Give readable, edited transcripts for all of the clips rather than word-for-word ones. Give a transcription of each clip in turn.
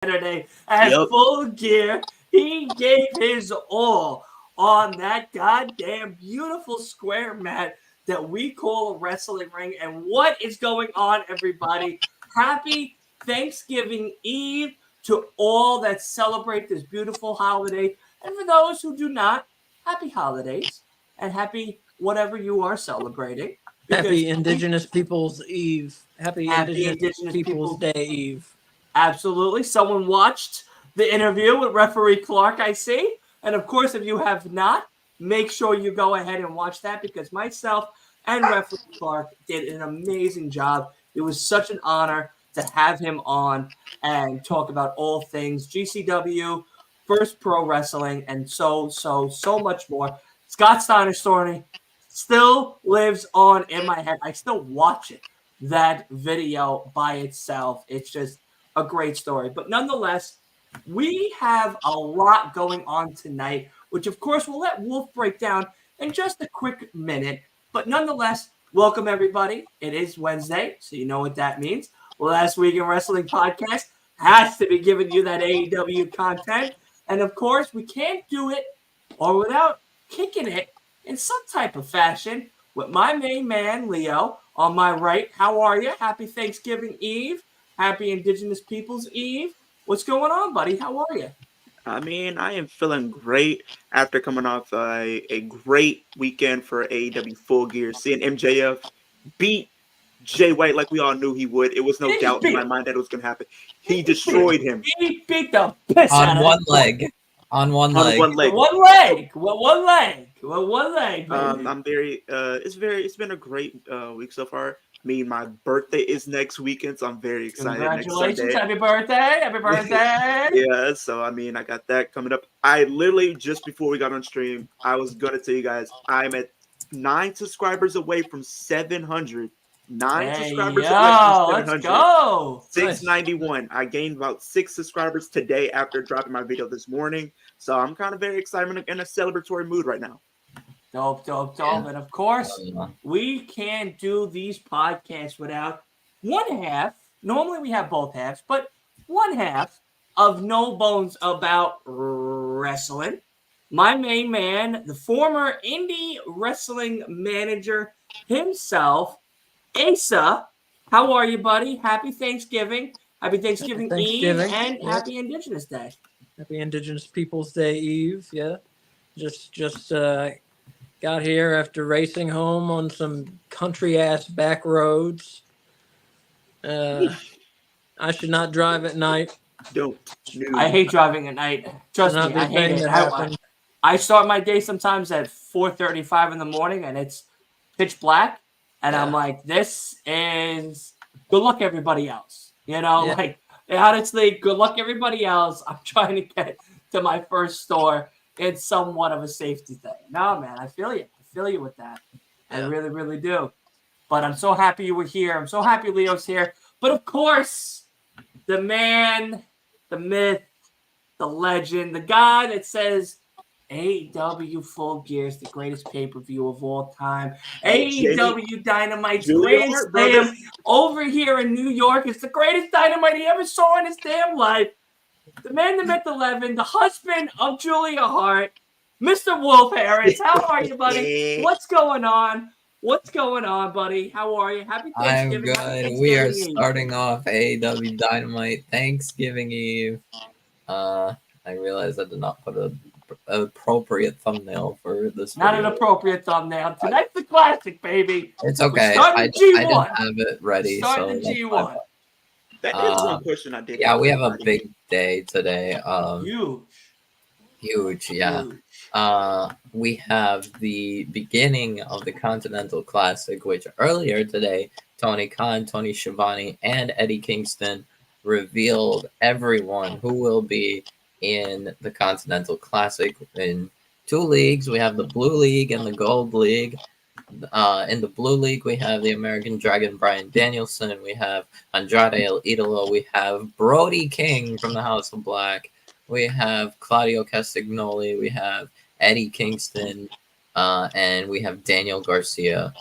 Saturday at Yep. Full Gear. He gave his all on that goddamn beautiful square mat that we call a wrestling ring. And what is going on, everybody? Happy Thanksgiving Eve to all that celebrate this beautiful holiday. And for those who do not, happy holidays and happy whatever you are celebrating. Because Happy Indigenous Peoples Eve. Happy happy Indigenous Indigenous Peoples People. Day Eve. Absolutely. Someone watched the interview with referee Clark, I see. And of course, if you have not, make sure you go ahead and watch that because myself and referee Clark did an amazing job. It was such an honor to have him on and talk about all things GCW, First Pro Wrestling, and so much more. Scott Steiner's story still lives on in my head. I still watch it, that video by itself. It's just a great story. But nonetheless, we have a lot going on tonight, which of course we'll let Wolf break down in just a quick minute. But nonetheless, welcome everybody. It is Wednesday, so you know what that means. Last Week in Wrestling podcast has to be giving you that AEW content. And of course, we can't do it or without kicking it in some type of fashion with my main man, Leo, on my right. How are you? Happy Thanksgiving Eve. Happy Indigenous Peoples Eve. What's going on, buddy? How are you? I mean, I am feeling great after coming off a great weekend for AEW Full Gear. Seeing MJF beat Jay White like we all knew he would. It was no He doubt in beat my him. mind that it was going to happen. He destroyed him He beat the piss out On of one him. leg. On one on leg. one leg. One leg. One leg. One leg, baby. I'm very. It's been a great week so far. I mean, my birthday is next weekend, so I'm very excited. Congratulations. Next Sunday. Happy birthday. Happy birthday. Yeah, so I mean, I got that coming up. I literally just before we got on stream, I was gonna tell you guys I'm at 9 subscribers away from 700. Nine Hey, subscribers yo, away from let's 700. go. 691. I gained about 6 subscribers today after dropping my video this morning. So I'm kind of very excited and in a celebratory mood right now. Dope. Yeah. And of course, Yeah. we can't do these podcasts without one half. Normally we have both halves, but one half of No Bones About Wrestling. My main man, the former indie wrestling manager himself, Asa. How are you, buddy? Happy Thanksgiving. Happy Thanksgiving Eve Thanksgiving. and Yep. happy Indigenous Day. Happy Indigenous Peoples Day Eve. Yeah. Just got here after racing home on some country ass back roads. I should not drive at night. Don't. No. I hate driving at night. Trust Should not me, be I a hate thing it. that I happened. start my day sometimes at 4:35 in the morning, and it's pitch black, and I'm Yeah. like, "This is good luck, everybody else." You know, Yeah. like honestly, good luck, everybody else. I'm trying to get to my first store. It's somewhat of a safety thing. No, man, I feel you. I feel you with that. I Yeah. really, really do. But I'm so happy you were here. I'm so happy Leo's here. But of course, the man, the myth, the legend, the guy that says AEW Full Gear is the greatest pay-per-view of all time. AEW Dynamite's Julia Grand Hart, brother. Slam over here in New York is the greatest Dynamite he ever saw in his damn life. The man, the myth, 11, the husband of Julia Hart, Mr. Wolf Harris. How are you, buddy? What's going on? What's going on, buddy? How are you? Happy I'm Thanksgiving. Happy good. We are Thanksgiving Eve. starting off AEW Dynamite Thanksgiving Eve. I realized I did not put an appropriate thumbnail for this Not video. an appropriate thumbnail. Tonight's the classic, baby. It's okay. starting I the didn't G1. have it ready. Starting so the that's my G1. fault. That is one question I did. Yeah, we have a big day today. Huge, yeah. Huge. We have the beginning of the Continental Classic, which earlier today, Tony Khan, Tony Schiavone, and Eddie Kingston revealed everyone who will be in the Continental Classic in 2 leagues. We have the Blue League and the Gold League. In the Blue League, we have the American Dragon Bryan Danielson. We have Andrade El Idolo. We have Brody King from the House of Black. We have Claudio Castagnoli. We have Eddie Kingston. And we have Daniel Garcia.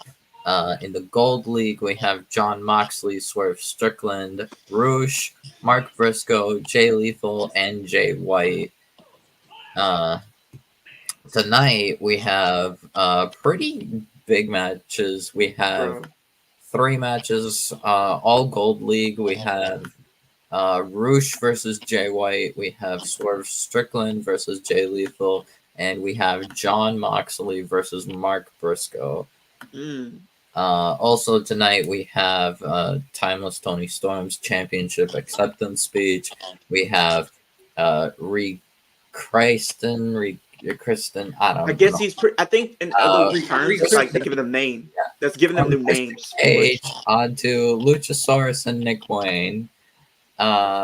In the Gold League, we have John Moxley, Swerve Strickland, Roosh, Mark Briscoe, Jay Lethal, and Jay White. Tonight, we have pretty big matches. We have Bro. 3 matches, all Gold League. We have Roosh versus Jay White. We have Swerve Strickland versus Jay Lethal. And we have John Moxley versus Mark Briscoe. Mm. Also tonight we have Timeless Tony Storm's championship acceptance speech. We have Kristen. I don't I guess know. he's I think in other terms, it's like they're giving them name. That's giving them new names. Page onto Luchasaurus and Nick Wayne.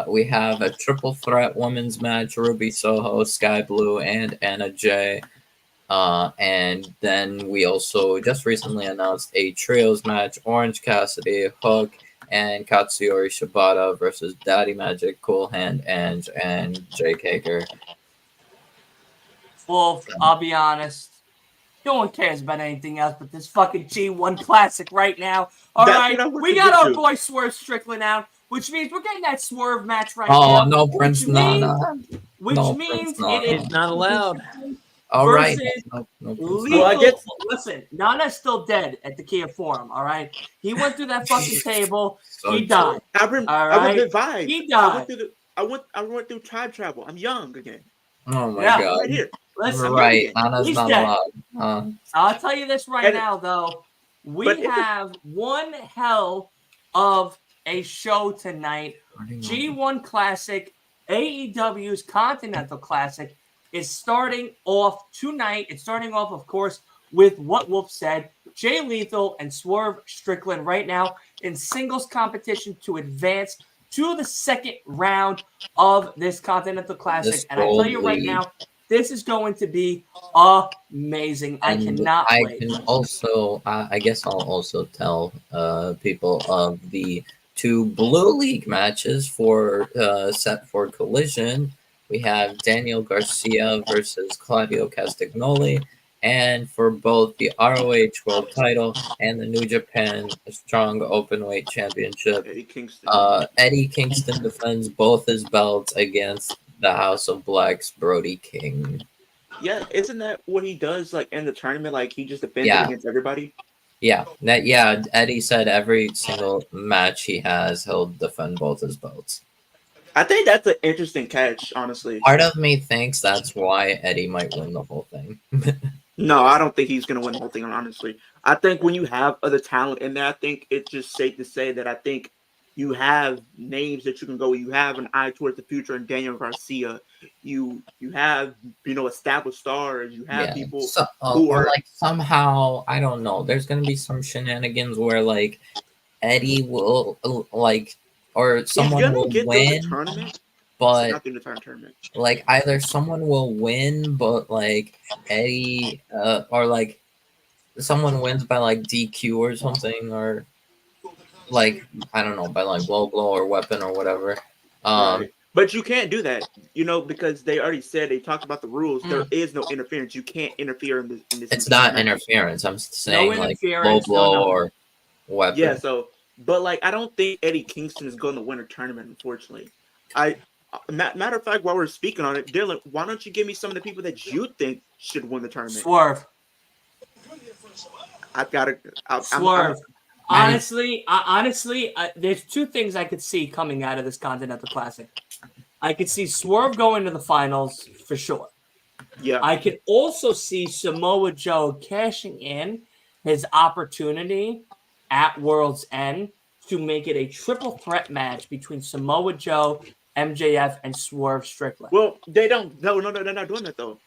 We have a triple threat women's match: Ruby Soho, Sky Blue, and Anna Jay. And then we also just recently announced a trios match: Orange Cassidy, Hook, and Katsuyori Shibata versus Daddy Magic, Cool Hand, and Jake Hager. Well, I'll be honest. No one cares about anything else but this fucking G1 Classic right now. All right, we got our boy Swerve Strickland out, which means we're getting that Swerve match right now. Oh, no, Prince Nana. Which means it is not allowed. All right. No, well, I guess. Listen, Nana's still dead at the Kia Forum. All right, he went through that fucking table. So he died. I went Vibe. He died. I went through tribe travel. I'm young again. Oh my god. Right here. Listen, right, Nana's not dead. allowed. I'll tell you this right now, though. We have one hell of a show tonight. G1 Classic, AEW's Continental Classic is starting off tonight. It's starting off, of course, with what Wolf said. Jay Lethal and Swerve Strickland right now in singles competition to advance to the second round of this Continental Classic. And I tell you right now, this is going to be amazing. I cannot wait. I can also, I guess I'll also tell people of the 2 Blue League matches for set for Collision. We have Daniel Garcia versus Claudio Castagnoli, and for both the ROH World Title and the New Japan Strong Openweight Championship, Eddie Kingston defends both his belts against the House of Black's Brody King. Yeah, isn't that what he does? Like in the tournament, like he just defends against everybody. Yeah, Eddie said every single match he has, he'll defend both his belts. I think that's an interesting catch, honestly. Part of me thinks that's why Eddie might win the whole thing. No, I don't think he's going to win the whole thing, honestly. I think when you have other talent in there, I think it's just safe to say that I think you have names that you can go. You have an eye towards the future in Daniel Garcia. You have, established stars. You have people who are like somehow, I don't know. There's going to be some shenanigans where like Eddie will or someone will win, but not in the tournament. Like either someone will win, but like Eddie, or like someone wins by like DQ or something, or like I don't know, by like blow or weapon or whatever. Right. But you can't do that, because they already said, they talked about the rules. There is no interference. You can't interfere in this. It's not interference. I'm saying no like blow or weapon. Yeah. So. But I don't think Eddie Kingston is going to win a tournament. Unfortunately, matter of fact, while we're speaking on it, Dylan, why don't you give me some of the people that you think should win the tournament? Swerve. I've got to Swerve. Honestly, there's 2 things I could see coming out of this Continental Classic. I could see Swerve going to the finals for sure. Yeah. I could also see Samoa Joe cashing in his opportunity at World's End to make it a triple threat match between Samoa Joe, MJF, and Swerve Strickland. Well, they don't. No, they're not doing that though.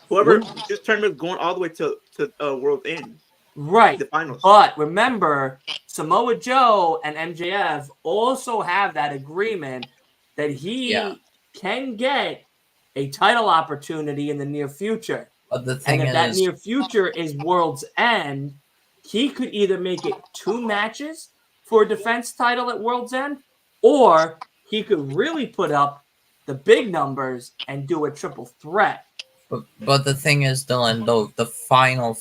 Whoever this tournament is going all the way to World's End. Right. The finals. But remember, Samoa Joe and MJF also have that agreement that he can get a title opportunity in the near future. But the thing is, that near future is World's End. He could either make it 2 matches for a defense title at World's End, or he could really put up the big numbers and do a triple threat But the thing is, Dylan, the final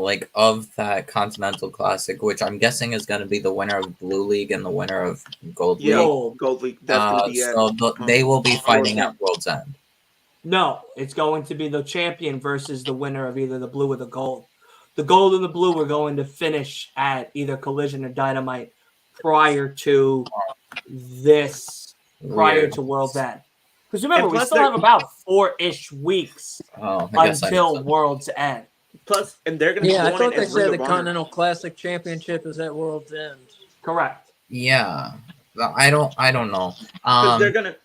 like of that Continental Classic, which I'm guessing is going to be the winner of Blue League and the winner of Gold Yeah, League. Gold League. That's gonna be So they will be fighting at World's End. No, it's going to be the champion versus the winner of either the blue or the gold. The gold and the blue are going to finish at either Collision or Dynamite prior to this, prior to World's End. Because remember, we still have about 4-ish weeks until World's End. Plus, and they're gonna. Yeah, I thought they said the Continental Classic Championship is at World's End. Correct. Yeah, I don't know. Because they're gonna.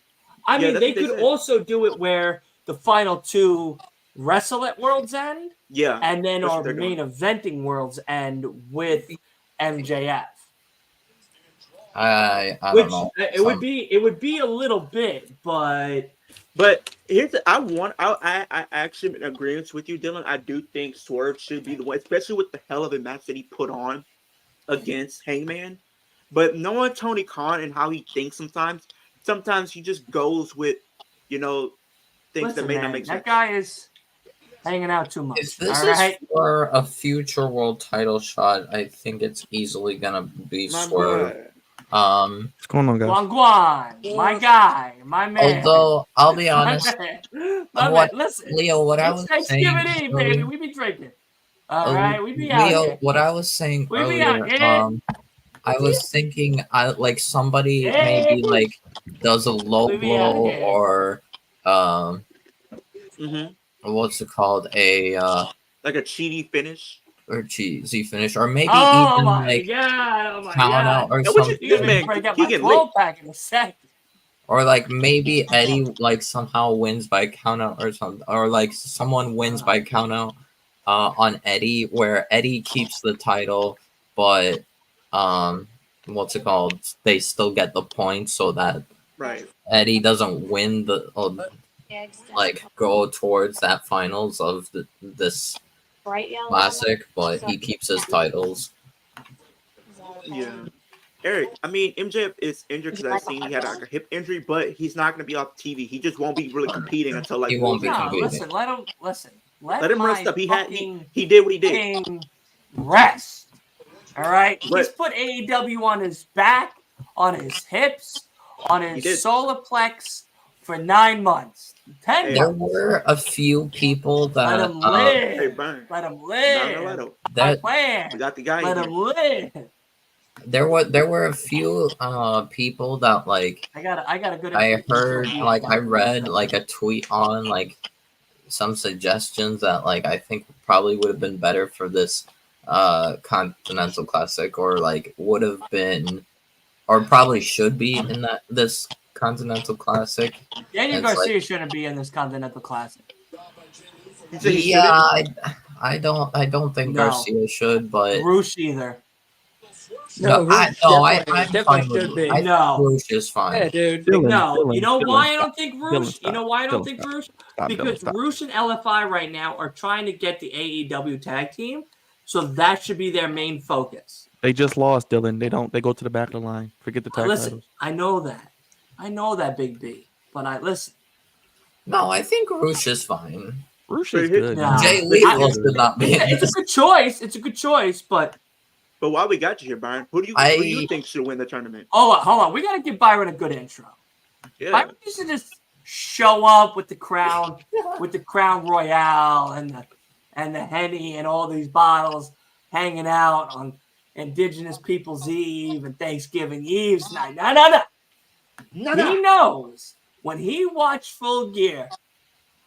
I mean, they could also do it where the final two wrestle at World's End. Yeah. And then are main eventing World's End with MJF. I don't know. It would be a little bit, but here's I actually in agreement with you, Dylan. I do think Swerve should be the one, especially with the hell of a match that he put on against Hangman. But knowing Tony Khan and how he thinks sometimes he just goes with, things that may not make sense. That guy is hanging out too much. If this is for a future world title shot, I think it's easily gonna be Swerve. What's going on, guys? Guan, my guy, my man. Although I'll be honest, listen, Leo, what I was saying, Thanksgiving Eve, baby, we be drinking. All right, we be out Leo, here. what I was saying We earlier, be out I was thinking, like somebody maybe like does a low blow or what's it called, a like a cheaty finish. Or cheesy finish, or maybe even like count out or something. Or like maybe Eddie like somehow wins by count out or something, or like someone wins by count out on Eddie, where Eddie keeps the title, but what's it called? They still get the points so that Eddie doesn't win the like go towards that finals of this classic, but he keeps his titles. Yeah. Eric, I mean, MJF is injured because I've seen he had like a hip injury, but he's not going to be off TV. He just won't be really competing until like. He won't be competing. Let him rest up. He did what he did. Rest. All right. He's put AEW on his back, on his hips, on his solar plex for 9 months. 10 There were a few people that let him live. Let him live. We got the guy. Let him live. There were a few people that like I got a good. I heard like I read like a tweet on like some suggestions that like I think probably would have been better for this Continental Classic, or like would have been, or probably should be in this Continental Classic. Daniel Garcia shouldn't be in this Continental Classic. Yeah, I don't think Garcia should, but Roosh either. I definitely should be. I think Roosh is fine. Yeah, dude. You know why I don't think Roosh? You know why I don't think Roosh? Because Roosh and LFI right now are trying to get the AEW tag team, so that should be their main focus. They just lost, Dylan. They go to the back of the line. Forget the tag titles. I know that, Big B. But listen. No, I think Roosh is fine. Roosh is good. Jay Lethal should not be. It's a good choice. It's a good choice, but. But while we got you here, Byron, who do you think should win the tournament? Hold on. We got to give Byron a good intro. Yeah. Byron used to just show up with the crown, Royale and the Henny and all these bottles, hanging out on Indigenous Peoples Eve and Thanksgiving Eve's night. No. He knows when he watched Full Gear,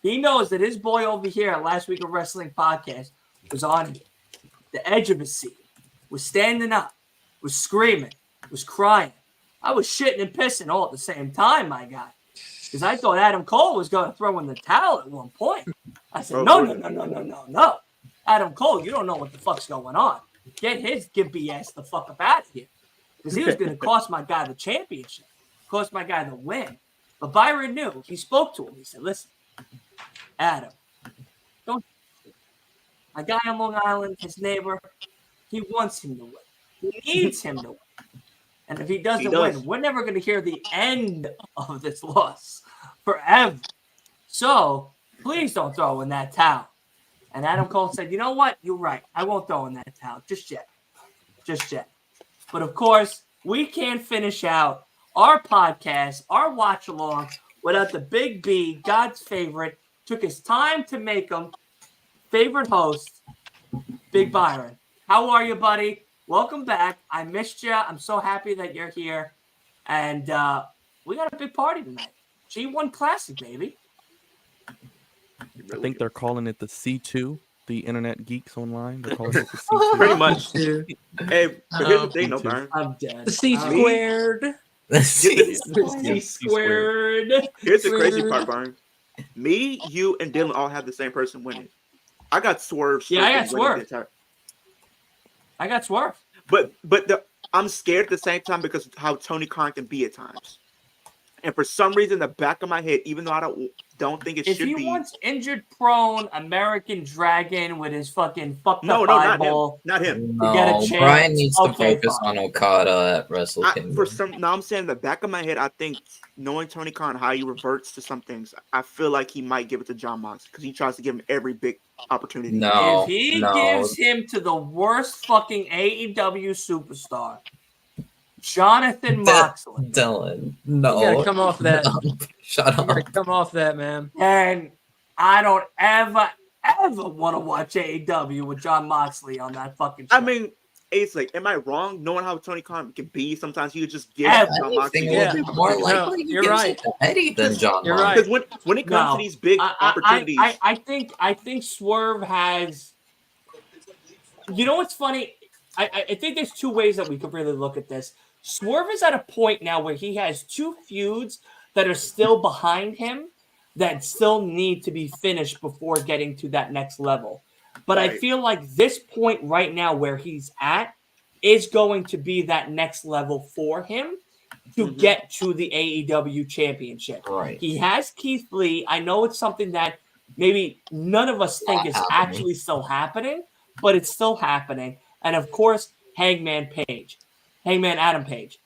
he knows that his boy over here at Last Week of Wrestling podcast was on the edge of his seat, was standing up, was screaming, was crying. I was shitting and pissing all at the same time, my guy, because I thought Adam Cole was going to throw in the towel at one point. I said, no. Adam Cole, you don't know what the fuck's going on. Get his gimpy ass the fuck up out of here, because he was going to cost my guy the championship. Cost my guy the win. But Byron knew. He spoke to him. He said, listen, Adam, don't. My guy on Long Island, his neighbor, he wants him to win. He needs him to win. And if he doesn't win, we're never going to hear the end of this loss forever. So please don't throw in that towel. And Adam Cole said, you know what? You're right. I won't throw in that towel just yet. Just yet. But of course, we can't finish out our podcast, our watch along, without the Big B, God's favorite, took his time to make him favorite host, Big Byron. How are you, buddy? Welcome back. I missed you. I'm so happy that you're here. And we got a big party tonight. G1 Classic, baby. I think they're calling it the C2, the Internet Geeks Online. They're calling it the C2. Pretty much. Hey, but here's the thing, though, Byron. I'm dead. The C squared. The C. C squared. Here's the crazy part, Byron. Me, you, and Dylan all have the same person winning. I got Swerve. Yeah, I got Swerve. I got Swerve. But I'm scared at the same time because how Tony Khan can be at times. And for some reason, the back of my head, even though I don't think it if should be. If he wants injured prone American Dragon with his fucking fucked up eyeball, not him. No, get a chance. Brian needs to focus on Okada at Wrestle Kingdom. I'm saying in the back of my head, I think knowing Tony Khan, how he reverts to some things, I feel like he might give it to John Mox because he tries to give him every big opportunity. If he gives him to the worst fucking AEW superstar, Jonathan Moxley. Dylan, no. You gotta come off that. Shut up. You gotta come off that, man. And I don't ever want to watch AEW with John Moxley on that fucking show. I mean, it's like, am I wrong? Knowing how Tony Khan can be, sometimes he would just give John Moxley. More likely you're right. Eddie than John. You're right. Because when it comes to these big opportunities, I think Swerve has. You know what's funny? I think there's two ways that we could really look at this. Swerve is at a point now where he has two feuds that are still behind him that still need to be finished before getting to that next level. But I feel like this point right now where he's at is going to be that next level for him to get to the AEW championship. Right. He has Keith Lee. I know it's something that maybe none of us think is actually still happening, but it's still happening. And of course, Hangman Adam Page.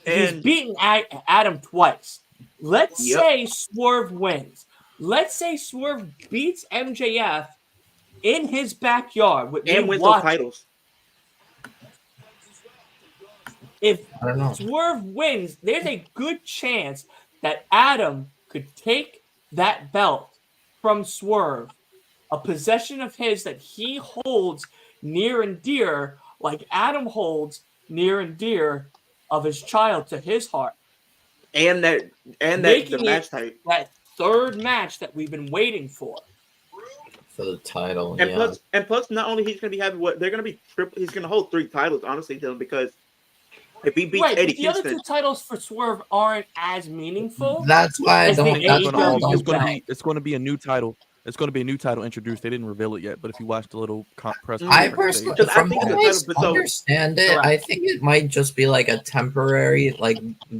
He's beaten Adam twice. Let's say Swerve wins. Let's say Swerve beats MJF in his backyard and wins those titles. If Swerve wins, there's a good chance that Adam could take that belt from Swerve, a possession of his that he holds near and dear, like Adam holds near and dear of his child to his heart. And the match type. That third match that we've been waiting for. For the title. And plus not only he's gonna be having they're gonna be he's gonna hold 3 titles, honestly, Dylan, because if he beats Eddie Kingston, the other 2 titles for Swerve aren't as meaningful. That's why I don't. It's going to be a new title. It's going to be a new title introduced. They didn't reveal it yet, but if you watch the little press, I personally, from what I understand it, I think it might just be like a temporary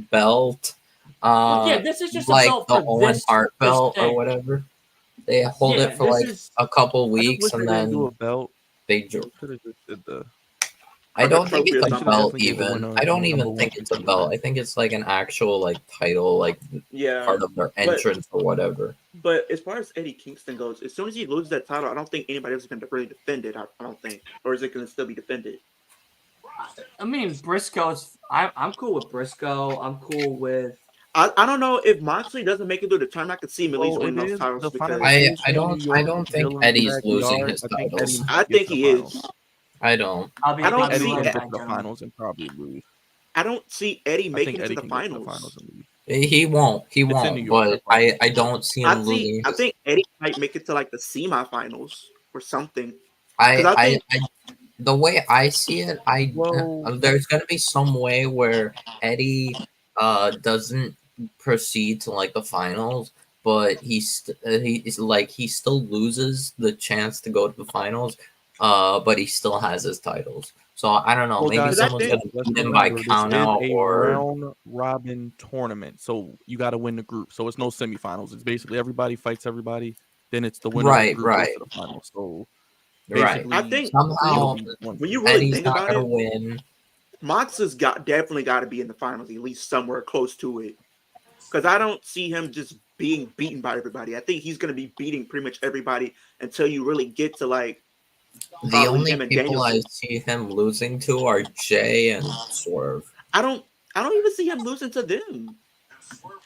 belt. This is just like a belt the for Owen this, Hart belt this or whatever. They hold it for a couple weeks and then do a belt. They. I don't think it's a belt even. I don't even think it's a belt. I think it's like an actual title, part of their entrance or whatever. But as far as Eddie Kingston goes, as soon as he loses that title, I don't think anybody else is going to really defend it. I don't think, or is it going to still be defended? I mean, Briscoe's. I'm cool with Briscoe. I'm cool with. I don't know if Moxley doesn't make it through the tournament. I could see him at least win those titles. I don't think Eddie's losing his titles. I think he is. I don't. I don't see the finals and probably lose. I don't see Eddie making it to the finals. He won't. He won't. But I don't see him losing. I think Eddie might make it to the semifinals or something. The way I see it, there's gonna be some way where Eddie doesn't proceed to the finals, but he still loses the chance to go to the finals. But he still has his titles. So I don't know. Maybe someone's gonna beat him by count out or round robin tournament. So you got to win the group. So it's no semifinals. It's basically everybody fights everybody. Then it's the winner of the group goes to the finals. So I think somehow when you really Eddie's think not about gonna it, win. Mox has definitely got to be in the finals, at least somewhere close to it. Because I don't see him just being beaten by everybody. I think he's going to be beating pretty much everybody until you really get to like The probably only him and people I Danielson. see him losing to are Jay and Swerve. I don't even see him losing to them.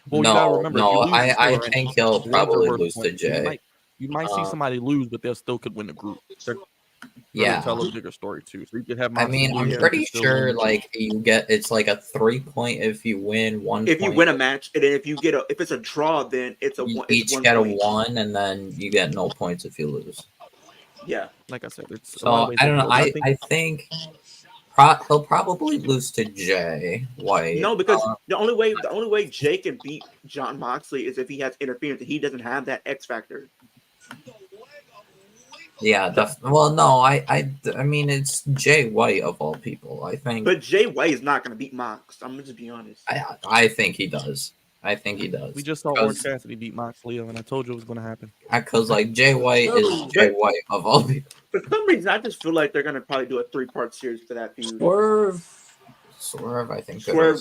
Well, you gotta No, remember, if he no, loses I Swerve, think he'll Swerves are probably worth lose to points. Jay. You might see somebody lose, but they still could win the group. They're Yeah. tell a bigger story too. So you could have I Moxley mean, lose, I'm you pretty could still win sure the group. like you get it's like a 3-point if you win, 1 If point. you win a match, and then if it's a draw, then it's a You one. each It's 1 get point. a 1, and then you get no points if you lose. Yeah. Like I said, it's a lot of So ways I to don't know. go, but I think he'll probably lose to Jay White. No, because the only way Jake can beat John Moxley is if he has interference, and he doesn't have that X factor. Yeah. Well, no. I mean, it's Jay White of all people. I think. But Jay White is not going to beat Mox. I'm gonna just be honest. I think he does. I think he does. we just saw Orange Cassidy beat Mox Leo, and I told you it was going to happen. Because like Jay White is Jay White of all people. For some reason, I just feel like they're going to probably do a 3-part series for that feud. Swerve, I think. Swerve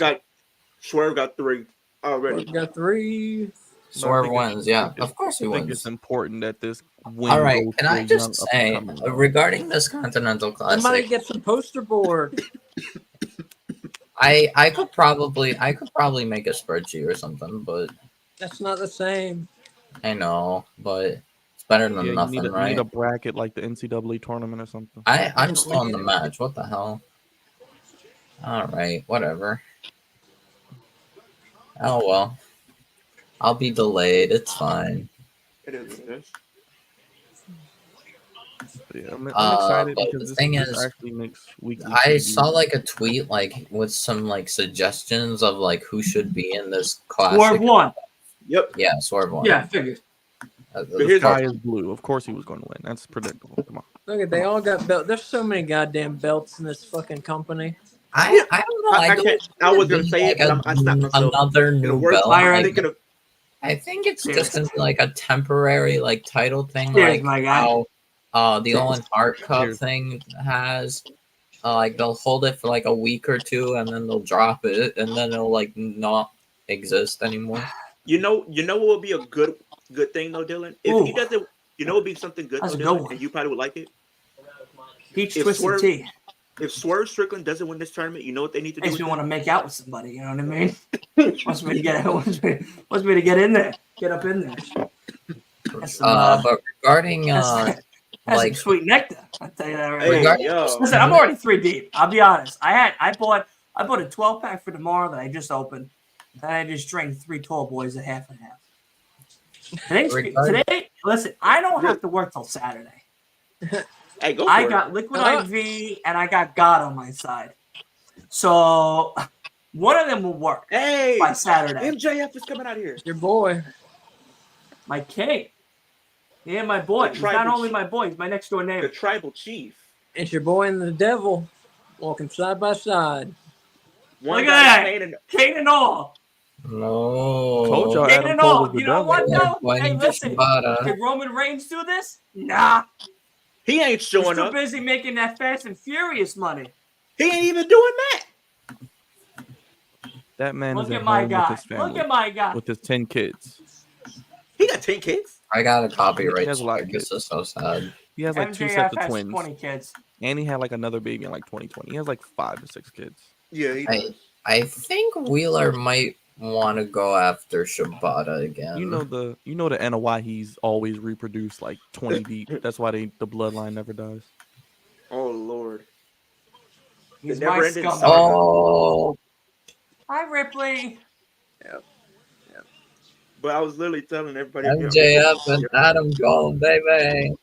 got 3 already. Got 3. Swerve wins, yeah. Of course he I think wins. it's important that this win. All right, goes can to I a just young say, up-and-coming. regarding this Continental Somebody Classic, get some poster board. I could probably make a spreadsheet or something, but That's not the same. I know, but it's better than Yeah, nothing, you right? need a bracket like the NCAA tournament or something. I'm still in the match. What the hell? All right, whatever. Oh well, I'll be delayed. It's fine. It is what it is. But yeah, I'm excited but because the thing this is, actually makes weekly. I TV. saw like a tweet like with some like suggestions of like who should be in this classic. Swerve won. Yep. Yeah, Swerve won. Yeah, figured. The sky is blue. Of course, he was going to win. That's predictable. Come on. Look at they all got belts. There's so many goddamn belts in this fucking company. I don't know. I can't. I was gonna say it, but I stopped myself. Another new words, belt. Byron, I'm Like, thinking of I think it's Cheers. just gonna be like a temporary like title thing, Cheers, like my guy. how the Owen Hart Cup Cheers. thing has. Like they'll hold it for like a week or two, and then they'll drop it, and then it'll like not exist anymore. you know what would be a good thing though, Dylan? If he Ooh. doesn't, you know, it would be something good That's though, a good Dylan, one. and you probably would like it. Peach If twisted Swerve- tea. If Swerve Strickland doesn't win this tournament, you know what they need to do? Makes me with want it? to make out with somebody. You know what I mean? wants me to get in there, get up in there. That's some, But regarding that's like some sweet nectar. I tell you that right. Hey, Regarding- yo. Listen, I'm already 3 deep. I'll be honest. I bought a 12-pack for tomorrow that I just opened, and I just drank 3 tall boys at half and half. Today, listen, I don't have to work till Saturday. Hey, go for I it. got Liquid IV and I got God on my side. So one of them will work Hey, by Saturday. MJF is coming out here. Your boy. My king. Yeah, my boy. The He's not tribal only my boy, he's my next door The neighbor. tribal chief. It's your boy and the devil walking side by side. One Look guy at that. painted- Kane and all. no. Told y'all Kane Adam and Cole all. was the You know devil. what, They're though? pointing Hey, to listen. Shibata. Did Roman Reigns do this? Nah. He ain't He's showing too up. busy making that Fast and Furious money. He ain't even doing that. That man Look is at at my home guy. with his family, Look at my guy. with his 10 kids. He got 10 kids. I got a copyright He has a lot of strike. This kids. is so sad. He has like 2 MJF sets of has twins, 20 kids. and he had like another baby in like 2020. He has like 5 or 6 kids. Yeah, he does. I think Wheeler might want to go after Shibata again. You know the NOI he's always reproduced like 20 deep. That's why the bloodline never dies. Oh Lord. He's The my never-ending scum. saga. Oh, Hi, Ripley. But I was literally telling everybody. MJF and Adam Cole, baby.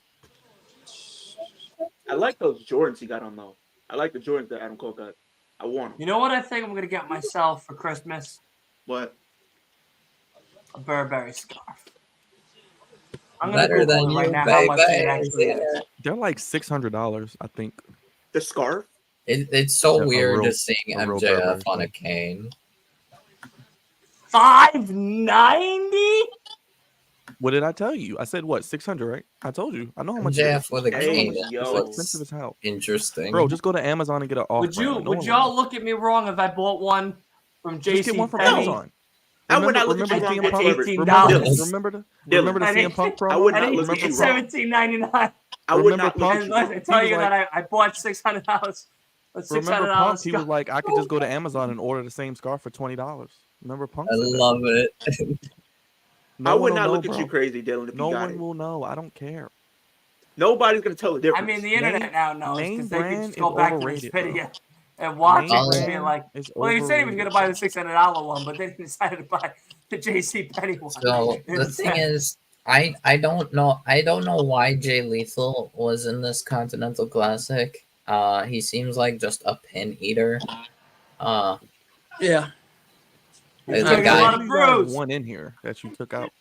I like those Jordans he got on though. I like the Jordans that Adam Cole got. I want them. You know what I think I'm going to get myself for Christmas? But A Burberry scarf. I'm going to Better Google than it right you, now how much it baby. actually is. They're like $600, I think. the scarf. It's so A weird real- to seeing a real MJF Burberry on a scarf. cane. $590? What did I tell you? I said what? 600, right? I told you. I know how much. it MJF is. with a Hey, cane. yo. It's Looks expensive as hell, interesting. bro. Just go to Amazon and get an off. Would y'all look at me wrong if I bought one from just get one from JCPenney? Amazon? I would not look at Remember you the wrong CM Punk? whatsoever. Remember the CM Punk promo? I would not And look at you it's wrong. $17.99. I would Remember not look Punk? at And you listen, wrong. I tell was you like- that I bought $600. Remember Punk? He was like, I could just go to Amazon and order the same scarf for $20. Remember Punk? I said that? love it. No I one would will not know, look at bro. you crazy, Dylan, if No you got one it. will know. I don't care. Nobody's gonna tell the I difference. mean, the internet now knows name because they can brand just go is back to this overrated, bro. video and watch Name it and be brand like, is well, he said he was overrated. going to buy the $600 one, but then he decided to buy the JC Penney one. So the thing is, I don't know why Jay Lethal was in this Continental Classic. He seems like just a pin eater. Yeah. He's The taking a guy- lot of You guys brews. one in here that you took out.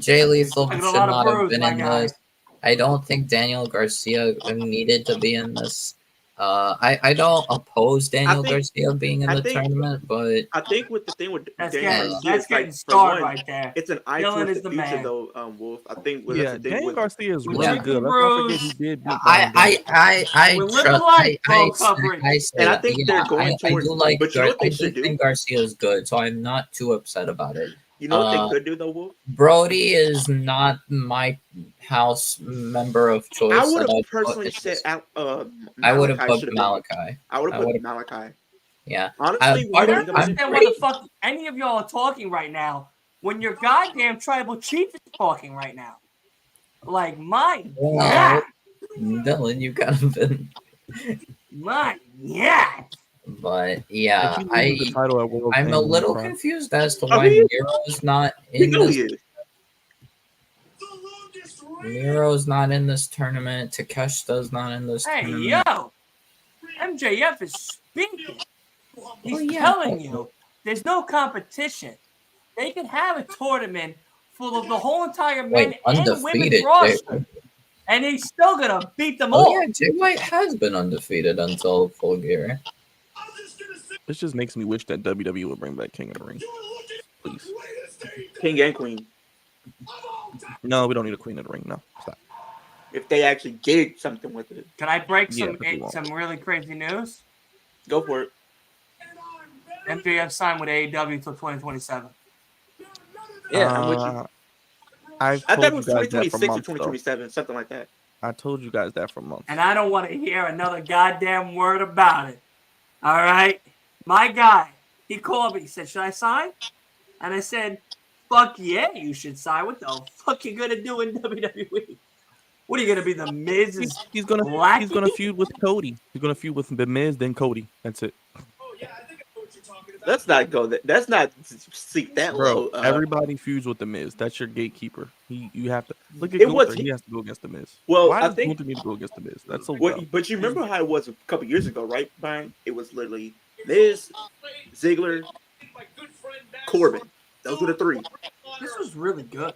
Jay Lethal Taking should a lot of not have brews, been my in guy. this. I don't think Daniel Garcia needed to be in this. I don't oppose Daniel Garcia being in the tournament, but I think with the thing with That's Daniel getting, Garcia, that's it's getting like, for starred one, right there. it's an eye Dylan towards is the the future, man. though, Wolf. I think that's Yeah, the thing Daniel with Garcia is With really Chicken good. Let's not forget Bros. he did beat Brian I With trust. Living Life Pro coverage. I say, And I think they're going I towards- do like. but you know what they I should do? think Garcia is good, so I'm not too upset about it. You know what they could do, though, Wolf? Brody is not my house member of choice. I would that I'd have put personally in said this. Malachi I would have put should have been. Malachi. I would I have put would've- Malachi. Yeah. Honestly, I when you don't think about it, understand what the fuck any of y'all are talking right now when your goddamn tribal chief is talking right now. Like, my Well, Dylan, you kind of been. my yeah. But yeah, If he loses the title at World I'm a Champion, little cry. confused as to Oh, why he is. Miro's not you in know this. he is. Miro's not in this tournament. Takeshita's not in this Hey, tournament. yo. MJF is speaking. He's Well, yeah. telling you there's no competition. They can have a tournament full of the whole entire men Wait, and undefeated. women's roster, and he's still going to beat them all. Oh yeah, Jay White has been undefeated until Full Gear. This just makes me wish that WWE would bring back King of the Ring. Please. King and Queen. No, we don't need a Queen of the Ring. No, stop. If they actually did something with it, Can I break Yeah, but they won't. some really crazy news? go for it. MJF signed with AEW till 2027. Yeah. I'm with you. I've I told thought it you was guys that 2026 for or months, though. 2027, something like that. I told you guys that for months. And I don't want to hear another goddamn word about it. All right? My guy, he called me. He said, should I sign? And I said, fuck yeah, you should sign. What the fuck you going to do in WWE? What are you going to be, the Miz's He's gonna lackey? feud with Cody. He's gonna feud with The Miz, then Cody. That's it, Let's not go there. Let's not seek that bro. low. Everybody feuds with The Miz. That's your gatekeeper. You have to look at It was- Gunther. He has to go against The Miz. Well, Why I does think- Gunther need to go against The Miz? That's so dumb. But you remember how it was a couple years ago, right, Brian? It was literally Miz, Ziggler, Corbin. Those were the three. This was really good.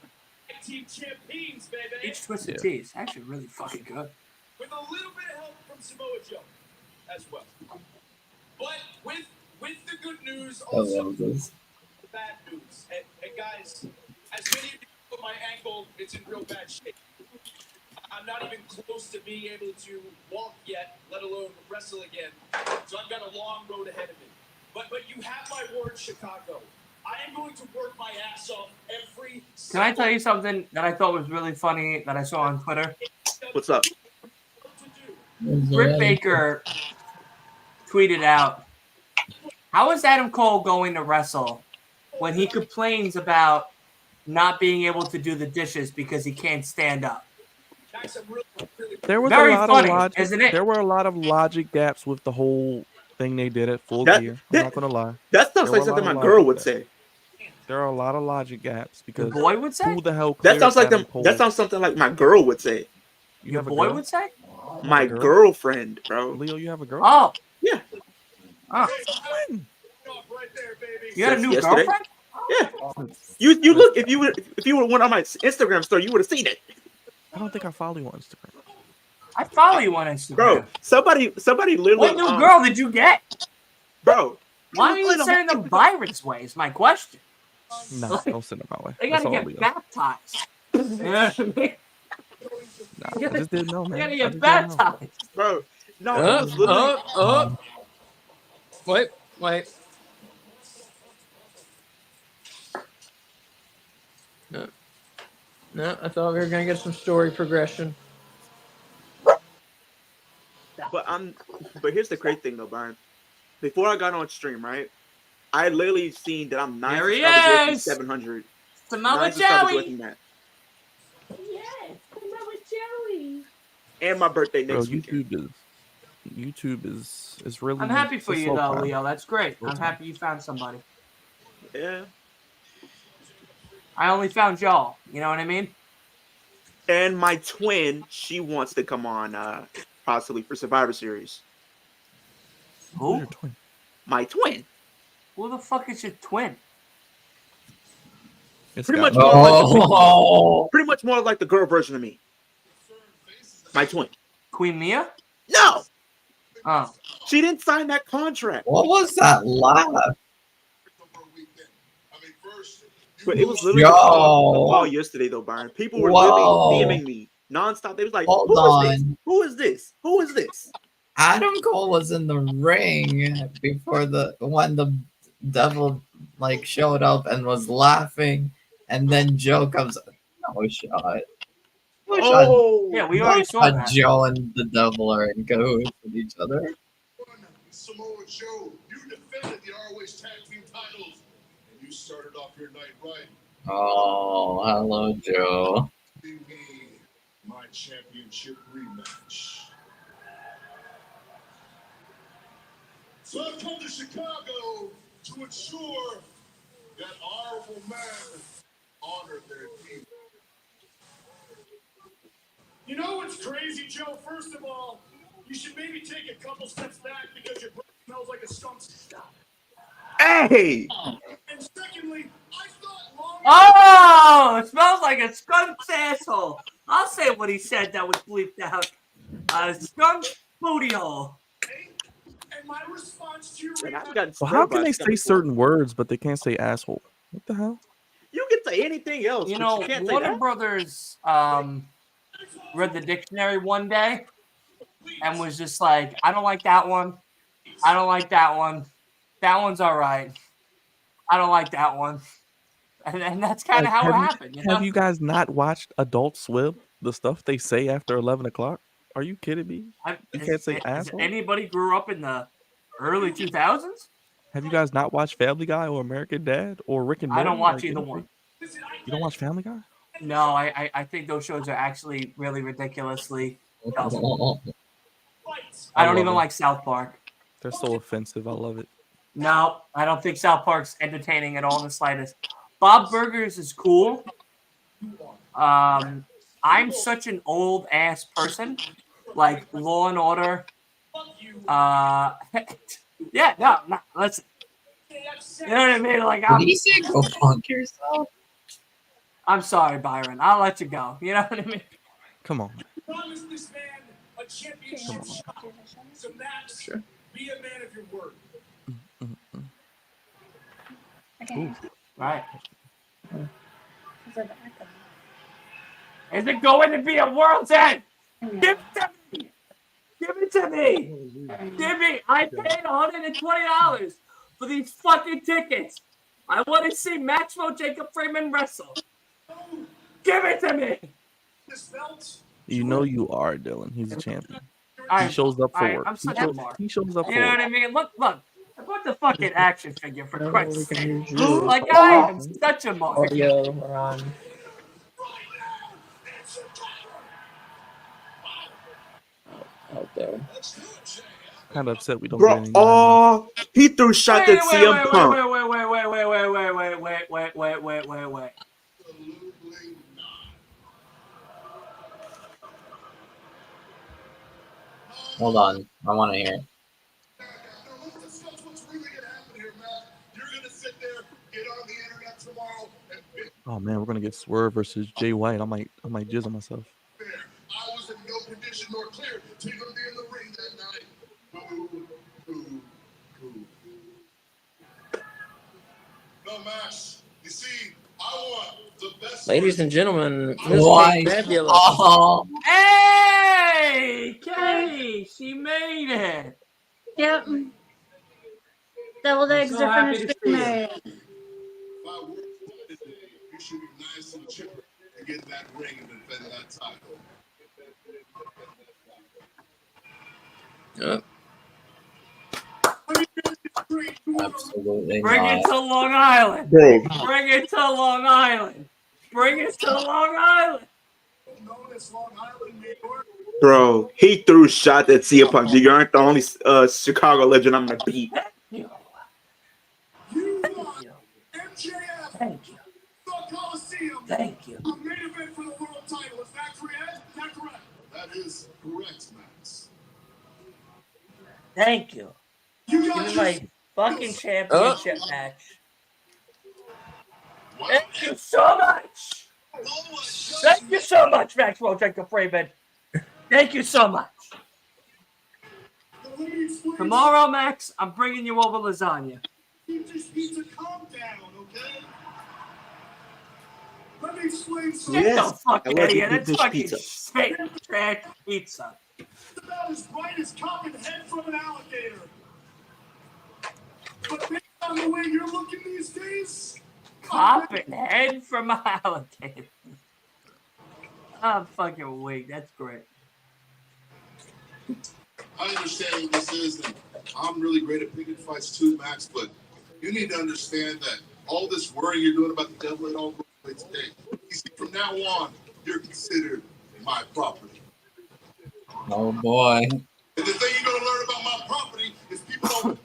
Each Twisted Yeah. Tea is actually really fucking good. With a little bit of help from Samoa Joe as well. But with the good news, I also love this. the bad news. And guys, as many of you know, my ankle, it's in real bad shape. I'm not even close to being able to walk yet, let alone wrestle again. So I've got a long road ahead of me. But you have my word, Chicago. I am going to work my ass off every Can I tell you something that I thought was really funny that I saw on Twitter? What's up? Britt Baker tweeted out, how is Adam Cole going to wrestle when he complains about not being able to do the dishes because he can't stand up? There was Very a lot funny, of logic. isn't it? There were a lot of logic gaps with the whole thing they did at Full That- Gear. I'm that- not gonna lie. That sounds There like were a something lot my of girl logic would there. say. There are a lot of logic gaps The because boy would say? who the hell? That clears sounds like Adam them. Cole? That sounds something like my girl would say. You Your have a boy girl? would say? My girl? girlfriend, bro. Leo, you have a girl? Oh. Yeah. Oh. When? You had a new Yesterday. girlfriend? Yeah. You look if you would went on my Instagram story, you would have seen it, I don't think I follow you on Instagram. I follow you on Instagram. bro. Somebody literally. What new girl did you get? bro? Why are you sending them Byron's way is my question. No, don't send it my way. They That's gotta all get Leo. baptized. You know what I mean? Nah, I just didn't know, They man. gotta I get just didn't know. baptized. Bro, no, it was literally. Wait. No, I thought we were gonna get some story progression. But here's the great thing though, Byron. Before I got on stream, right? I literally seen that I'm 9 There he subscribers away from is. 700. Samoa 9 subscribers away Joey. from that. Yes, Samoa Joey. And my birthday Bro, next weekend. YouTube is really. I'm happy for it's a you slow though, climb. Leo. That's great. Slow I'm climb. happy you found somebody. Yeah. I only found y'all. You know what I mean? And my twin, she wants to come on possibly for Survivor Series. Who's Who? your twin? My twin. Who the fuck is your twin? It's Pretty got- much more like Oh, pretty much more like the girl version of me. My twin. Queen Mia? No, Oh. she didn't sign that contract. what was that laugh? But it was literally Yo. a call yesterday though, Byron. People were literally Whoa. DMing me nonstop. They was like, Hold "Who is this? on. Who is this? Who is this?" Adam Cole was in the ring before when the devil like showed up and was laughing, and then Joe comes. No shot. No shot. Oh, Yeah, we No already saw shot that. Joe and the devil are in cahoots with each other. Samoa Joe, you defended the ROH Tag Team titles, and you started off your night right. Oh, hello, Joe. Give me my championship rematch. So I've come to Chicago to ensure that honorable men honor their team. You know what's crazy, Joe? First of all, you should maybe take a couple steps back because your breath smells like a skunk. hey! And secondly, I thought long. Oh, it smells like a skunk's asshole. I'll say what he said that was bleeped out. A skunk booty hole. And my response to your And I've rematch. gotten Well, how spurred by can they skunk say before. certain words but they can't say asshole? What the hell? You can say anything else. You but know, you can't say Warner that. Brothers read the dictionary one day and was just like, I don't like that one. I don't like that one. That one's all right. I don't like that one. And that's kind of Like, how it have you- happened. You know? Have you guys not watched Adult Swim? The stuff they say after 11 o'clock? Are you kidding me? You can't say asshole? Anybody grew up in the early 2000s? Have you guys not watched Family Guy or American Dad or Rick and Morty? I don't watch Like, either anything? one. You don't watch Family Guy? No, I think those shows are actually really ridiculously dumb. I don't love even them. like South Park. They're so offensive. I love it. No, I don't think South Park's entertaining at all in the slightest. Bob Burgers is cool. I'm such an old ass person, like Law and Order. Yeah, no, listen. You know what I mean? Like Did he say go funk yourself? I'm sorry, Byron. I'll let you go. You know what I mean? Come on. Promise this man a championship shot. So Max, be a man of your word. Okay. Right. Is it back on? Is it going to be a world's end? No. Give it to me. Give it to me. Give me. I paid $120 for these fucking tickets. I want to see Maxwell Jacob Freeman wrestle. Give it to me. This belt. You know you are, Dylan. He's a champion. I- He shows up for I- work. I'm such a mark. He shows up for You know what work. I mean? Look. I bought the fucking action figure for Christ's sake. Use you. Like, I am such a mark. Audio, we're on. Out there. Kind of upset we don't get Bro, any. oh, he threw shots at CM Punk. Wait. Hold on, I want to hear it. Let's discuss what's really gonna happen here, Matt. You're gonna sit there, get on the internet tomorrow, and bitch Oh man, we're gonna get Swerve versus Jay White. I might jizz on myself. there. I was in no condition nor clear to even be in the ring that night. Boo. No, Max. You see, I want the best. Ladies and gentlemen, Why? Miss Fabulous. Oh, Hey, Katie, she made it. Yep. Deviled eggs so are happy finished to being see you. married. My word today, he should be nice and chipper to get that ring and defend that title. Yep. Absolutely Bring it not. to Long Island. Bro, Bring it to Long Island. Bring it to Long Island. Known as Long Island, New York. bro, he threw shots at CM Punk. You aren't the only Chicago legend I'm gonna beat. You. You Thank got you. MJF, Thank you. the Coliseum, Thank you. a main event for the world title. Is that correct? Is that correct? That is correct, Max. Thank you. You Give got me your my fucking championship match. Wow. Thank you so much. Thank you so much, Maxwell Jacob Freeman. Thank you so much. Let me explain. Tomorrow, Max, I'm bringing you over lasagna. You just need to calm down, okay? Let me explain something. Get Yes, the fuck I out love of here. the That's fish fucking pizza. straight trash pizza. It's about as bright as copping head from an alligator. But based on the way you're looking these days, Popping head from a alligator. I'm fucking weak. That's great. I understand what this is, and I'm really great at picking fights too, Max, but you need to understand that all this worrying you're doing about the devil, it all goes away today. You see, from now on, you're considered my property. Oh boy. And the thing you're going to learn about my property is people don't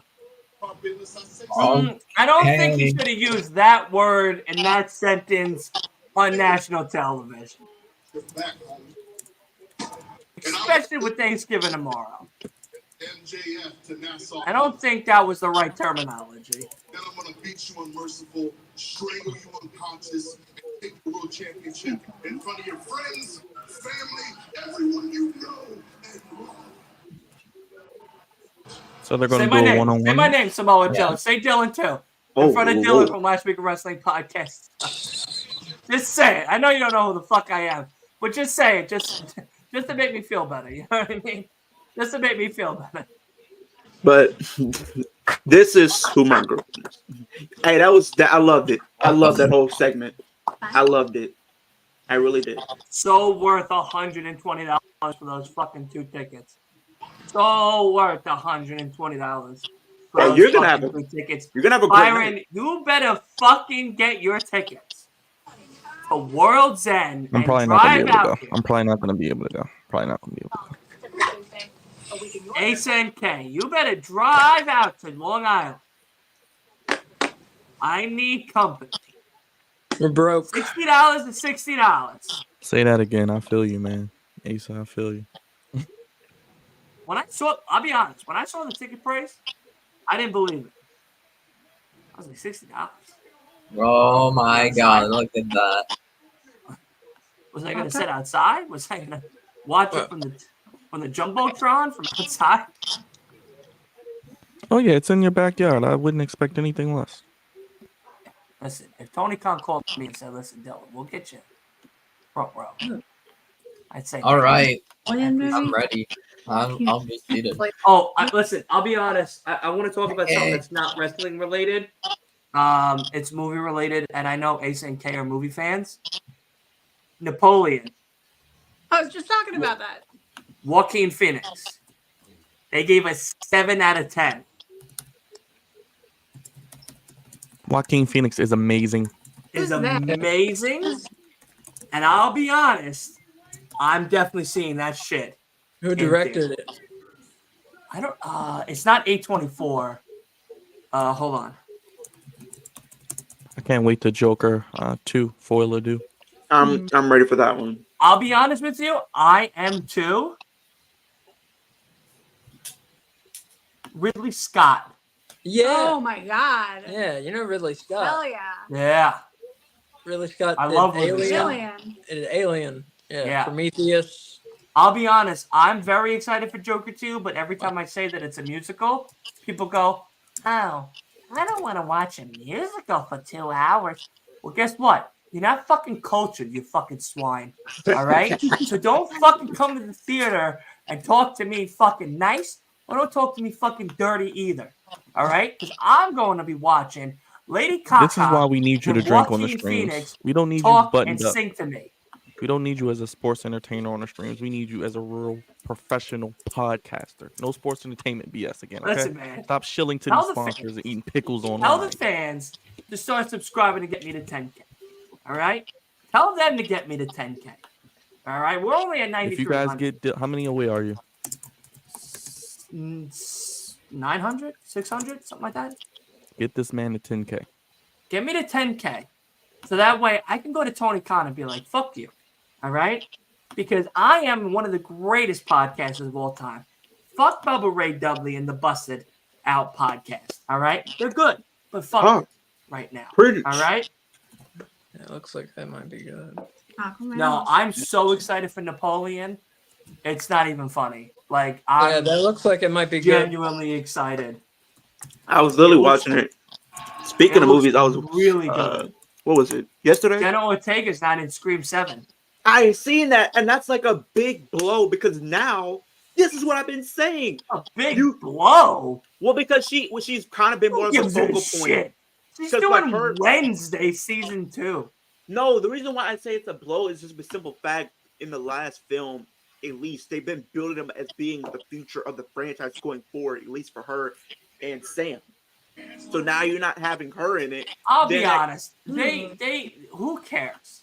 property unless I say so. Oh, I don't think he hey. should have used that word in that sentence on national television, Get back, homie. especially with Thanksgiving tomorrow. MJF to Nassau. I don't think that was the right terminology. Then I'm going to beat you unmerciful, strangle you unconscious, and take the world championship in front of your friends, family, everyone you know and love. So they're Say going to my do a name. one-on-one. Say my name, Samoa Yeah. Joe. Say Dylan too. Oh, In front of whoa, Dylan whoa. from Last Week of Wrestling Podcast. Just say it. I know you don't know who the fuck I am, but just say it. Just to make me feel better. You know what I mean? Just to make me feel better. But this is who my girlfriend is. Hey, that was that. I loved it. I loved that whole segment. I loved it. I really did. So worth $120 for those fucking 2 tickets. So worth $120 for Hey, those you're gonna have fucking a 2 tickets. you're gonna have a great Byron, night. you better fucking get your tickets to World's End I'm and probably not going to drive be able to out go. here. I'm probably not going to be able to go. Probably not going to be able to go. Ace and K, you better drive out to Long Island. I need company. We're broke. $60 to $60. Say that again. I feel you, man. Ace, I feel you. When I saw, I'll be honest, when I saw the ticket price, I didn't believe it. I was like, $60. Oh my god, look at that. Was I gonna sit outside? Was I gonna watch it from the jumbotron from outside? Oh, yeah, it's in your backyard. I wouldn't expect anything less. Listen, if Tony Khan called me and said, "Listen, Dylan, we'll get you front row," I'd say, All right, Land I'm movie? ready. I'll be seated. "Oh, listen, I'll be honest. I want to talk about something that's not wrestling related. It's movie related, and I know Ace and K are movie fans. Napoleon, I was just talking about that. Joaquin Phoenix. They gave us 7 out of 10. Joaquin Phoenix is amazing. Is Who's that? amazing, and I'll be honest, I'm definitely seeing that shit. Who directed it? I don't. It's not A24. Hold on. I can't wait to Joker 2 Foil Ado. I'm ready for that one. I'll be honest with you. I am too. Ridley Scott. Yeah. Oh my god. Yeah, you know Ridley Scott. Hell yeah. Yeah. Ridley Scott I did love Ridley Alien. Scott. Alien. Did Alien. Yeah. Yeah. Prometheus. I'll be honest. I'm very excited for Joker 2, but every time I say that it's a musical, people go, "Oh, I don't want to watch a musical for 2 hours." Well, guess what? You're not fucking cultured, you fucking swine. All right? So don't fucking come to the theater and talk to me fucking nice, or don't talk to me fucking dirty either. All right? Because I'm going to be watching Lady Kaka This is why we need you to and drink on the Joaquin streams. Phoenix We don't need you talk and buttoned up. sing to me. We don't need you as a sports entertainer on the streams. We need you as a real professional podcaster. No sports entertainment BS again. Okay. Listen, man. Stop shilling to Tell these the sponsors and eating pickles Tell online. the fans to start subscribing to get me to 10K. All right? Tell them to get me to 10K. All right? We're only at 9,300. If you guys get, how many away are you? 900, 600, something like that. Get this man to 10K. Get me to 10K. So that way I can go to Tony Khan and be like, fuck you. All right? Because I am one of the greatest podcasters of all time. Fuck Bubba Ray Dudley and the Busted Out podcast. All right? They're good. But fuck them right now. Pretty. All right? It looks like that might be good. No, I'm so excited for Napoleon. It's not even funny. Like, Yeah, I'm that looks like it might be good. genuinely excited. I was literally watching it. Speaking of movies, I was really good. What was it? Yesterday? Jenna Ortega's not in Scream 7. I seen that, and that's like a big blow because now this is what I've been saying. A big blow? Well, because she's kind of been more of a focal point. She's 'Cause, doing like, Wednesday season 2. No, the reason why I say it's a blow is just the simple fact in the last film, at least, they've been building them as being the future of the franchise going forward, at least for her and Sam. So now you're not having her in it. I'll be honest. They who cares?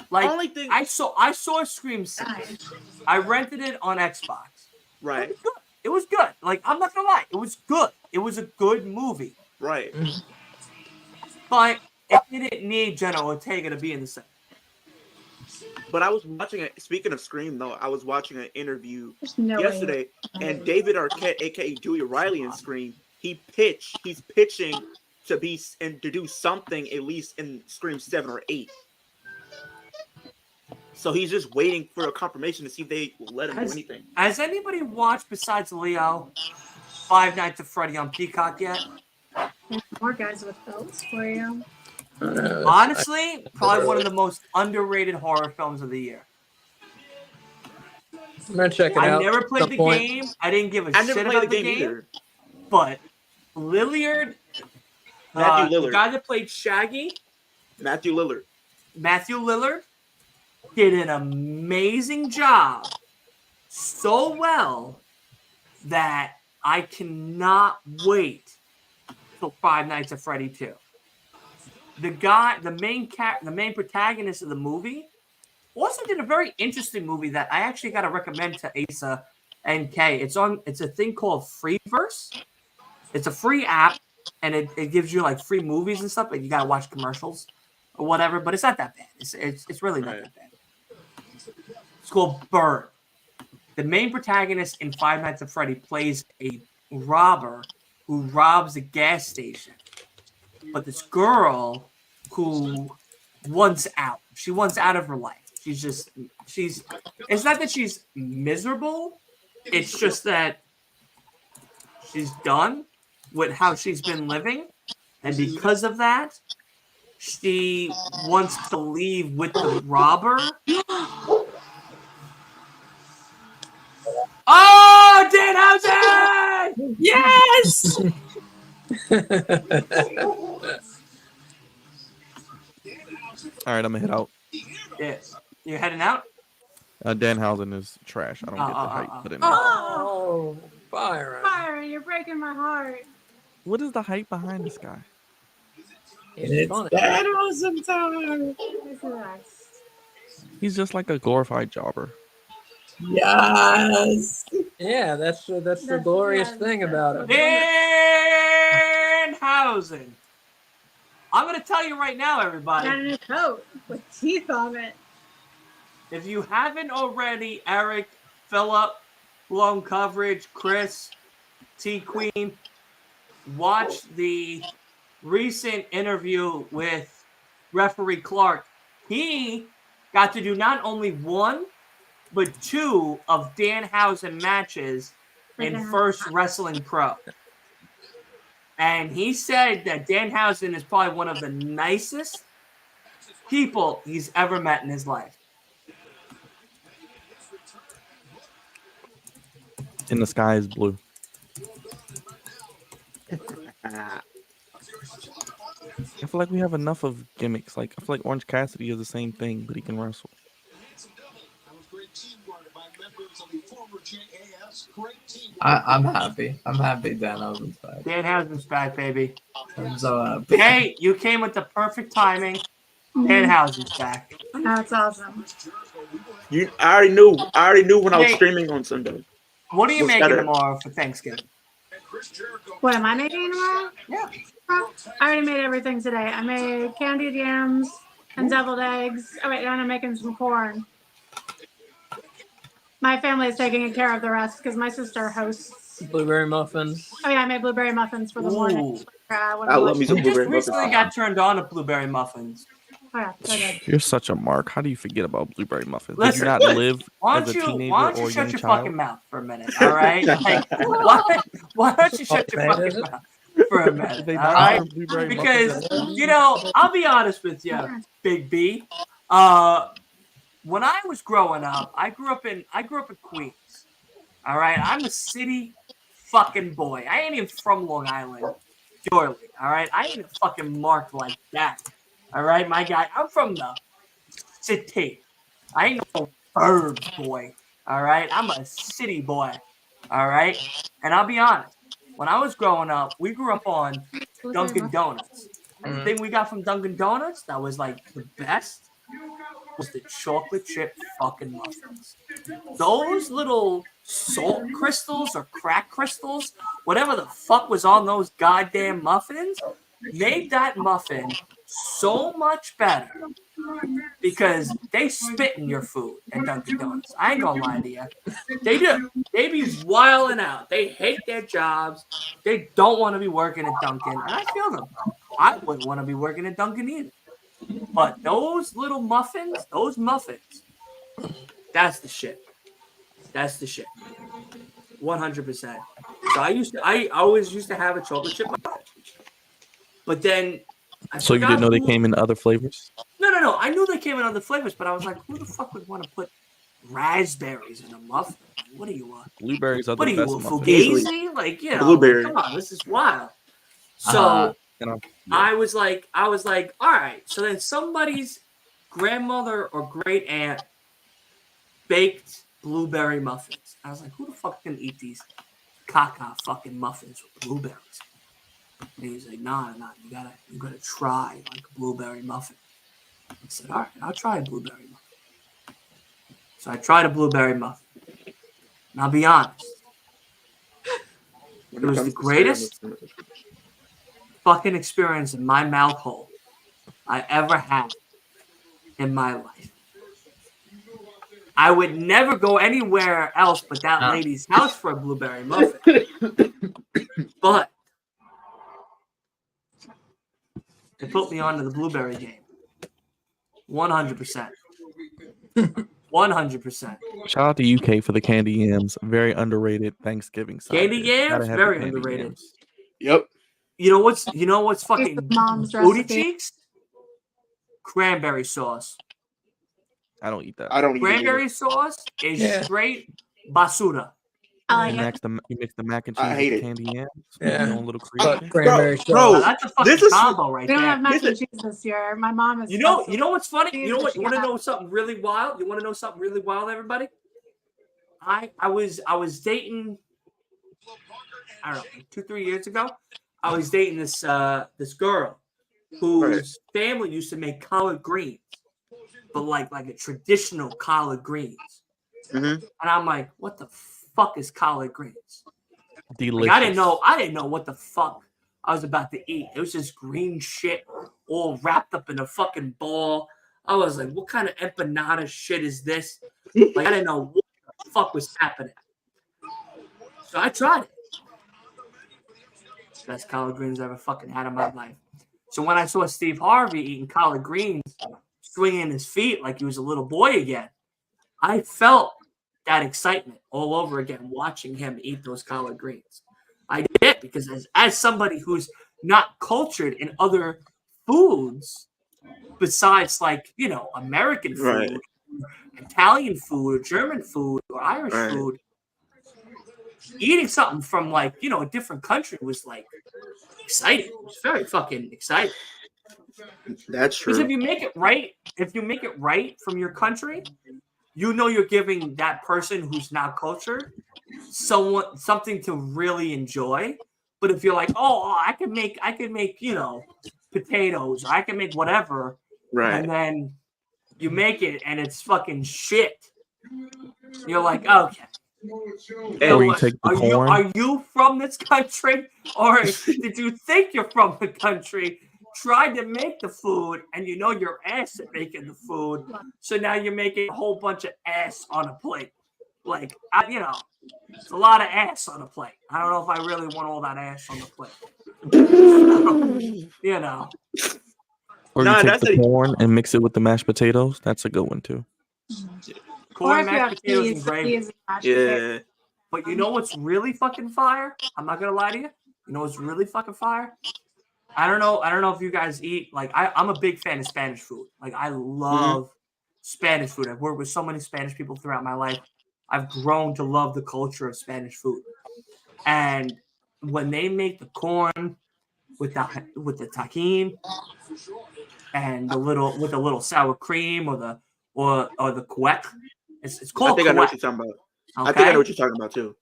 Like, only thing I saw Scream 6. I rented it on Xbox. Right. It was good. Like, I'm not gonna lie, it was good. It was a good movie. Right. But it didn't need Jenna Ortega to be in the set. But I was watching it. Speaking of Scream, though, I was watching an interview No yesterday, and David Arquette, aka Dewey Riley in Scream, he's pitching to be and to do something at least in Scream 7 or 8. So he's just waiting for a confirmation to see if they will let him do anything. Has anybody watched besides Leo Five Nights at Freddy on Peacock yet? There's more guys with belts for you. Honestly, probably one of the most underrated horror films of the year. I'm gonna check it I out. never played the point. game. I didn't give a I never shit played about the the game game. either. But Lillard, Matthew the Lillard. guy that played Shaggy, Matthew Lillard. Matthew Lillard, did an amazing job. So well that I cannot wait till Five Nights at Freddy 2. The main protagonist of the movie also did a very interesting movie that I actually got to recommend to Asa and Kay. It's a thing called Freeverse. It's a free app, and it gives you like free movies and stuff, but you gotta watch commercials or whatever. But it's not that bad. It's really not that bad. It's called Bird. The main protagonist in Five Nights at Freddy plays a robber who robs a gas station. But this girl who wants out. She wants out of her life. It's not that she's miserable. It's just that she's done with how she's been living. And because of that, she wants to leave with the robber. Oh, Danhausen! Yes! All right, I'm gonna head out. Yes. You're heading out? Danhausen is trash. I don't get the hype put in there. Oh, Byron. Byron, you're breaking my heart. What is the hype behind this guy? It's funny. that awesome time. This is us. He's just like a glorified jobber. Yes. Yeah, that's the glorious thing about it. Danhausen. I'm going to tell you right now, everybody. Got a new coat with teeth on it. If you haven't already, Eric, Phillip, Blown Coverage, Chris, T Queen, watch the recent interview with referee Clark. He got to do not only one, but two of Danhausen matches in First Wrestling Pro. And he said that Danhausen is probably one of the nicest people he's ever met in his life. And the sky is blue. I feel like we have enough of gimmicks. Like I feel like Orange Cassidy is the same thing, but he can wrestle. I'm happy. I'm happy Danhausen's back. Danhausen's back, baby. I'm so happy. Hey, you came with the perfect timing. Danhausen's back. That's awesome. I already knew when I was Hey. streaming on Sunday. What are you What's making better? tomorrow for Thanksgiving? What am I making tomorrow? Yeah. I already made everything today. I made candied yams and deviled eggs. Oh, wait, and I'm making some corn. My family is taking care of the rest because my sister hosts. Blueberry muffins. Oh, yeah, I made blueberry muffins for the morning. Ooh. I love me some I just blueberry muffins. recently got turned on to blueberry muffins. Oh, yeah, so good. You're such a mark. How do you forget about blueberry muffins? Did Listen, you not live Why as a don't teenager you or shut young your child? fucking mouth for a minute, all right? Like, why don't you shut your Man, fucking is it? mouth for a minute, They all not right? offer blueberry Because, muffins you know, I'll be honest with you, Big B. When I was growing up, I grew up in Queens. All right, I'm a city fucking boy. I ain't even from Long Island, purely. All right, I ain't fucking marked like that. All right, my guy, I'm from the city. I ain't no burbs boy. All right, I'm a city boy. All right, and I'll be honest. When I was growing up, we grew up on Dunkin' Donuts. And the thing we got from Dunkin' Donuts that was like the best was the chocolate chip fucking muffins. Those little salt crystals or crack crystals, whatever the fuck was on those goddamn muffins, made that muffin so much better because they spit in your food at Dunkin' Donuts. I ain't gonna lie to you. They do. They be wilding out. They hate their jobs. They don't want to be working at Dunkin'. And I feel them. I wouldn't want to be working at Dunkin' either. But those little muffins, that's the shit. That's the shit. 100%. So I always used to have a chocolate chip muffin. But then So you didn't know they came in other flavors? No. I knew they came in other flavors, but I was like, who the fuck would want to put raspberries in a muffin? What are you Blueberries are What the are you, best a muffins. fugazi? Like, you know, Blueberry. come on, this is wild. So Yeah. I was like, all right. So then somebody's grandmother or great aunt baked blueberry muffins. I was like, who the fuck can eat these caca fucking muffins with blueberries? And he's like, nah, you gotta try like a blueberry muffin. I said, all right, I'll try a blueberry muffin. So I tried a blueberry muffin. And I'll be honest, it was the greatest fucking experience in my mouth hole I ever had in my life. I would never go anywhere else but that lady's house for a blueberry muffin. But it put me onto the blueberry game. 100%. 100%. Shout out to UK for the candy yams. Very underrated Thanksgiving side. Candy dish. Gotta yams, have the very candy underrated. yams. Yep. You know what's fucking Mom's booty recipe. cheeks? Cranberry sauce. I don't eat that. I don't eat it either. Cranberry sauce is Yeah. straight basura. I You like it. mix the mac and cheese I with hate the it. candy yams. Yeah. Your own little But creation. cranberry Bro, Now, sauce. that's a fucking This is- combo right We don't have there. mac and cheese this year. My mom is. You know what's funny? You know what? Cheese You want to that she know something really wild? You want to know something really wild, everybody? I was dating. I don't know, like 2-3 years ago. I was dating this girl whose family used to make collard greens, but like a traditional collard greens. Mhm. And I'm like, what the fuck is collard greens? Delicious. Like, I didn't know what the fuck I was about to eat. It was just green shit all wrapped up in a fucking ball. I was like, what kind of empanada shit is this? Like, I didn't know what the fuck was happening. So I tried it. Best collard greens I ever fucking had in my life. So when I saw Steve Harvey eating collard greens, swinging his feet like he was a little boy again, I felt that excitement all over again watching him eat those collard greens. I did because as somebody who's not cultured in other foods besides like, you know, American food, Right. Italian food, or German food, or Irish Right. food, eating something from like, you know, a different country was like exciting. It was very fucking exciting. That's Because if true. you make it right from your country, you know you're giving that person who's not cultured something to really enjoy. But if you're like, oh, I can make, potatoes, or I can make whatever, Right. and then you make it and it's fucking shit, you're like, okay. Or you take the corn. Are you from this country, or did you think you're from the country? Tried to make the food, and you know your ass at making the food, so now you're making a whole bunch of ass on a plate. Like, it's a lot of ass on a plate. I don't know if I really want all that ass on the plate. So, Or you take the corn and mix it with the mashed potatoes. That's a good one too. Corn, mashed potatoes, and gravy. Yeah. But you know what's really fucking fire? I'm not gonna lie to you. You know what's really fucking fire? I don't know if you guys eat, like, I'm a big fan of Spanish food. Like, I love Spanish food. I've worked with so many Spanish people throughout my life. I've grown to love the culture of Spanish food. And when they make the corn with the tajin and the little sour cream or the cuec, it's called. I think cuec. I know what you're talking about. Okay? I think I know what you're talking about too.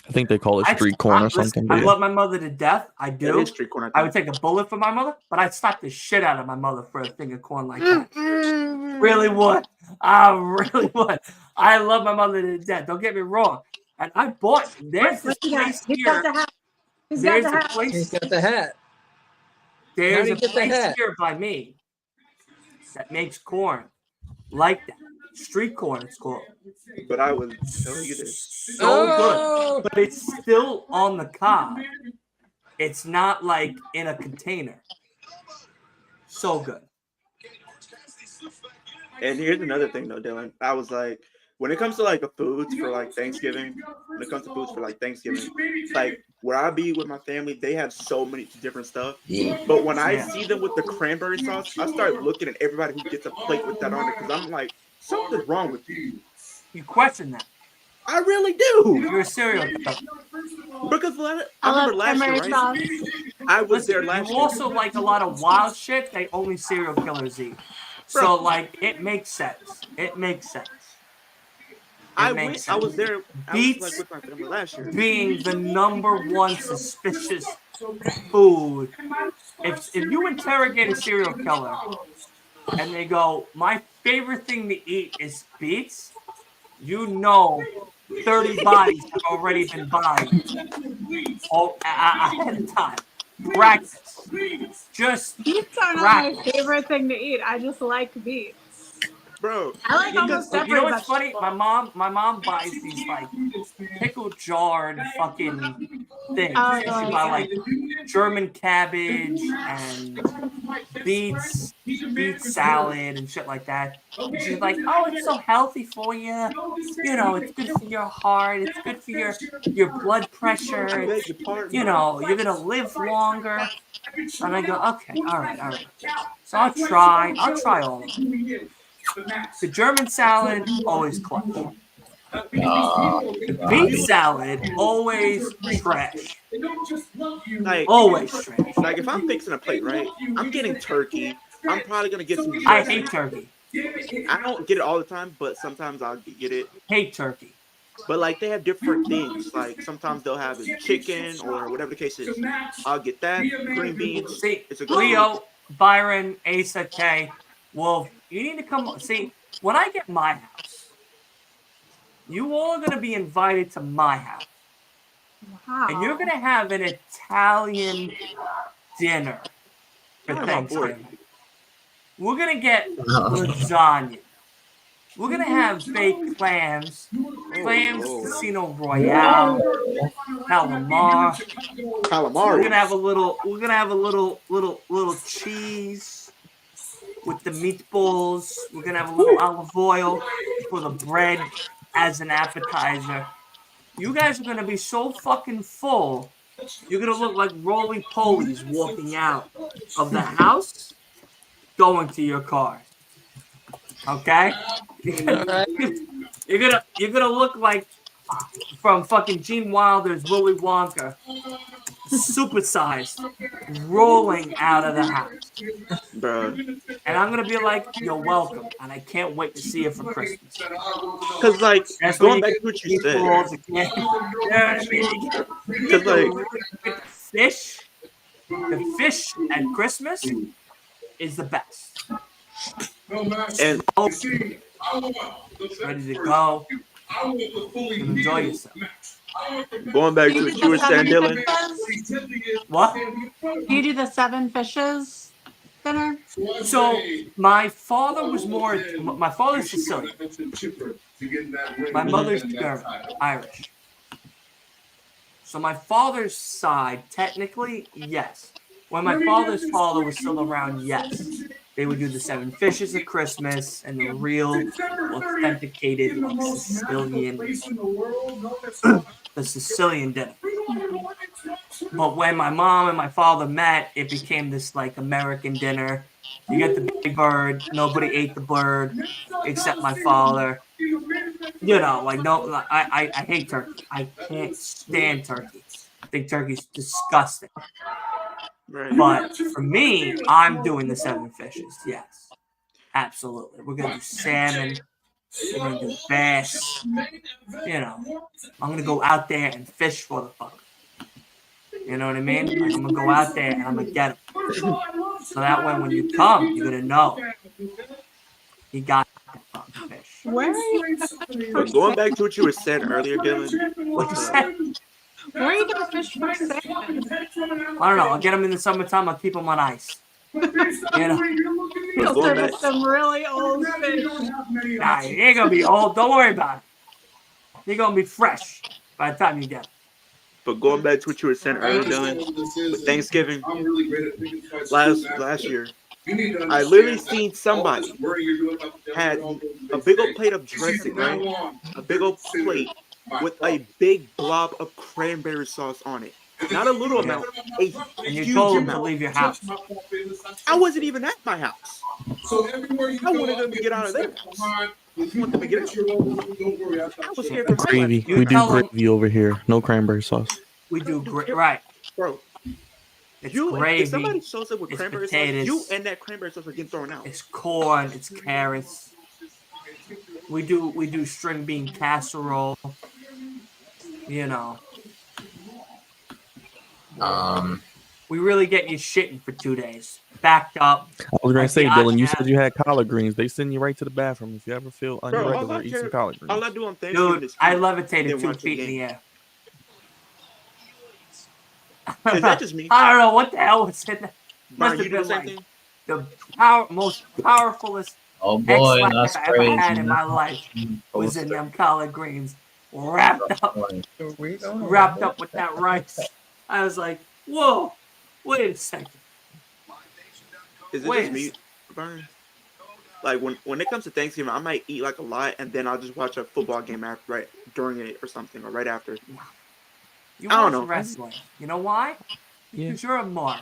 I think they call it street corn or something. I love my mother to death. I do. That is street corn. I would take a bullet for my mother, but I'd slap the shit out of my mother for a thing of corn like that. Really would. I really would. I love my mother to death. Don't get me wrong. And I bought. There's this place here. There's a place. He's got the hat. There's a place here by me that makes corn like that. Street corn, it's called. But I was telling you this. So good. But it's still on the cob. It's not like in a container. So good. And here's another thing though, Dylan. I was like, when it comes to like the foods for like Thanksgiving, like where I be with my family, they have so many different stuff. But when I see them with the cranberry sauce, I start looking at everybody who gets a plate with that on it because I'm like, something's wrong with you. You question that. I really do. You're a serial killer. Because I remember last year, right? I was there last year. You also like a lot of wild shit that only serial killers eat. So, like, it makes sense. It makes sense. I was there. Beets with my family last year. Being the number one suspicious food. If you interrogate a serial killer and they go, my favorite thing to eat is beets, you know 30 bodies have already been bodied ahead of time. Practice. Just beets are not my favorite thing to eat. I just like beets. Bro, I like almost every you know what's funny? My mom buys these like pickled jarred fucking things. Oh, She buy like German cabbage and beet salad and shit like that. And she's like, oh, it's so healthy for you. You know, it's good for your heart. It's good for your blood pressure. You know, you're gonna live longer. And I go, okay, all right. So I'll try all of them. The German salad, always clutch. The beet salad, always trash. Like, always trash. Like, if I'm fixing a plate, right, I'm getting turkey. I'm probably going to get some dressing. I hate turkey. I don't get it all the time, but sometimes I'll get it. Hate turkey. But, like, they have different things. Like, sometimes they'll have a chicken or whatever the case is. I'll get that. Green beans. See, it's a good Leo, Byron, Asa, K, Wolf, you need to come. See, when I get my house, you all are going to be invited to my house. Wow. And you're going to have an Italian dinner for Thanksgiving. We're going to get lasagna. We're going to have baked clams, Casino Royale, calamari. We're going to have a little cheese with the meatballs. We're going to have a little olive oil for the bread as an appetizer. You guys are going to be so fucking full, you're going to look like roly-polies walking out of the house, going to your car. Okay? You're gonna look like from fucking Gene Wilder's Willy Wonka supersized, rolling out of the house. Bro. And I'm gonna be like, "You're welcome," and I can't wait to see you for Christmas. Cause like That's going what back you to what you get said, for all the kids. You know what I mean? You cause get the fish. The fish at Christmas is the best. and Ready to go. And enjoy yourself. going back to what you were saying, Dylan. What? Do you do the 7 fishes dinner? So my father was more. My father's Sicilian. My mother's Irish. So my father's side, technically, yes. When my father's father was still around, yes. They would do the 7 fishes at Christmas and the real authenticated like Sicilian, the Sicilian dinner. But when my mom and my father met, it became this like American dinner. You get the big bird. Nobody ate the bird except my father. You know, like no, I hate turkey. I can't stand turkey. I think turkey's disgusting. Right. But for me, I'm doing the 7 fishes. Yes, absolutely. We're gonna do salmon. We're gonna do bass. You know, I'm gonna go out there and fish for the fuck. You know what I mean? Like, I'm gonna go out there and I'm gonna get them. So that way, when you come, you're gonna know he got the fucking fish. Where are you? But going back to what you were saying earlier, Dylan. What you said? Where are you gonna fish for salmon? I don't know. I'll get them in the summertime. I'll keep them on ice. You know, You'll Going send back- us some really old fish. nah, you ain't gonna be old. Don't worry about it. You're gonna be fresh by the time you get them. But going back to what you were saying earlier, Dylan, with Thanksgiving last year, I literally seen somebody had a big old plate of dressing, right? A big old plate with a big blob of cranberry sauce on it. Not a little amount, a And you huge told them to amount. leave your house. I wasn't even at my house. I wanted them to get out of their house. I want them to get out. I was here for my Gravy. You We do tell 'em- gravy over here. No cranberry sauce. We do great, right? Bro, It's if gravy. somebody shows up with it's cranberry potatoes. sauce, you and that cranberry sauce are getting thrown out. It's corn. It's carrots. We do string bean casserole. You know, we really get you shitting for 2 days, backed up. I was gonna Like say, the Dylan, you iPad. said you had collard greens. They send you right to the bathroom if you ever feel Bro, irregular. Eat some collard all greens. I do on Thanksgiving Dude, is I eat. levitated Then 2 watch the feet in the game. air. Is that just me? I don't know what the hell was in that. Brian, Must you have do the been same like thing? the most powerfulest Oh boy, X-Lax that's I ever crazy. had in my life was in them collard greens, wrapped up with that rice. I was like, whoa, wait a second. Is it Wait just a me, Brian? Like when it comes to Thanksgiving, I might eat like a lot, and then I'll just watch a football game after, right during it or something, or right after. You I don't watch know. wrestling. You know why? Yeah. Because you're a mark.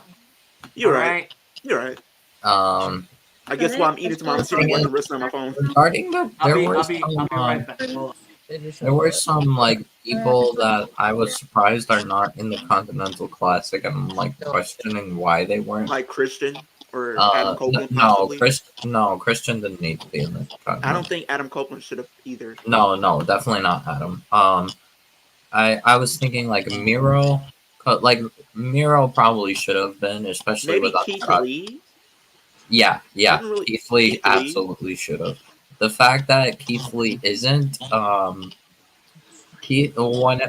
You're all right. You're right. Um, I guess while I'm eating tomorrow, I'm sitting watching wrestling on my phone. regarding the, there were I'll be some, right back. Hold on. there were some like people that I was surprised are not in the Continental Classic. I'm like questioning why they weren't. Like Christian or Adam Copeland, possibly. Christian didn't need to be in the Continental. I don't think Adam Copeland should have either. No, definitely not Adam. I was thinking like Miro, like Miro probably should have been, especially Maybe with Keith Andrade. Lee. Yeah. Really- Keith Lee Keith Lee? absolutely should have. The fact that Keith Lee isn't,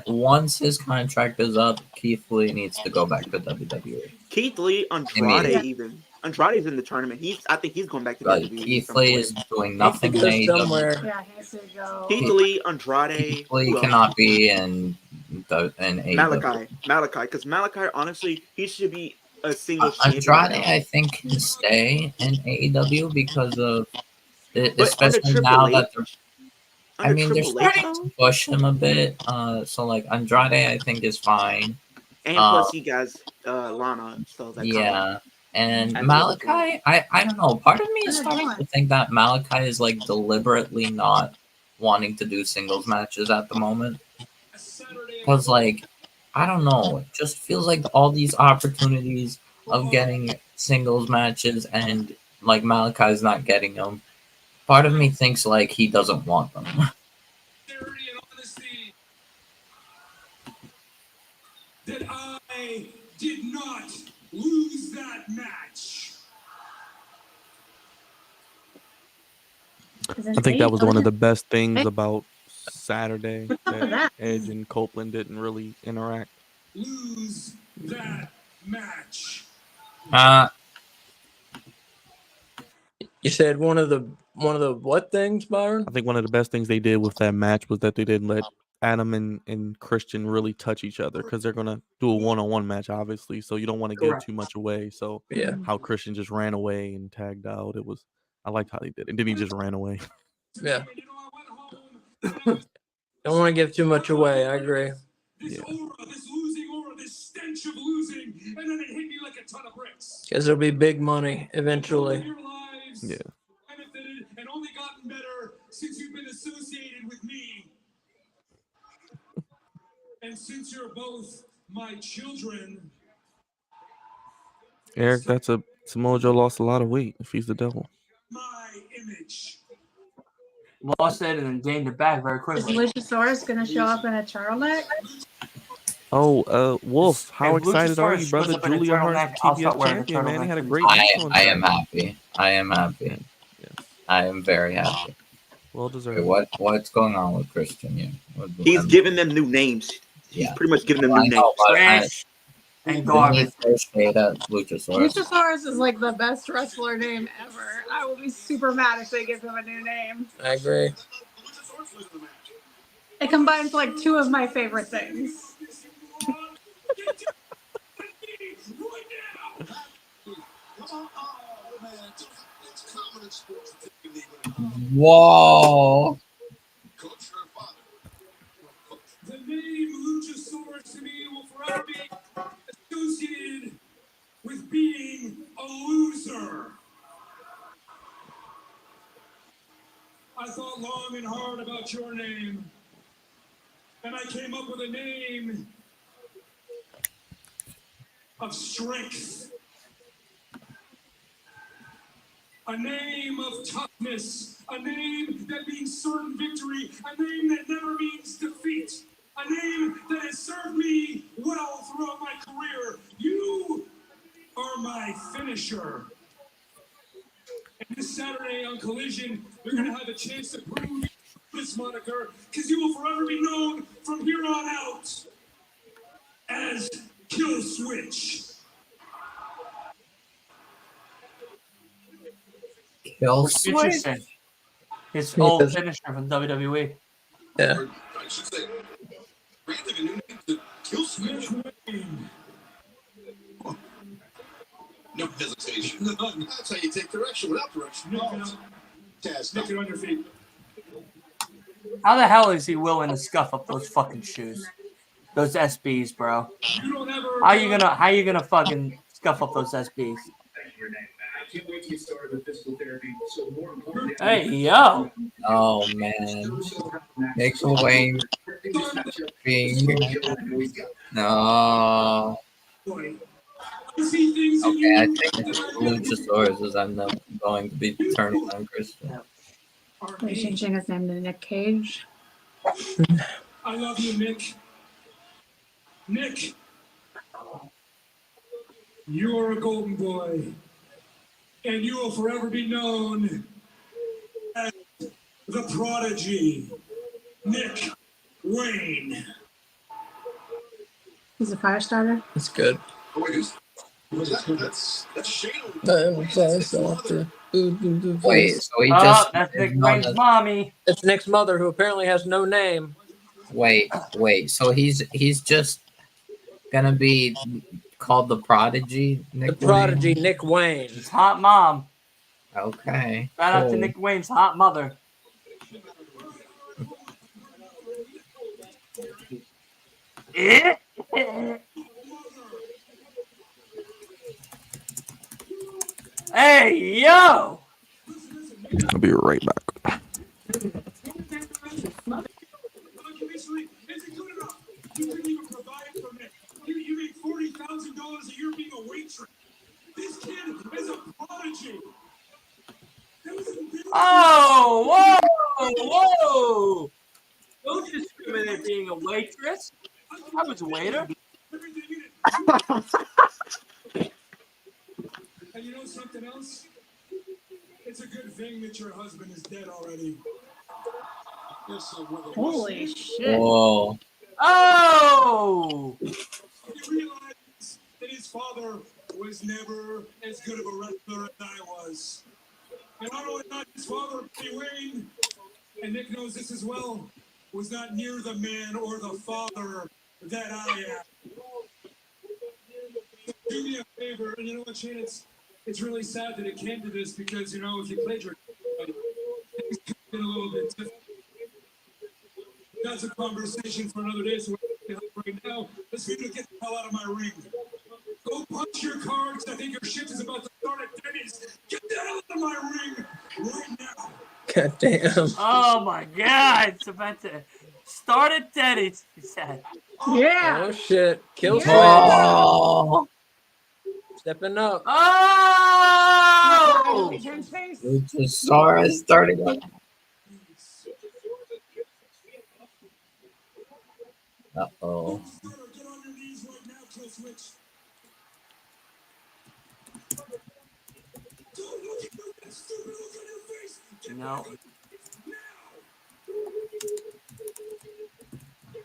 once his contract is up, Keith Lee needs to go back to WWE. Keith Lee, Andrade, even Andrade's in the tournament. I think he's going back to Like WWE. Keith some Lee point. is doing Needs to nothing go in AEW. somewhere. Yeah, he has to go. Keith Lee, Andrade, Keith Lee who else? cannot be in AEW. Malachi, because Malachi, honestly, he should be a single Andrade, champion. I think, can stay in AEW because of, But especially under now Triple that H, I mean, they're Triple H, starting though, to push him a bit. So like Andrade, I think is fine. and plus he guys Lana, so that Yeah, and That's Malachi, I don't know. Part of me is starting to think that Malachi is like deliberately not wanting to do singles matches at the moment, because like I don't know. It just feels like all these opportunities of getting singles matches and like Malachi's not getting them. Part of me thinks like he doesn't want them. Sincerity and honesty that I did not lose that match. I think that was one of the best things about Saturday, that Edge and Copeland didn't really interact. Lose that match. You said one of the what things, Byron? I think one of the best things they did with that match was that they didn't let Adam and Christian really touch each other, because they're gonna do a one-on-one match, obviously. So you don't want to give Correct. too much away. So Yeah. how Christian just ran away and tagged out, I liked how they did it. And then he just ran away. Yeah. You know, I went home and I was Don't want to give too much away. I agree. this Yeah. aura, this losing aura, this stench of losing, and then it hit me like a ton of bricks. Because there'll be big money eventually. Your lives Yeah. benefited and only gotten better since you've been associated with me. And since you're both my children, Eric, Samoa Joe lost a lot of weight if he's the devil. my image. Lost it and then gained it back very Is quickly. Luchasaurus going to show up in a turtleneck? Oh, Wolf, how If excited are Luchasaurus you, brother? shows up in a Julia Hart's turtleneck, I'll start TBS wearing a champion, man. He had a turtleneck great themselves. match on I am Saturday. happy. I am happy. Yes. I am very happy. Well deserved. Wait, what's going on with Christian here? He's giving them new names. He's Yeah. pretty much giving them I new know, names. but Trash and didn't garbage. he throw shade at Luchasaurus? Luchasaurus is like the best wrestler name ever. I will be super mad if they give him a new name. I agree. It combines like two of my favorite things. Whoa! The name Luchasaurus to me will forever be associated with being a loser. I thought long and hard about your name, and I came up with a name of strength. A name of toughness, a name that means certain victory, a name that never means defeat, a name that has served me well throughout my career. You are my finisher. And this Saturday on Collision, you're going to have a chance to prove this moniker, because you will forever be known from here on out as Kill Switch. Kill Which Switch? Richardson, his old finisher from WWE. Yeah. I should say, granting a new name to Kill Switch. No hesitation. That's how you take direction without direction. Nick it on your feet. How the hell is he willing to scuff up those fucking shoes? Those SBs, bro. You don't ever. How you gonna fucking scuff up those SBs? Hey, yo. Oh man. Nick Wayne being no. Okay, I think Luchasaurus is going to be turning on Christian. They're changing his name to Nick Cage. I love you, Nick. Nick, you're a golden boy, and you will forever be known as the prodigy, Nick Wayne. He's a fire starter. That's good. That's Shane. Wait, so he just That's Nick Wayne's mommy. It's Nick's mother, who apparently has no name. wait, so he's just gonna be called the Prodigy, Nick The prodigy, Wayne? Nick Wayne. His hot mom. Okay. Shout out to cool. Nick Wayne's hot mother. Hey, yo! I'll be right back. Is it good enough? You can even provide for Nick. whoa! Don't discriminate being a waitress. I was a waiter. And you know something else? It's a good thing that your husband is dead already. Holy shit. Whoa. Oh! He realized that his father was never as good of a wrestler as I was. And not only not his father, Billy Wayne, and Nick knows this as well, was not near the man or the father that I am. Do me a favor, and you know what, Shane? It's really sad that it came to this because, you know, if you played your things could have been a little bit different. That's a conversation for another day, so right now, let's get the hell out of my ring. Go punch your cards. I think your shift is about to start at Denny's. Get the hell out of my ring right now. God damn. Oh my God! It's about to start at Denny's, he said. Yeah. Oh shit. Kill switch. Oh. Stepping up. Oh! Intense face. Luchasaurus starting up. Uh-oh. Get on your knees right now, Kill Switch. Don't look at that stupid look on your face. Get No. back now.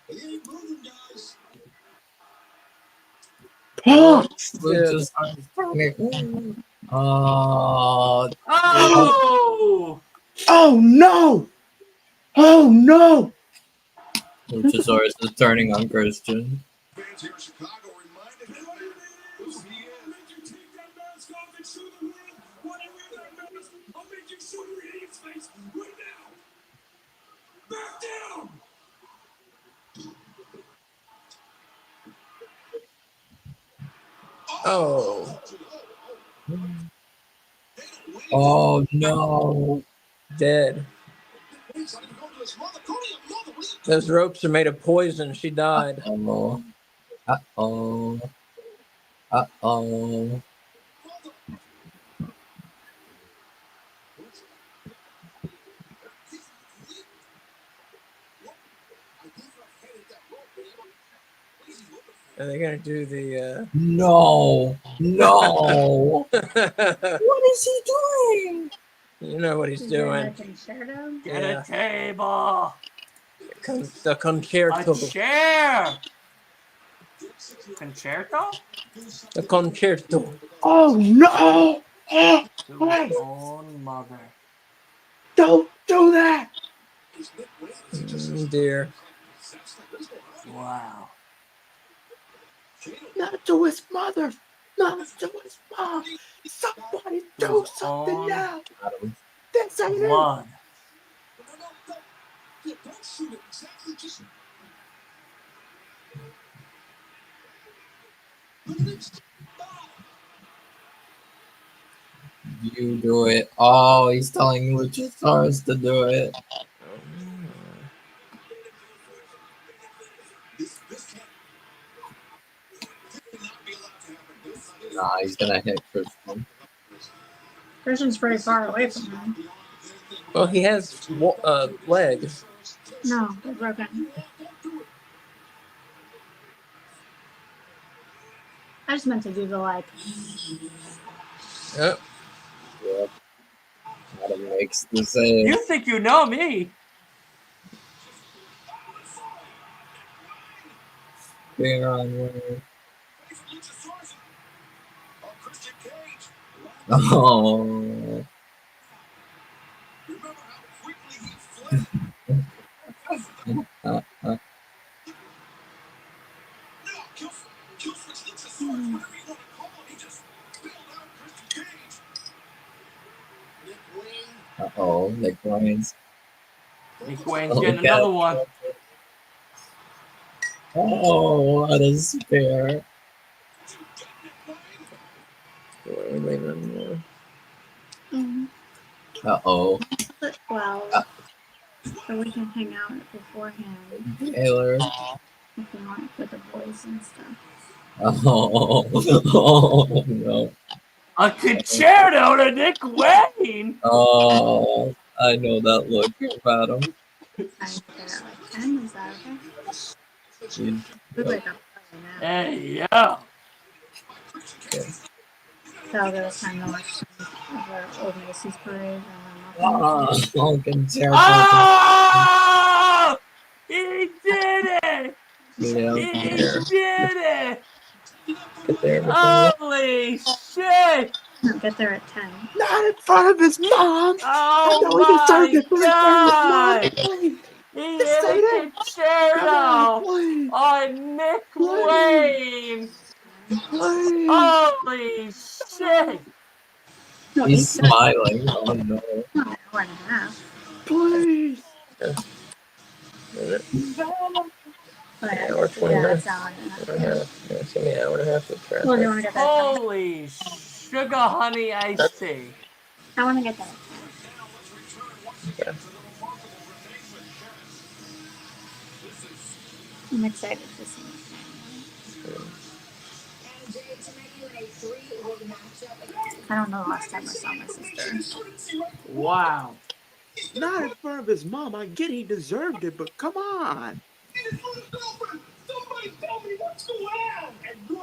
He ain't moving, guys. Luchasaurus starting. Oh. Oh! Oh no! Oh no! Luchasaurus is turning on Christian. Fans here in Chicago reminded him who he is. I'll make you take that mask off and show the world why you wear that mask. I'll make you show your idiot's face right now. Back down. Oh. Oh no. Dead. Those ropes are made of poison. She died. Uh-oh. Uh-oh. Uh-oh. Are they gonna do the No. No. What is he doing? you know what he's Is there doing. a concerto? Get Yeah. a table! The concerto. A chair! Concerto? The concerto. Oh no! Oh, To his own mother. don't do that! Dear. Wow. Not to his mother! Not to his mom! Somebody do His something own now! This ain't it! blood. Don't shoot it. Exactly. Just. You do it. Oh, he's telling Luchasaurus to do it. Nah, he's gonna hit Christian. Christian's pretty far away from him. Well, he has legs. No, they're broken. I just meant to do the like. Yep. Yep. Adam makes the save. You think you know me? Spear on way. Oh. Uh-oh, Nick Wayne's. Nick Wayne's getting another one. Oh, what a spear. Uh-oh. Well, so we can hang out beforehand Taylor. if you want with the boys and stuff. Oh, no. A concerto to Nick Wayne. Oh, I know that look about him. I get there at like 10. Is that okay? We wake up early now. Hey, yo. So I'll go time to watch the old Macy's parade. And then Oh, good terrible. Oh! He did it! Yeah, He there. did it! Get there. Holy shit! I'll get there at 10. Not in front of his mom. Oh He deserved my it for in front god! of his mom. He Just say hit that. the concerto Please. on Nick Please. Wayne! Please. Holy shit! No, He's smiling. Oh no. An hour and a half. Please. But Hour 20 yeah, minutes. that's an hour and a half. Hour and a half. Yeah, it's gonna be an hour and a half of Well, do traffic. you want to get that? Holy sugar honey iced tea. I want to get that. Okay. I'm excited to see it. I don't know the last time I saw my sister. Wow. Not in front of his mom. I get he deserved it, but come on. Somebody tell me what's going on. And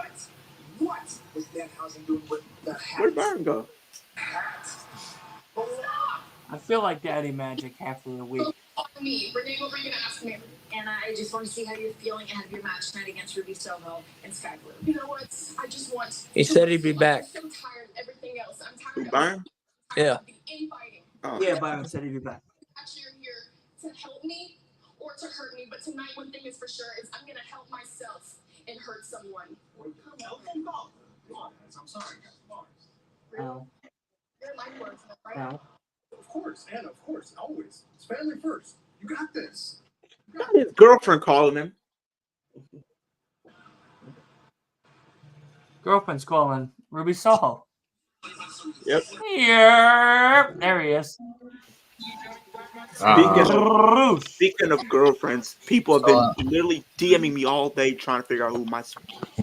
what was Danhausen doing with the hat? Where'd Byron go? I feel like Daddy Magic half of the week. Me, Renee, what were you gonna ask me? And I just want to see how you're feeling ahead of your match tonight against Ruby Soho and Sky Blue. You know what? I just want. He said he'd be back. I'm so tired of everything else. I'm Who, tired Byron? Yeah. of the infighting. Oh. Yeah, Byron said he'd be back. Actually, you're here to help me or to hurt me. But tonight, one thing is for sure is I'm gonna help myself and hurt someone. Help them go. I'm sorry. No. You're my words, right? No. Of course, Anna, of course, always. It's family first. You got this. Not his girlfriend calling him. Girlfriend's calling Ruby Soho. Yep. Here. There he is. Speaking of girlfriends, people have been literally DMing me all day trying to figure out who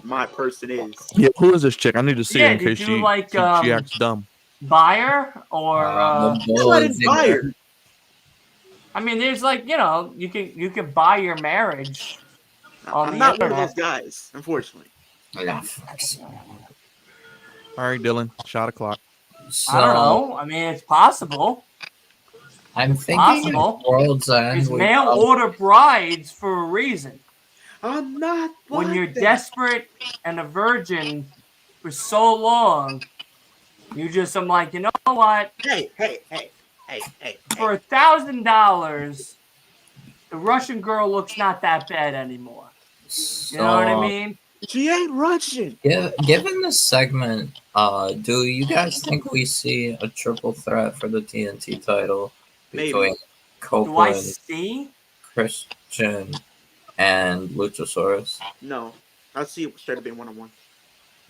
my person is. Yeah, who is this chick? I need to see her in did case you she like she acts dumb. buyer or No, I didn't buy her. I mean, there's like, you know, you can buy your marriage on I'm the not one of internet. those guys, unfortunately. All right, Dylan, shot o'clock. So, I don't know. I mean, it's possible. I'm thinking Possible. at World's End. There's we mail probably- order brides for a reason. I'm not. When like you're that. desperate and a virgin for so long, I'm like, you know what? Hey. For $1,000, the Russian girl looks not that bad anymore. You know what I mean? She ain't Russian. Given this segment, do you guys think we see a triple threat for the TNT title between Maybe. Do I Copeland, see? Christian, and Luchasaurus? No, I see it straight up being one-on-one.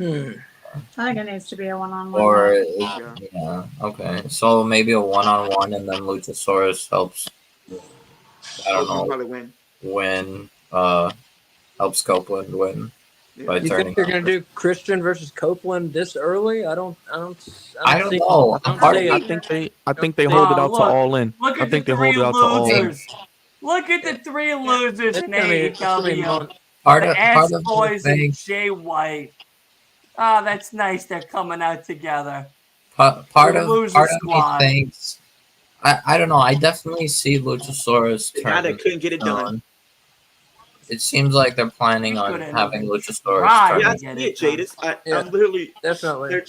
I think it needs to be a one-on-one. Or Yeah. yeah, okay. So maybe a one-on-one, and then Luchasaurus helps. I don't He'll know. probably win. Helps Copeland win by You turning. think they're gonna do Christian versus Copeland this early? I don't know. I think they hold it out look, to All In. Look I at think the they hold three it out to All In. losers. Look at the three losers in AEW. Part The of Ass the Boys thing. and Jay White. Oh, that's nice. They're coming out together. Part The of loser me squad. thinks. I don't know. I definitely see Luchasaurus Now they turn. couldn't get it done. It seems like they're planning on Couldn't having even Luchasaurus try. turn. Yeah, I Get see it, it done. Jadis. I'm literally definitely.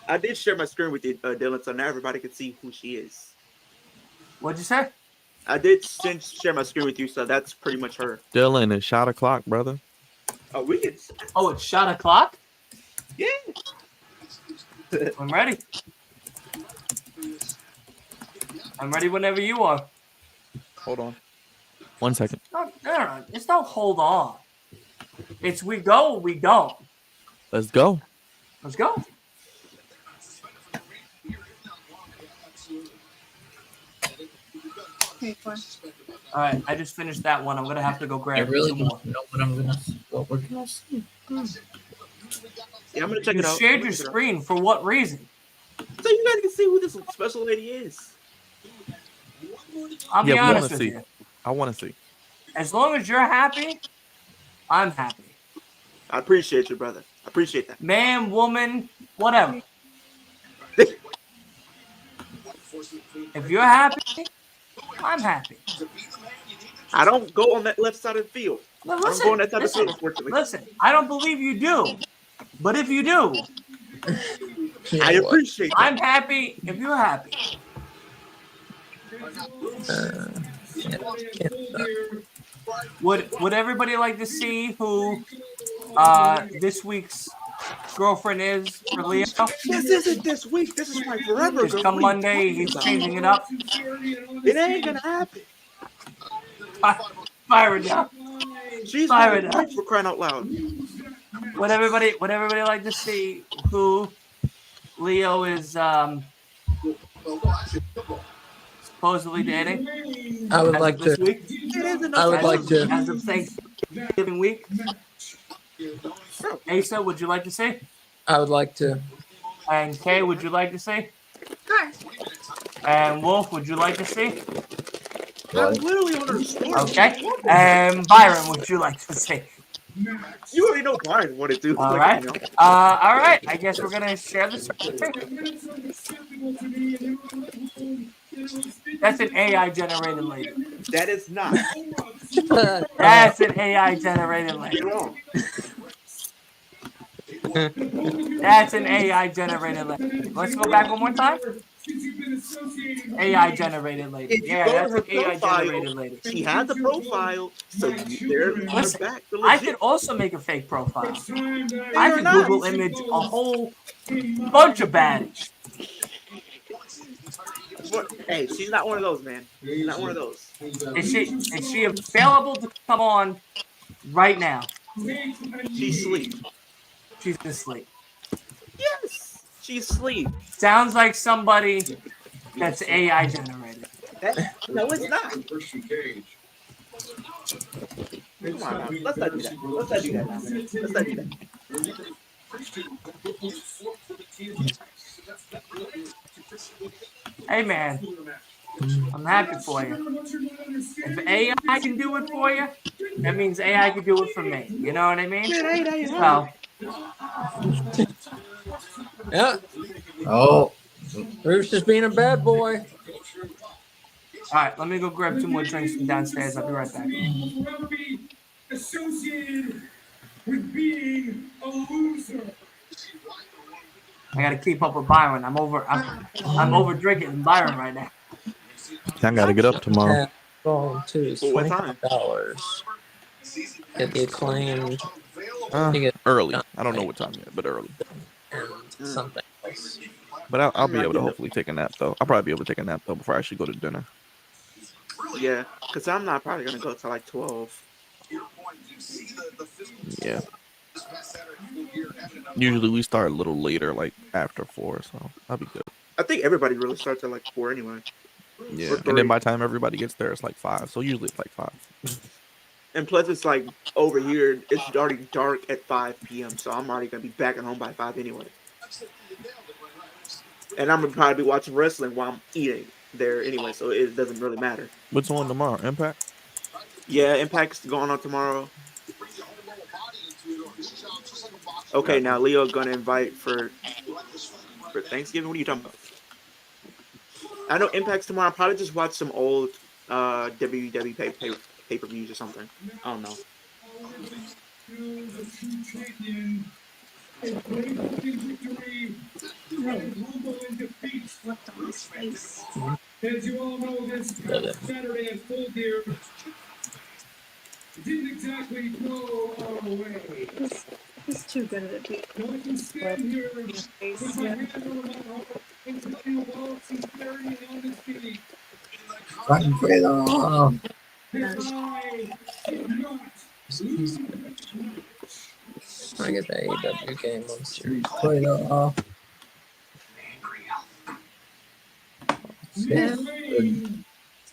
I did share my screen with you, Dylan, so now everybody can see who she is. What'd you say? I did share my screen with you, so that's pretty much her. Dylan, it's shot o'clock, brother. Oh, we can. Oh, it's shot o'clock? Yeah. I'm ready. I'm ready whenever you are. Hold on. 1 second. No. It's not hold on. It's we go, we don't. Let's go. Let's go. All right, I just finished that one. I'm gonna have to go I grab really two more. don't know what we're gonna see. Yeah, I'm gonna check You it out. shared your screen for what reason? So you guys can see who this special lady is. I'll be Yeah, we honest want to with see. you. I want to see. As long as you're happy, I'm happy. I appreciate you, brother. I appreciate that. Man, woman, whatever. If you're happy, I'm happy. I don't go on that left side of the field. Now I don't go on that side of the listen, field, unfortunately. listen. I don't believe you do, but if you do, I appreciate that. I'm happy if you're happy. Would everybody like to see who this week's girlfriend is for Leo? This isn't this week. This is my forever. Because come Monday, he's changing it up. It ain't gonna happen. Byron down. She's Byron my down. wife, for crying out loud. Would everybody like to see who Leo is supposedly dating? I would like this to. week? I would like to. As of Thanksgiving week. Asa, would you like to see? I would like to. And Kay, would you like to see? Sure. And Wolf, would you like to see? I'm literally on her story. Okay. And Byron, would you like to see? You already know Byron what to do. All Like, right. you know. All right. I guess we're gonna share the screen. That's an AI generated lady. That is not. That's an AI generated lady. You're wrong. That's an AI generated lady. Let's go back one more time. AI generated lady. If you Yeah, go that's to her an AI profile, generated lady. she has a profile, so they're Listen, back to I legit. could also make a fake profile. I You're could not. Google image a whole bunch of baddies. Hey, she's not one of those, man. She's not one of those. Is she available to come on right now? She's asleep. She's asleep. Yes, she's asleep. Sounds like somebody that's AI generated. No, it's not. Come on now. Let's not do that. Let's not do that now. Let's not do that. Hey man, I'm happy for you. If AI can do it for you, that means AI can do it for me. You know what I mean? So, Yeah. Oh, Bruce is being a bad boy. all right, let me go grab 2 more drinks from downstairs. I'll be right back. Associated with being a loser. I gotta keep up with Byron. I'm over drinking Byron right now. I gotta get up tomorrow. Phone too is Well, what time? $25. Get the acclaimed. You get Early. I don't know what time yet, but early. and something else. But I'll be able to hopefully take a nap though. I'll probably be able to take a nap though before I actually go to dinner. Yeah, because I'm not probably gonna go till like 12. Yeah. Usually we start a little later, like after 4, so I'll be good. I think everybody really starts at like 4 anyway. Yeah. Or And 3. then by the time everybody gets there, it's like 5. So usually it's like 5. And plus, it's like over here, it's already dark at 5 p.m. So I'm already gonna be back at home by 5 anyway. And I'm gonna probably be watching wrestling while I'm eating there anyway, so it doesn't really matter. What's on tomorrow? Impact? Yeah, Impact's going on tomorrow. Okay, now Leo's gonna invite for Thanksgiving. What are you talking about? I know Impact's tomorrow. I'll probably just watch some old WWE pay-per-views or something. I don't know. Flipped on his face. As you all know, this past Saturday at Full Gear didn't exactly go our way. He's too good at it. Now I can stand here with my hand on my heart and tell you all sincerity and honesty fucking great. Oh. that I did not lose. I get the AEW game on series. Wait,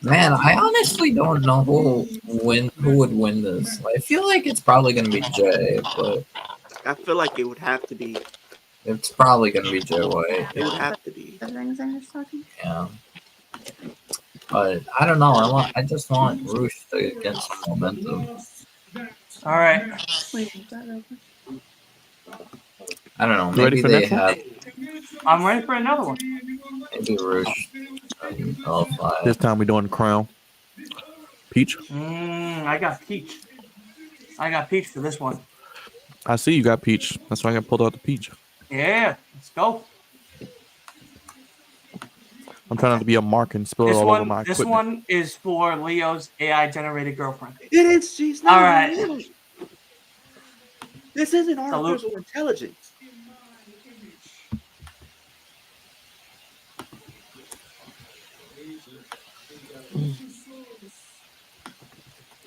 man, I honestly don't know who would win this. I feel like it's probably gonna be Jay, but I feel like it would have to be. it's probably gonna be Jay White. It would have to be. The rings I was talking. Yeah. But I don't know. I just want Roosh to get some momentum. All right. Wait, is that open? I don't know. You ready Maybe for they next one? have I'm ready for another one. maybe Roosh and L5. This time we're doing the crown. Peach. I got peach. I got peach for this one. I see you got peach. That's why I got pulled out the peach. Yeah, let's go. I'm trying not to be a mark and spill it all over my This equipment. one is for Leo's AI generated girlfriend. It is. She's not. All right. Real. This isn't Salute. artificial intelligence.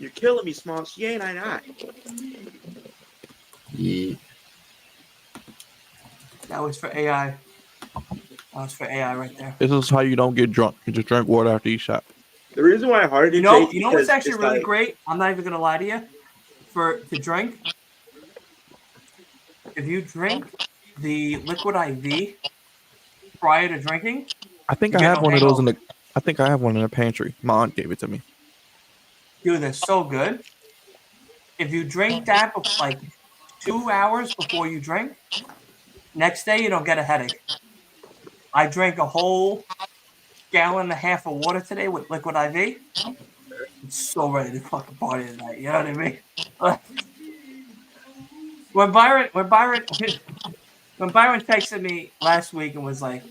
You're killing me, Small. She ain't I not. Yeah. That was for AI. That was for AI right there. This is how you don't get drunk. You just drink water after each shot. The reason why I hearted You know Jay what's because actually it's really like, great? I'm not even gonna lie to you. To drink, if you drink the liquid IV prior to drinking, I think you I get have no one of those hangover. I think I have one in the pantry. My aunt gave it to me. Dude, they're so good. If you drink that like 2 hours before you drink, next day you don't get a headache. I drank a whole gallon and a half of water today with liquid IV. I'm so ready to fucking party tonight. You know what I mean? When Byron texted me last week and was like,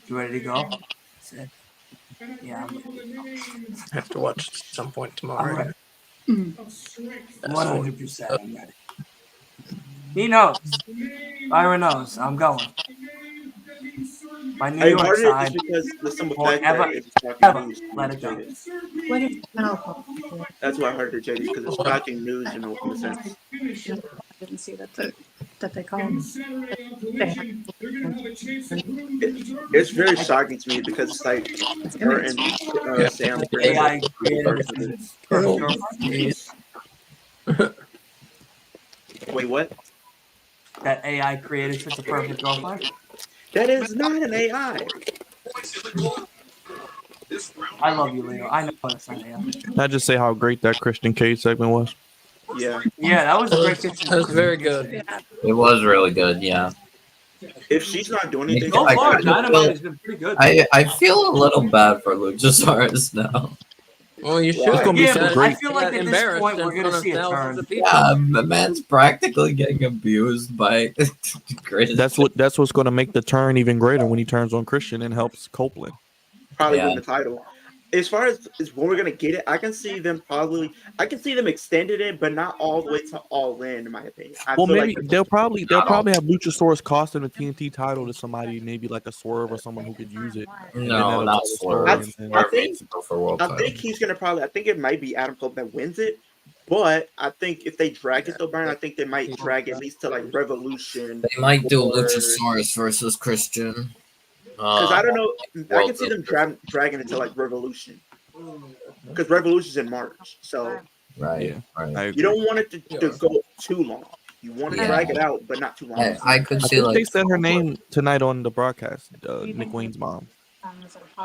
"You ready to go?" I said, "Yeah, I'm ready to go. I have to watch at some point I'm tomorrow. ready. That's 100%. I'm ready." He knows. Byron knows. I'm going. My New I York hearted it side just because the simple won't fact that ever, it's shocking ever news. let it go. What is alcohol? That's why I heard it, Jay, because it's shocking news in a sense. I didn't see that they called. It's very shocking to me because it's like her and Sam pretty much AI created perfect. perfect girlfriend. Wait, what? That AI created such a perfect girlfriend. That is not an AI. I love you, Leo. I know it's not AI. Can I just say how great that Christian K segment was? Yeah. Yeah, that was a great kitchen. That was very good. Yeah. It was really good. Yeah. If she's not doing anything, So I far, kinda Dynamite feel- has been pretty good. I feel a little bad for Luchasaurus now. Well, you should. It's gonna be Yeah, so but I great. feel He like got at this embarrassed point in we're gonna front of see a thousands turn. of people. Yeah, the man's practically getting abused by Christian. That's what's going to make the turn even greater when he turns on Christian and helps Copeland. probably Yeah. win the title. As far as when we're gonna get it, I can see them extending it, but not all the way to All In my opinion. I Well, feel maybe like they'll probably have Luchasaurus costing the TNT title to somebody, maybe like a Swerve or someone who could use it. And then No, that'll not tell the Swerve. story. And then- Swerve needs to go for world I title. think he's gonna I think it might be Adam Cole that wins it, but I think if they drag it though, Brian, I think they might drag at least to like Revolution. They might do or- Luchasaurus versus Christian. Because I don't know, I World can see them title. dragging it to like Revolution. Because Revolution's in March, so Right. Yeah, Right. I you agree. don't want it to go too long. You want to Yeah. drag it out, but not too long. I could I see think like they said her name tonight on the broadcast. Nick Wayne's mom.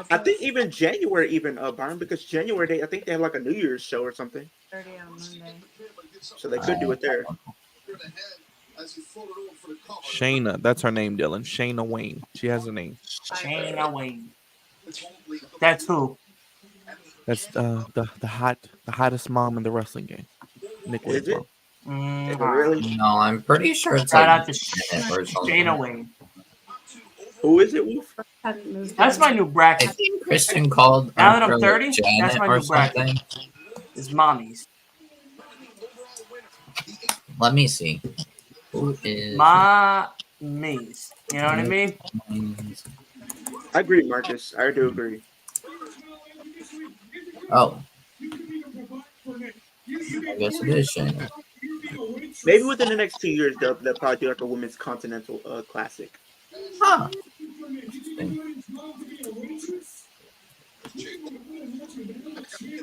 I think even January, Byron, because January I think they have like a New Year's show or something, 30 on Monday. so they could do it there. Shayna, that's her name, Dylan. Shayna Wayne. She has a name. Shayna Wayne. That's who. That's the hottest mom in the wrestling game. Nick Wayne's Is it? mom. Really? No, I'm pretty sure it's Shout like out to Janet or something. Shayna Wayne. Who is it, Wolf? That's my new I bracket. think Christian called Now that I'm her 30, Janet that's my or new bracket. something. Is mommies. Let me see. Who is Mommies. You know what I mean? I agree, Marcus. I do agree. Oh. I guess it is Shayna. Maybe within the next 2 years, they'll probably do like a women's continental classic. Huh.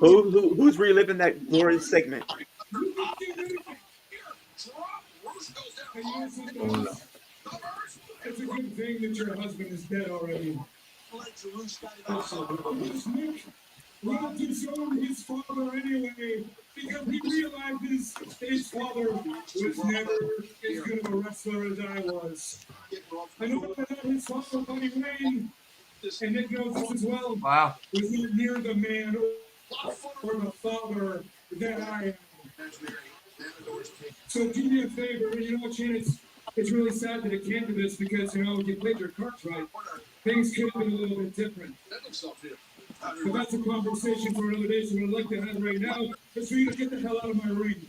Who's reliving that glorious segment? It's a good thing that your husband is dead already. Rob disowned his father anyway because he realizes his father was never as good of a wrestler as I was. I know that his father, Buddy Wayne, and Nick knows this as well, Wow. was not near the man or the father that I am. So do me a favor, you know what, Shane, it's really sad that it came to this because, you know, if you played your cards right, things could have been a little bit different. But that's a conversation for another day, so what I'd like to have right now is for you to get the hell out of my ring.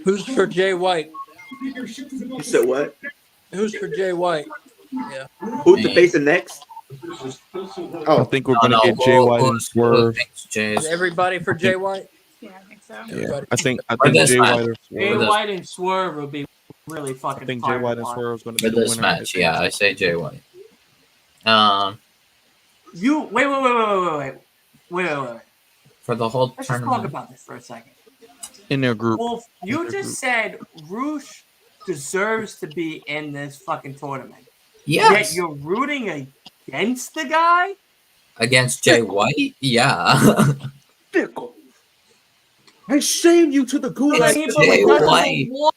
Who's for Jay White? You said what? Who's for Jay White? Yeah. Who's the face next? I Oh, think we're gonna get Jay White and Swerve. Is everybody for Jay White? Yeah, I think so. Yeah, I think this Jay match. White or Jay Swerve. White and Swerve would be really fucking I think fire Jay White to and watch. Swerve is going to For be the this winner. match, yeah, I say Jay White. You wait. For the whole Let's just talk tournament. about this for a second. In their group. Wolf, you their just group. said Roosh deserves to be in this fucking tournament. Yes. Yet you're rooting against the guy? Against Jay White? Yeah. fickle. I shamed you to the gulag. It's Jay White. White.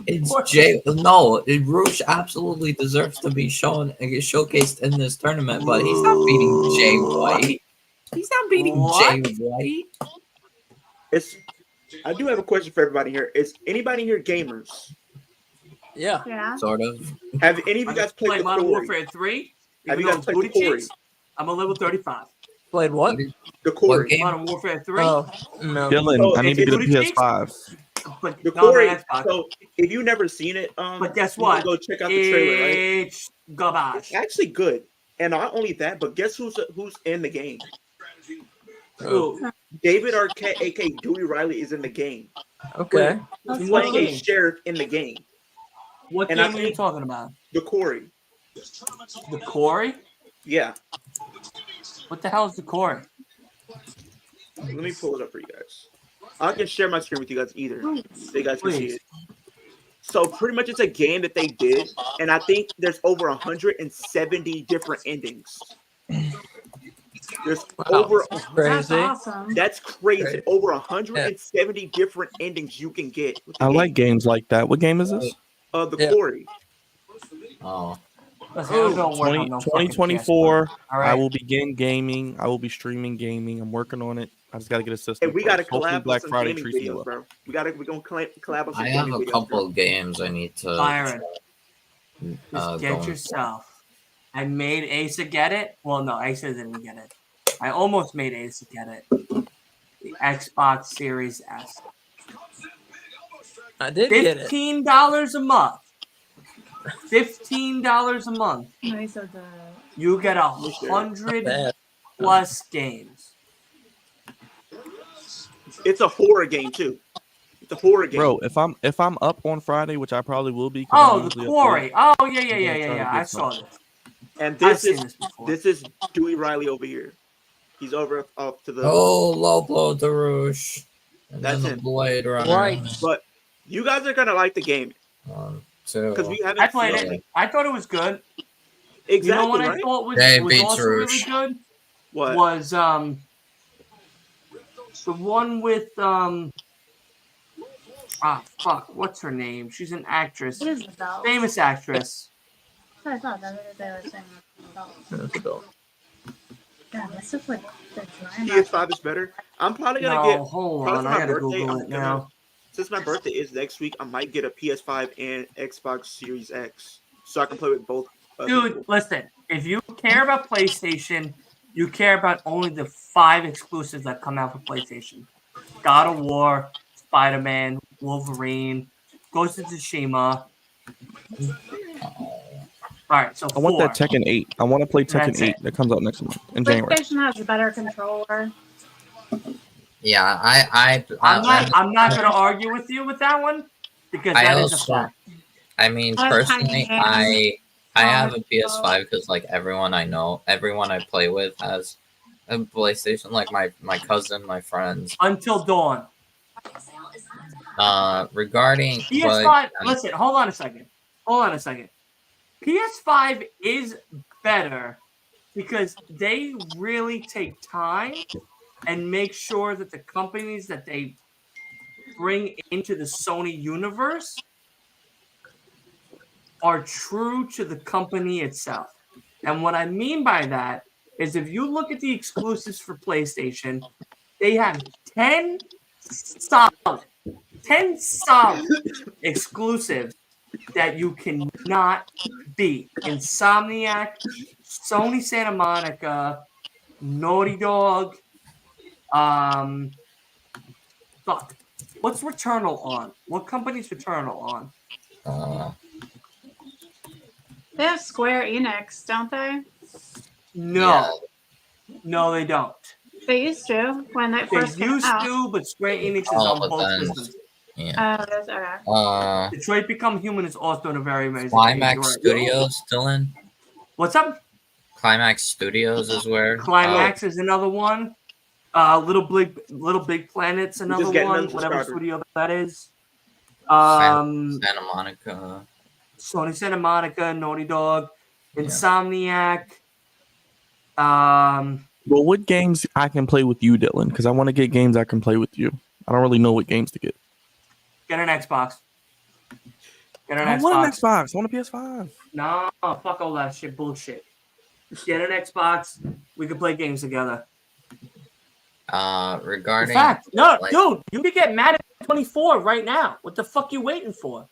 It's Jay. No, Roosh absolutely deserves to be showcased in this tournament, but he's not beating Jay White. He's not beating What? Jay White. I do have a question for everybody here. Is anybody here gamers? Yeah. Yeah. Sort of. Have any of you guys played Play the Modern Corey? Warfare 3? Have you Even guys though played it's the booty Corey? cheeks, I'm a level 35. Played what? The Corey. game? Modern Warfare 3? Oh, no. Dylan, So I need to it's get a booty cheeks? PS5. But The no, Corey. that's fine. So if you've never seen it, But guess you can what? go check out the trailer, right? It's garbage. It's actually good. And not only that, but guess who's in the game? Ooh. David Arquette, aka Dewey Riley, is in the game. Okay. He's What playing a game? sheriff in the game. What And I game are you think- talking about? The Corey. The Corey? Yeah. What the hell is the Corey? Let me pull it up for you guys. I can share my screen with you guys either. So you guys can see Please. it. So pretty much it's a game that they did, and I think there's over 170 different endings. There's over That's Crazy. awesome. that's crazy. Great. Over 170 different endings you can get. With the I game. like games like that. What game is this? The Yeah. Corey. Oh. Listen, I don't work on no fucking 2024. PS4. All right. I will begin gaming. I will be streaming gaming. I'm working on it. I just got to get a system. Hey, we got to first. Hopefully collab Black with some Friday gaming treats me videos, well. bro. We're gonna collab on some I have gaming a videos, couple bro. of games I need to Byron, go just get into. yourself. I made Asa get it. Well, no, Asa didn't get it. I almost made Asa get it. The Xbox Series S. I did get it. $15 a month. $15 a month. No, he said that. You get Not 100 bad. plus games. It's a horror game too. It's a horror game. Bro, if I'm up on Friday, which I probably will be. 'cause Oh, I'm the usually up Quarry. Oh, yeah. try to I get saw some. this. And I've this seen is this before. this is Dewey Riley over here. He's over up to the. Oh, low blow to Roosh. And That's then the him. Blade Runner. Right. But you guys are gonna like the game 1, 2. because we haven't. I played seen it. I thought it was good. Exactly. You know what right? I thought was, Hey, was beats also Rouge. really good? What? Was the one with what's her name? She's an actress. It is the belt. Famous actress. I thought that they were saying the belt. That's cool. God, this is like the Dynamite. PS5 is better. I'm probably gonna No, get. hold probably on. for I my gotta birthday, Google I'm it gonna- now. Since my birthday is next week, I might get a PS5 and Xbox Series X, so I can play with both. Dude, people. listen. If you care about PlayStation, you care about only the 5 exclusives that come out for PlayStation. God of War, Spider-Man, Wolverine, Ghost of Tsushima. All right, so I want that 4. Tekken 8. I want to play Tekken That's 8 it. that comes out next month in January. PlayStation has a better controller. Yeah, I'm not going to argue with you with that one because I that is a also- fact. I mean, I have personally, tiny I have a PS5 because like everyone I know, everyone I play with has a PlayStation. Like my cousin, my friends. Until Dawn. Regarding PS5, but, listen, hold on a second. PS5 is better because they really take time and make sure that the companies that they bring into the Sony universe are true to the company itself. And what I mean by that is if you look at the exclusives for PlayStation, they have 10 solid exclusives that you cannot beat. Insomniac, Sony Santa Monica, Naughty Dog, fuck. What's Returnal on? What company's Returnal on? They have Square Enix, don't they? No. No, they don't. They used to when they They first came used out. to, but Square Enix is Oh, on but both then- systems. Yeah. That's okay. Detroit Become Human is also in a very amazing Climax game. Right. Studios still in? What's up? Climax Studios is where Climax is another one. Little Big Planet's another getting one. them Whatever subscribers. studio that is. Santa Monica. Sony Santa Monica, Naughty Dog, Yeah. Insomniac. Well, what games I can play with you, Dylan? Because I want to get games I can play with you. I don't really know what games to get. Get an Xbox. Get an I Xbox. want an Xbox. I want a PS5. No, fuck all that shit. Bullshit. Get an Xbox. We can play games together. In Regarding fact, no, like- dude, you could get Madden 24 right now. What the fuck you waiting for?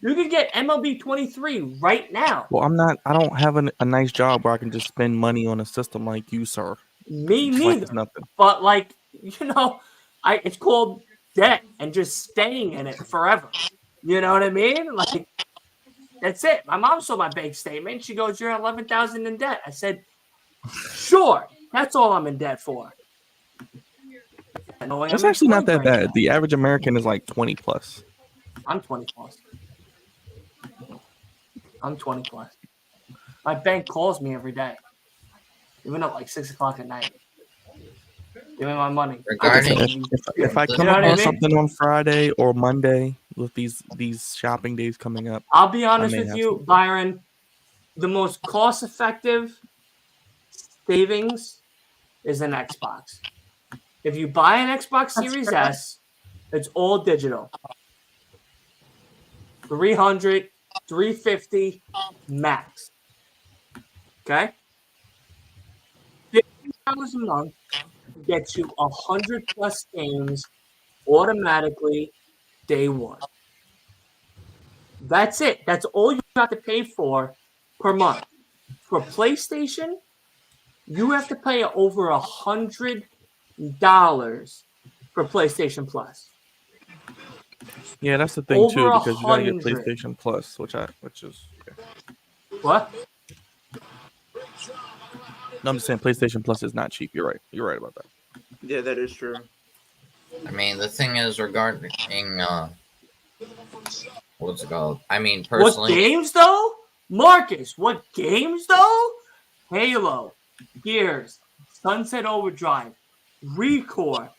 You could get MLB 23 right now. Well, I don't have a nice job where I can just spend money on a system like you, sir. Me Like neither. it's nothing. But like, it's called debt and just staying in it forever. You know what I mean? Like, that's it. My mom saw my bank statement. She goes, "You're $11,000 in debt." I said, "Sure, that's all I'm in debt for." It's actually not that bad. The average American is like 20 plus. I'm 20 plus. I'm 20 plus. My bank calls me every day, even at like 6 o'clock at night. Give me my money. Regarding If I come You know what I across mean? something on Friday or Monday with these shopping days coming up, I'll be honest may with have you, something. Byron. The most cost-effective savings is an Xbox. If you buy an Xbox Series S, it's all digital. 300, 350 max. Okay? $50 a month gets you 100 plus games automatically day one. That's it. That's all you have to pay for per month. For PlayStation, you have to pay over $100 for PlayStation Plus. Yeah, that's the thing too, Over because you gotta get 100. PlayStation Plus, which is What? no, I'm just saying PlayStation Plus is not cheap. You're right. You're right about that. Yeah, that is true. I mean, the thing is regarding what's it called? I mean, What personally, games though? Marcus, what games though? Halo, Gears, Sunset Overdrive, Recore,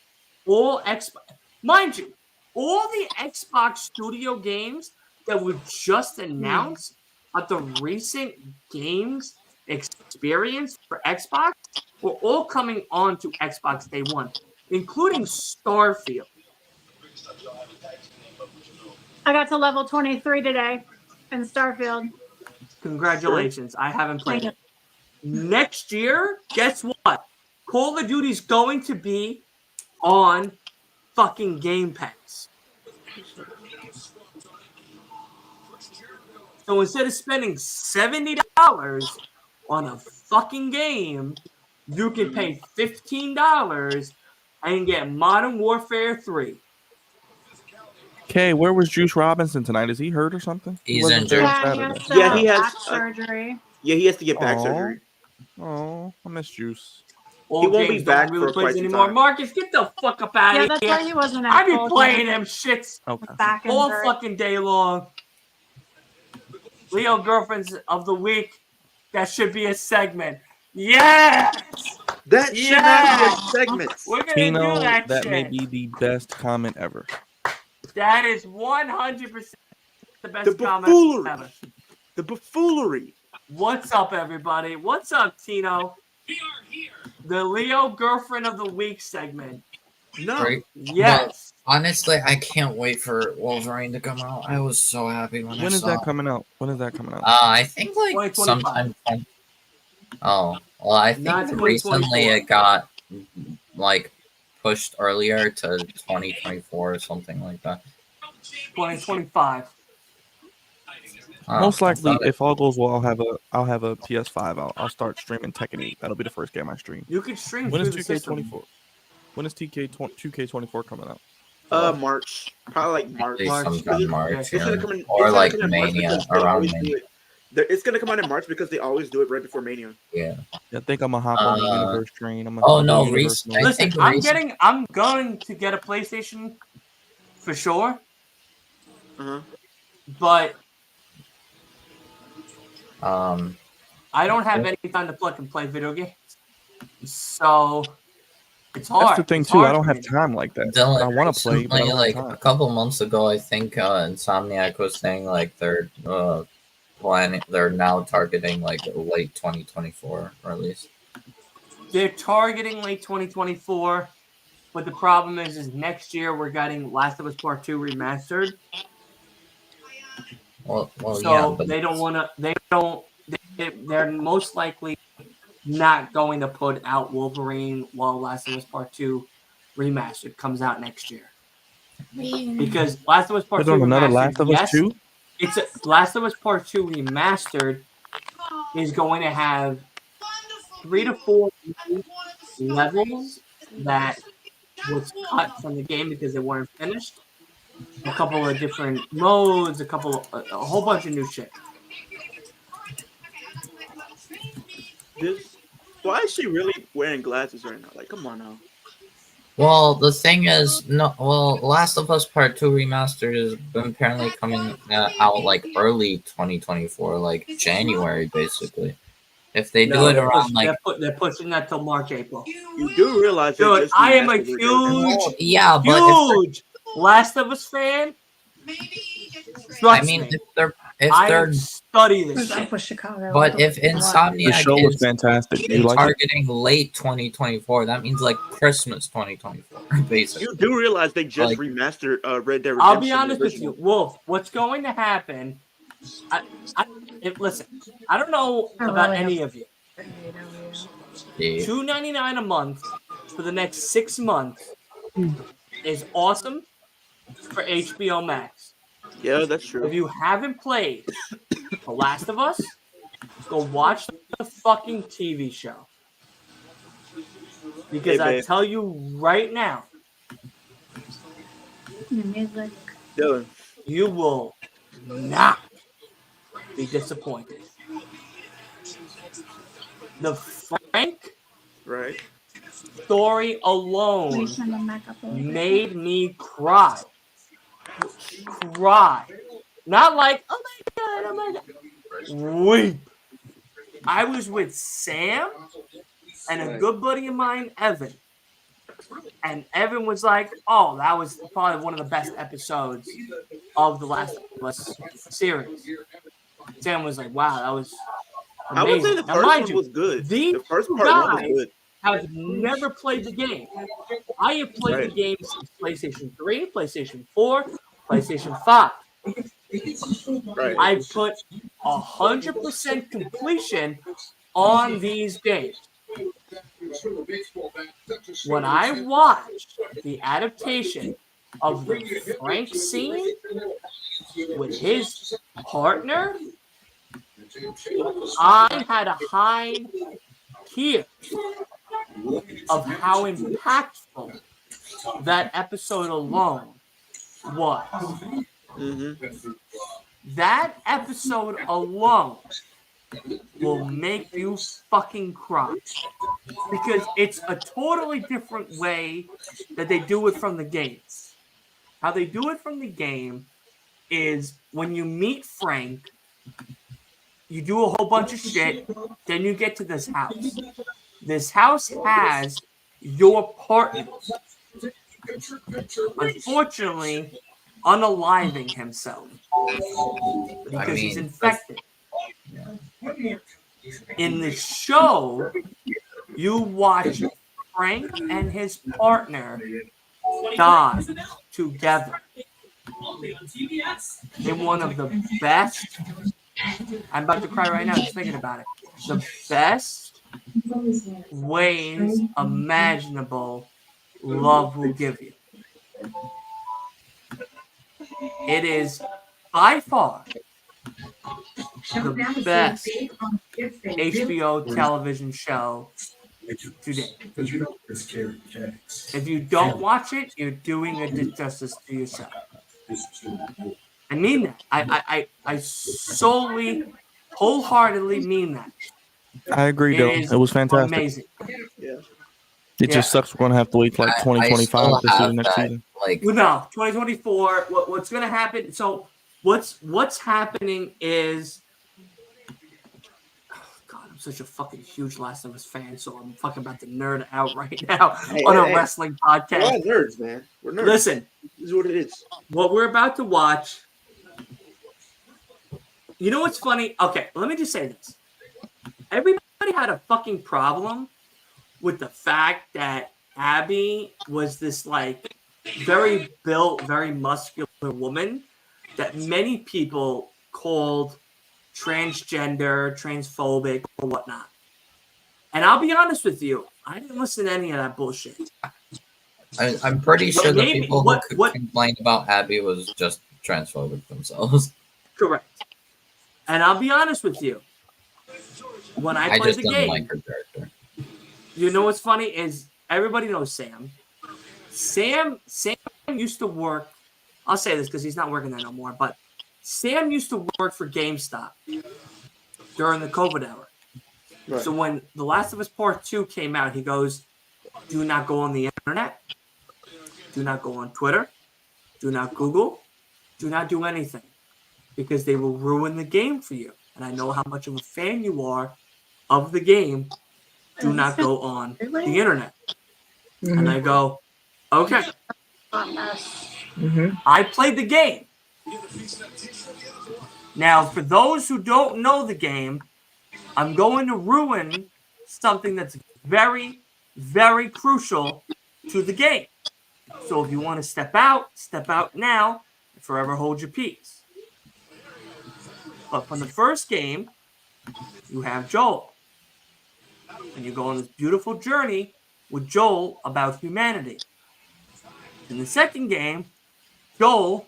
all Xbox. Mind you, all the Xbox Studio games that were just announced at the recent games experience for Xbox were all coming on to Xbox Day One, including Starfield. I got to level 23 today in Starfield. Congratulations. I haven't played Thank it. Next year, guess what? Call of Duty's going to be on fucking Game Pass. So instead of spending $70 on a fucking game, you can pay $15 and get Modern Warfare 3. Okay, where was Juice Robinson tonight? Is he hurt or something? He's wasn't injured. there Yeah, he Saturday. has to Yeah, he have has, back surgery. Yeah, he has to get back Aw. surgery. Oh, I miss Juice. All won't be games back don't really for play quite some anymore. time. Marcus, get the fuck up out Yeah, of that's here. why he wasn't in I be full playing game them shits Okay. with back all injury. fucking day long. Leo Girlfriends of the Week. That should be a segment. Yes! That should not be a segment. We're going to Tino, do that that shit. may be the best comment ever. That is 100% the best The comment buffoonery. ever. The buffoonery. What's up, everybody? What's up, Tino? We are here. The Leo girlfriend of the week segment. No. Right? Yes. But honestly, I can't wait for Wolverine to come out. I was so happy when I When is saw that it. coming out? When is that coming out? I think like 2025. sometime. Oh, well, I Not think recently 2024. it got like pushed earlier to 2024 or something like that. 2025. Oh, Most I likely, thought it- if all goes well, I'll have a PS5. I'll start streaming Tekken 8. That'll be the first game I stream. You could stream When through is the system. 2K24? When is 2K24 coming out? March. Probably like March. at least March. sometime Yeah. March, It's gonna yeah. come in. Or It's gonna like come in March Mania, because they around always Mania. do it. It's gonna come out in March because they always do it right before Mania. Yeah. Yeah, I think I'm gonna hop on the Universe train. I'm Oh, no, Universe I Listen, think I'm going to get a PlayStation for sure, but I don't have any time to plug and play video games, so it's hard. That's the thing It's too. hard I don't for have me. time like that. Dylan, I want to play, but I recently, don't like have a time. couple months ago, I think Insomniac was saying like they're planning. They're now targeting like late 2024 release. They're targeting late 2024, but the problem is next year we're getting Last of Us Part 2 remastered. Well, So yeah, but they don't want to. They're most likely not going to put out Wolverine while Last of Us Part 2 remastered comes out next year. Because Last of Us Part Put 2 on another remastered, Last of Us yes, 2? it's Last of Us Part 2 remastered is going to have 3 to 4 levels that was cut from the game because they weren't finished. A couple of different modes, a whole bunch of new shit. Why is she really wearing glasses right now? Like, come on now. well, the thing is, no. Well, Last of Us Part 2 Remastered is apparently coming out like early 2024, like January, basically. If they do it around like, they're pushing that till March, April. You do realize Dude, I am a huge, yeah, but huge Last of Us fan. I mean, if they're study this shit. With Chicago. But if The Insomniac show was is fantastic. You like it? targeting late 2024, that means like Christmas 2024, basically. You do realize they just Like- remastered Red Dead Redemption. I'll be honest the with you, original. Wolf. What's going to happen? Listen, I don't know about any of you. Yeah. $2.99 a month for the next 6 months is awesome for HBO Max. Yeah, that's true. If you haven't played The Last of Us, go watch the fucking TV show. Because Hey, I babe. tell you right now, Music. Dylan. you will not be disappointed. The Frank Right. story alone made me cry. Not like, oh my god. Weep. I was with Sam and a good buddy of mine, Evan. And Evan was like, oh, that was probably one of the best episodes of the Last of Us series. Sam was like, wow, that was amazing. I would say the Now, first mind one you, was good. these The first two part one was guys good. have never played the game. I have played the game since PlayStation 3, PlayStation 4, PlayStation 5. Right. I put 100% completion on these games. When I watched the adaptation of the Frank scene with his partner, I had a high tear of how impactful that episode alone was. Mm-hmm. That episode alone will make you fucking cry. Because it's a totally different way that they do it from the games. How they do it from the game is when you meet Frank, you do a whole bunch of shit, then you get to this house. This house has your partner. Unfortunately, unaliving himself. Because he's infected. In the show, You watch Frank and his partner die together in one of the best. I'm about to cry right now just thinking about it. The best ways imaginable love will give you. It is by far the best HBO television show today. If you don't watch it, you're doing a disjustice to yourself. I mean that. I solely, wholeheartedly mean that. I agree, It though. is It was fantastic. amazing. Yeah. It just sucks we're going to have to wait till like 2025 to see the next season. Like, Well, no, 2024. What's going to happen? So what's happening is, oh God, I'm such a fucking huge Last of Us fan, so I'm fucking about to nerd out right now on a wrestling podcast. We're all nerds, man. We're nerds. Listen, this is what it is. What we're about to watch. You know what's funny? Okay, let me just say this. Everybody had a fucking problem with the fact that Abby was this like very built, very muscular woman that many people called transgender, transphobic, or whatnot. And I'll be honest with you, I didn't listen to any of that bullshit. I'm pretty sure the people who complained about Abby was just transphobic themselves. Correct. And I'll be honest with you. When I played the game, like her character. You know what's funny is everybody knows Sam. Sam used to work. I'll say this because he's not working there no more. But Sam used to work for GameStop during the COVID era. Right. So when The Last of Us Part 2 came out, he goes, "Do not go on the internet. Do not go on Twitter. Do not Google. Do not do anything, because they will ruin the game for you. And I know how much of a fan you are of the game. Do not go on the internet." Mm-hmm. And I go, okay. Mm-hmm. I played the game. Now, for those who don't know the game, I'm going to ruin something that's very, very crucial to the game. So if you want to step out now, and forever hold your peace. But from the first game, you have Joel. And you go on this beautiful journey with Joel about humanity. In the second game, Joel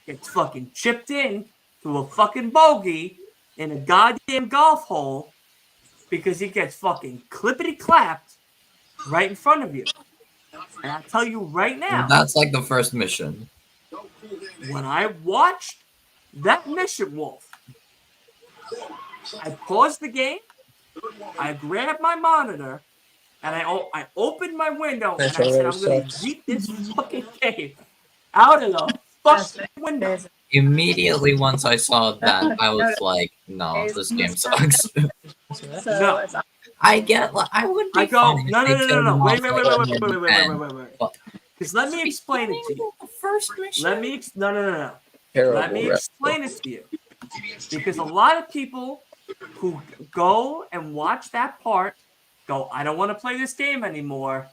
gets fucking chipped in to a fucking bogey in a goddamn golf hole because he gets fucking clippity-clapped right in front of you. And I'll tell you right now. That's like the first mission. When I watched that mission, Wolf, I paused the game, I grabbed my monitor, and I opened my window, and I said, I'm going to yeet this fucking game out of the fucking window. Immediately once I saw that, I was like, no, this game sucks. No. I get, like, I would be I go, fine no. Wait. Because let me explain it to you. The first mission? No. Let me explain it to you. Because a lot of people who go and watch that part go, I don't want to play this game anymore.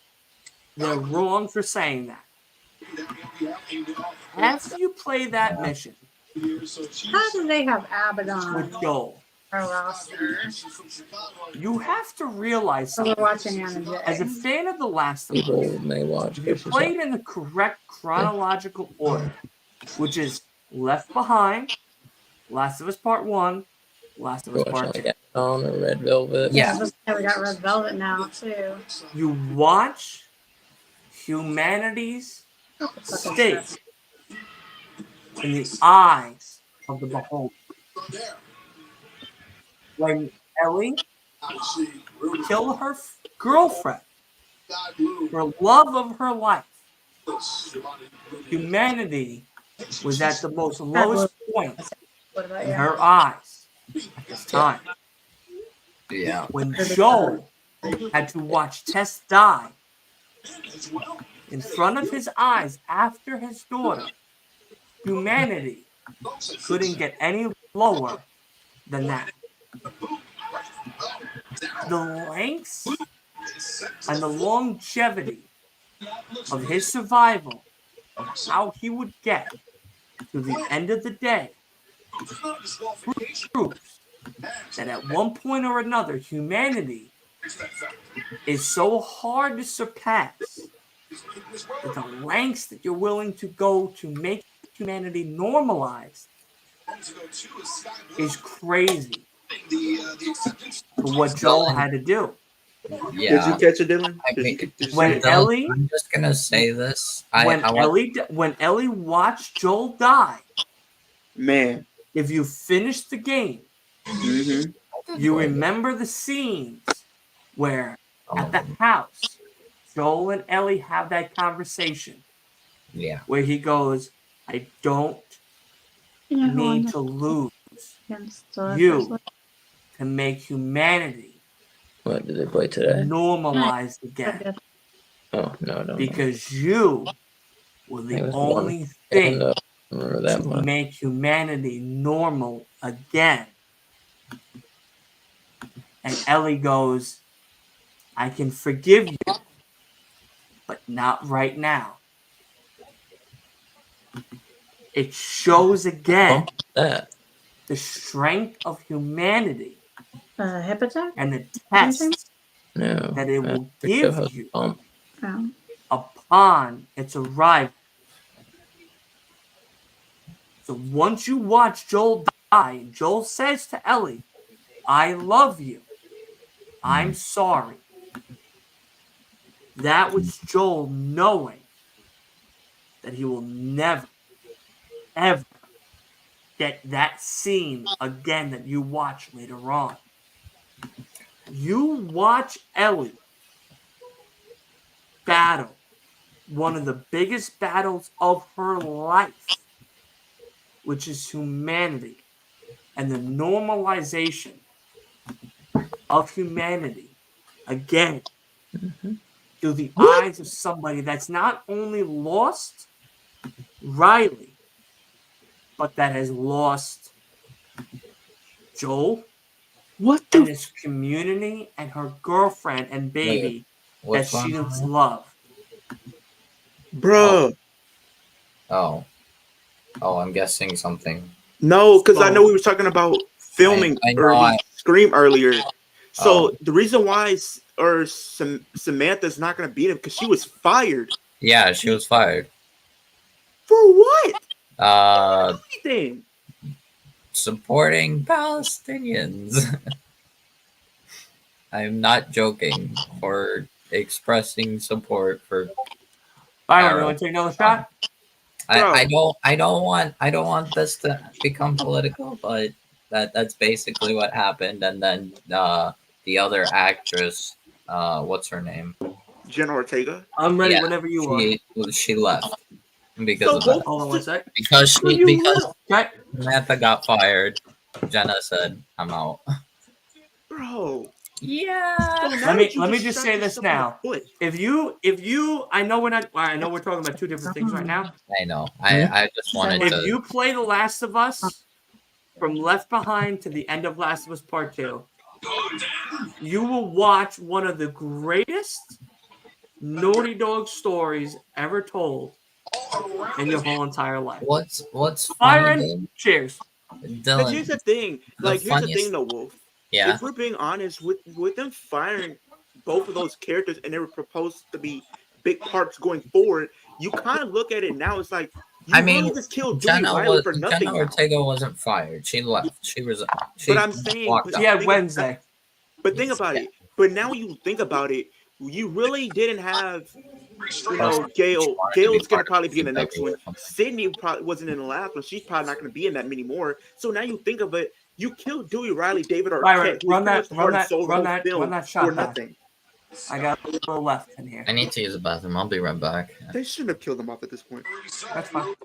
They're wrong for saying that. After you play that mission, how do they have Abaddon with Joel? You have to realize something. As a fan of The Last of Us, if you played in the correct chronological order, which is Left Behind, Last of Us Part 1, Last of Us Part 2. On or Red Velvet. Yeah, we got Red Velvet now too. You watch humanity's state in the eyes of the beholder. When Ellie killed her girlfriend, for love of her life, humanity was at the most lowest point in her eyes at this time. Yeah. When Joel had to watch Tess die in front of his eyes after his daughter, humanity couldn't get any lower than that. The lengths and the longevity of his survival, of how he would get to the end of the day, proves that at one point or another, humanity is so hard to surpass that the lengths that you're willing to go to make humanity normalized is crazy for what Joel had to do. Yeah. Did you catch it, Dylan? I Did mean, you see When it? Ellie, I'm just gonna say this. when Ellie watched Joel die, Man. if you finish the game, Mm-hmm. you remember the scenes where at the house, Joel and Ellie have that conversation. Yeah. Where he goes, I don't need to lose you to make humanity What did they play today? normalized again. Oh, no. Because you were the It was only one. thing I remember that to much. make humanity normal again. And Ellie goes, I can forgive you, but not right now. It shows again the strength of humanity Hip attack? and the test No, that it will the give co-host you bump. Oh. upon its arrival. So once you watch Joel die, Joel says to Ellie, I love you. I'm sorry. That was Joel knowing that he will never, ever get that scene again that you watch later on. You watch Ellie battle one of the biggest battles of her life, which is humanity and the normalization of humanity again through the eyes of somebody that's not only lost Riley, but that has lost Joel, and his community, and her girlfriend and baby that she loves. Bro. Oh, I'm guessing something. No, because I know we were talking about filming Scream earlier. So the reason why Samantha's not going to beat him because she was fired. Yeah, she was fired. For what? Anything. Supporting Palestinians. I'm not joking. For expressing support for. Byron, you want to take another shot? I don't want this to become political, but that's basically what happened. And then the other actress, what's her name? Jenna Ortega. I'm ready whenever you are. She left because of that. Hold on one sec. Because Samantha got fired. Jenna said, "I'm out." Bro. Yeah. Let me just say this now. If you, I know we're talking about two different things right now. I know. I just wanted to. If you play The Last of Us from Left Behind to the end of Last of Us Part 2, you will watch one of the greatest Naughty Dog stories ever told in your whole entire life. What's Byron? Cheers. Because here's the thing. Here's the thing, though, Wolf. Yeah. If we're being honest, with them firing both of those characters and they were proposed to be big parts going forward, you kind of look at it now. It's like really just killed Jenna Riley for nothing. Jenna Ortega wasn't fired. She left. She was. But I'm saying she had Wednesday. But think about it. But now you think about it, you really didn't have. Gail. Gail's gonna probably be in the next one. Sydney probably wasn't in the last one. She's probably not gonna be in that many more. So now you think of it. You killed Dewey Riley, David Arquette. Run that shot for nothing. I got a little left in here. I need to use the bathroom. I'll be right back. They shouldn't have killed him off at this point. That's fine.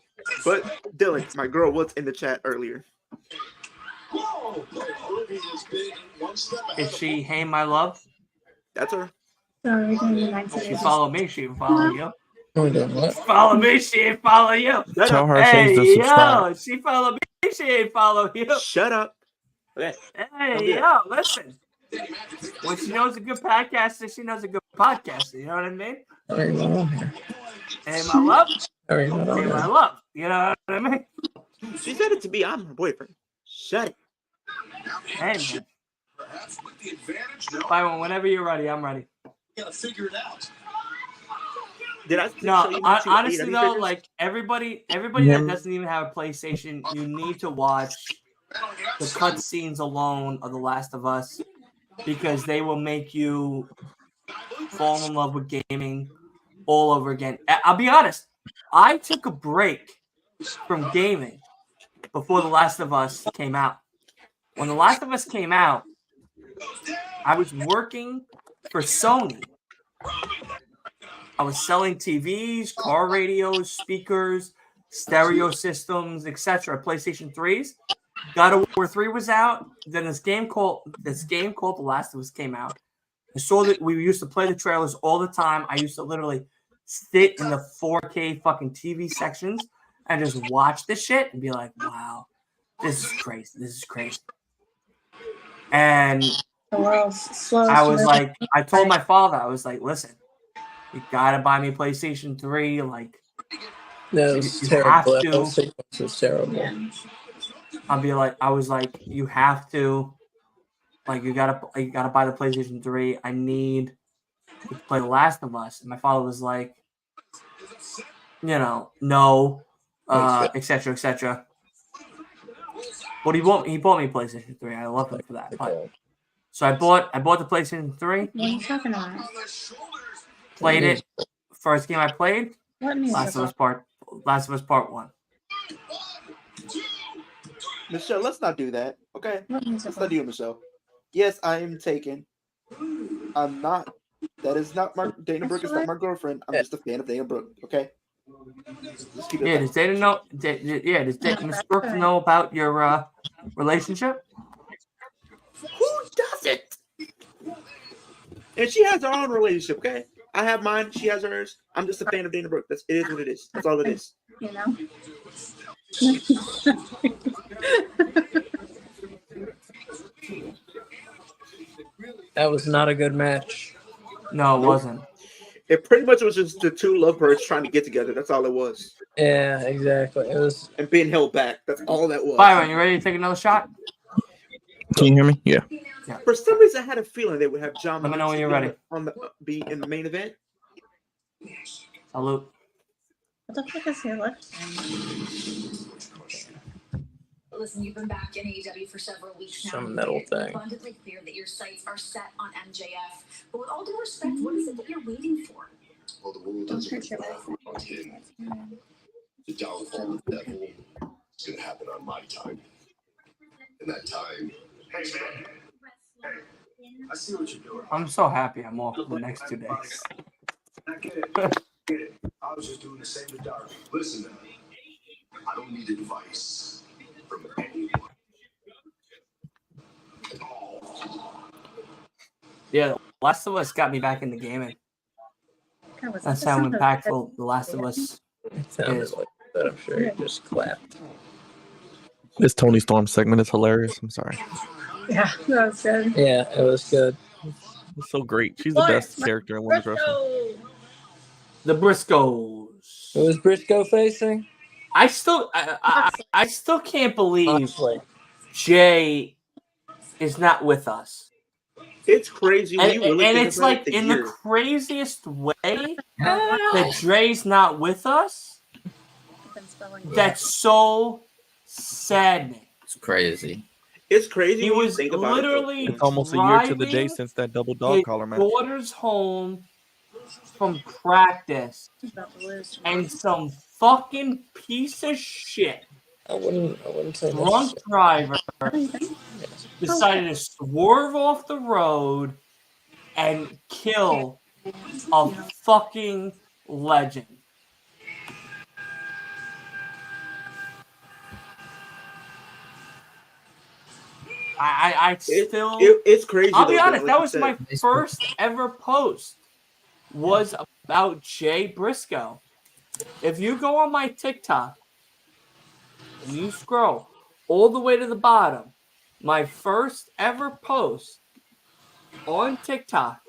But Dylan, my girl was in the chat earlier. Is she Hey My Love? That's her. She follow me, she can follow you. What? Follow me, she ain't follow you. Tell her hey, to subscribe. Yo, she follow me, she ain't follow you. Shut up. Okay. Hey, yo, listen. When she knows a good podcaster, she knows a good podcaster. You know what I mean? Very well on here. Hey, my love. Very well on Hey, my here. love. You know what I mean? She said it to me. I'm her boyfriend. Shut it. Hey, man. Byron, whenever you're ready, I'm ready. Gotta figure it out. Did I No, show you my two honestly AEW though, figures? like everybody that doesn't even have a PlayStation, you need to watch the cutscenes alone of The Last of Us because they will make you fall in love with gaming all over again. I'll be honest, I took a break from gaming before The Last of Us came out. When The Last of Us came out, I was working for Sony. I was selling TVs, car radios, speakers, stereo systems, etc. PlayStation 3s. God of War 3 was out. Then this game called The Last of Us came out. I saw that we used to play the trailers all the time. I used to literally sit in the 4K fucking TV sections and just watch this shit and be like, wow, this is crazy. This is crazy. And The world's slowest I was moving. like, I told my father, I was like, listen, you gotta buy me a PlayStation 3. Like, That was you terrible. have That to. whole sequence was terrible. I was like, you have to. Like, you gotta buy the PlayStation 3. I need to play The Last of Us. And my father was like, no, etc., etc. But he bought me a PlayStation 3. I love him for that. But, so I bought the PlayStation 3. What are you talking about? Played it. First game I played, What music? Last of Us Part 1. Michelle, let's not do that. Okay? What music? Let's not do it, Michelle. Yes, I am taken. I'm not. That is not my Dana Brooke is not my girlfriend. I'm just a fan of Dana Brooke. Okay. Let's keep it Yeah, does Dana know? Does Miss Brooks know about your relationship? Who doesn't? And she has her own relationship. Okay. I have mine. She has hers. I'm just a fan of Dana Brooke. It is what it is. That's all it is. You know. That was not a good match. No, it wasn't. It pretty much was just the two lovebirds trying to get together. That's all it was. Yeah, exactly. It was. And being held back. That's all that was. Byron, you ready to take another shot? Can you hear me? Yeah. For some reason, I had a feeling they would have John. Let me know when you're ready. Be in the main event. Salute. What the fuck is your left? Listen, you've been back in AEW for several weeks now. Some metal It's thing. abundantly clear that your sights are set on MJF. But with all due respect, what is it that you're waiting for? Well, the world Don't doesn't hurt your revolve around him. The downfall of the devil is going to happen on my time. And that time. Hey, man. Hey, I see what you're doing. I'm so happy I'm off for the next 2 days. I get it. Get it. I was just doing the same with Darby. Listen, man. I don't need advice from anyone. Yeah, Last of Us got me back into gaming. That's how impactful The Last of Us It sounded is. like that. I'm sure you just clapped. This Tony Storm segment is hilarious. I'm sorry. Yeah, that was good. Yeah, it was good. It's so great. She's the best character in women's wrestling. The Briscoes. Who was Briscoe facing? I still can't believe Honestly. Jay is not with us. It's crazy. When And, you really and think it's about like it, the in year. the craziest way that Dre's not with us. That's so saddening. It's crazy. It's crazy. He when you was think about literally It's almost a year to the day driving since that double dog his collar match. daughter's home from practice, and some fucking piece of shit I wouldn't say drunk necessary. driver decided to swerve off the road and kill a fucking legend. I still. It's crazy. I'll be though, honest. like That you was said. my first ever post. Was about Jay Briscoe. If you go on my TikTok and you scroll all the way to the bottom, my first ever post on TikTok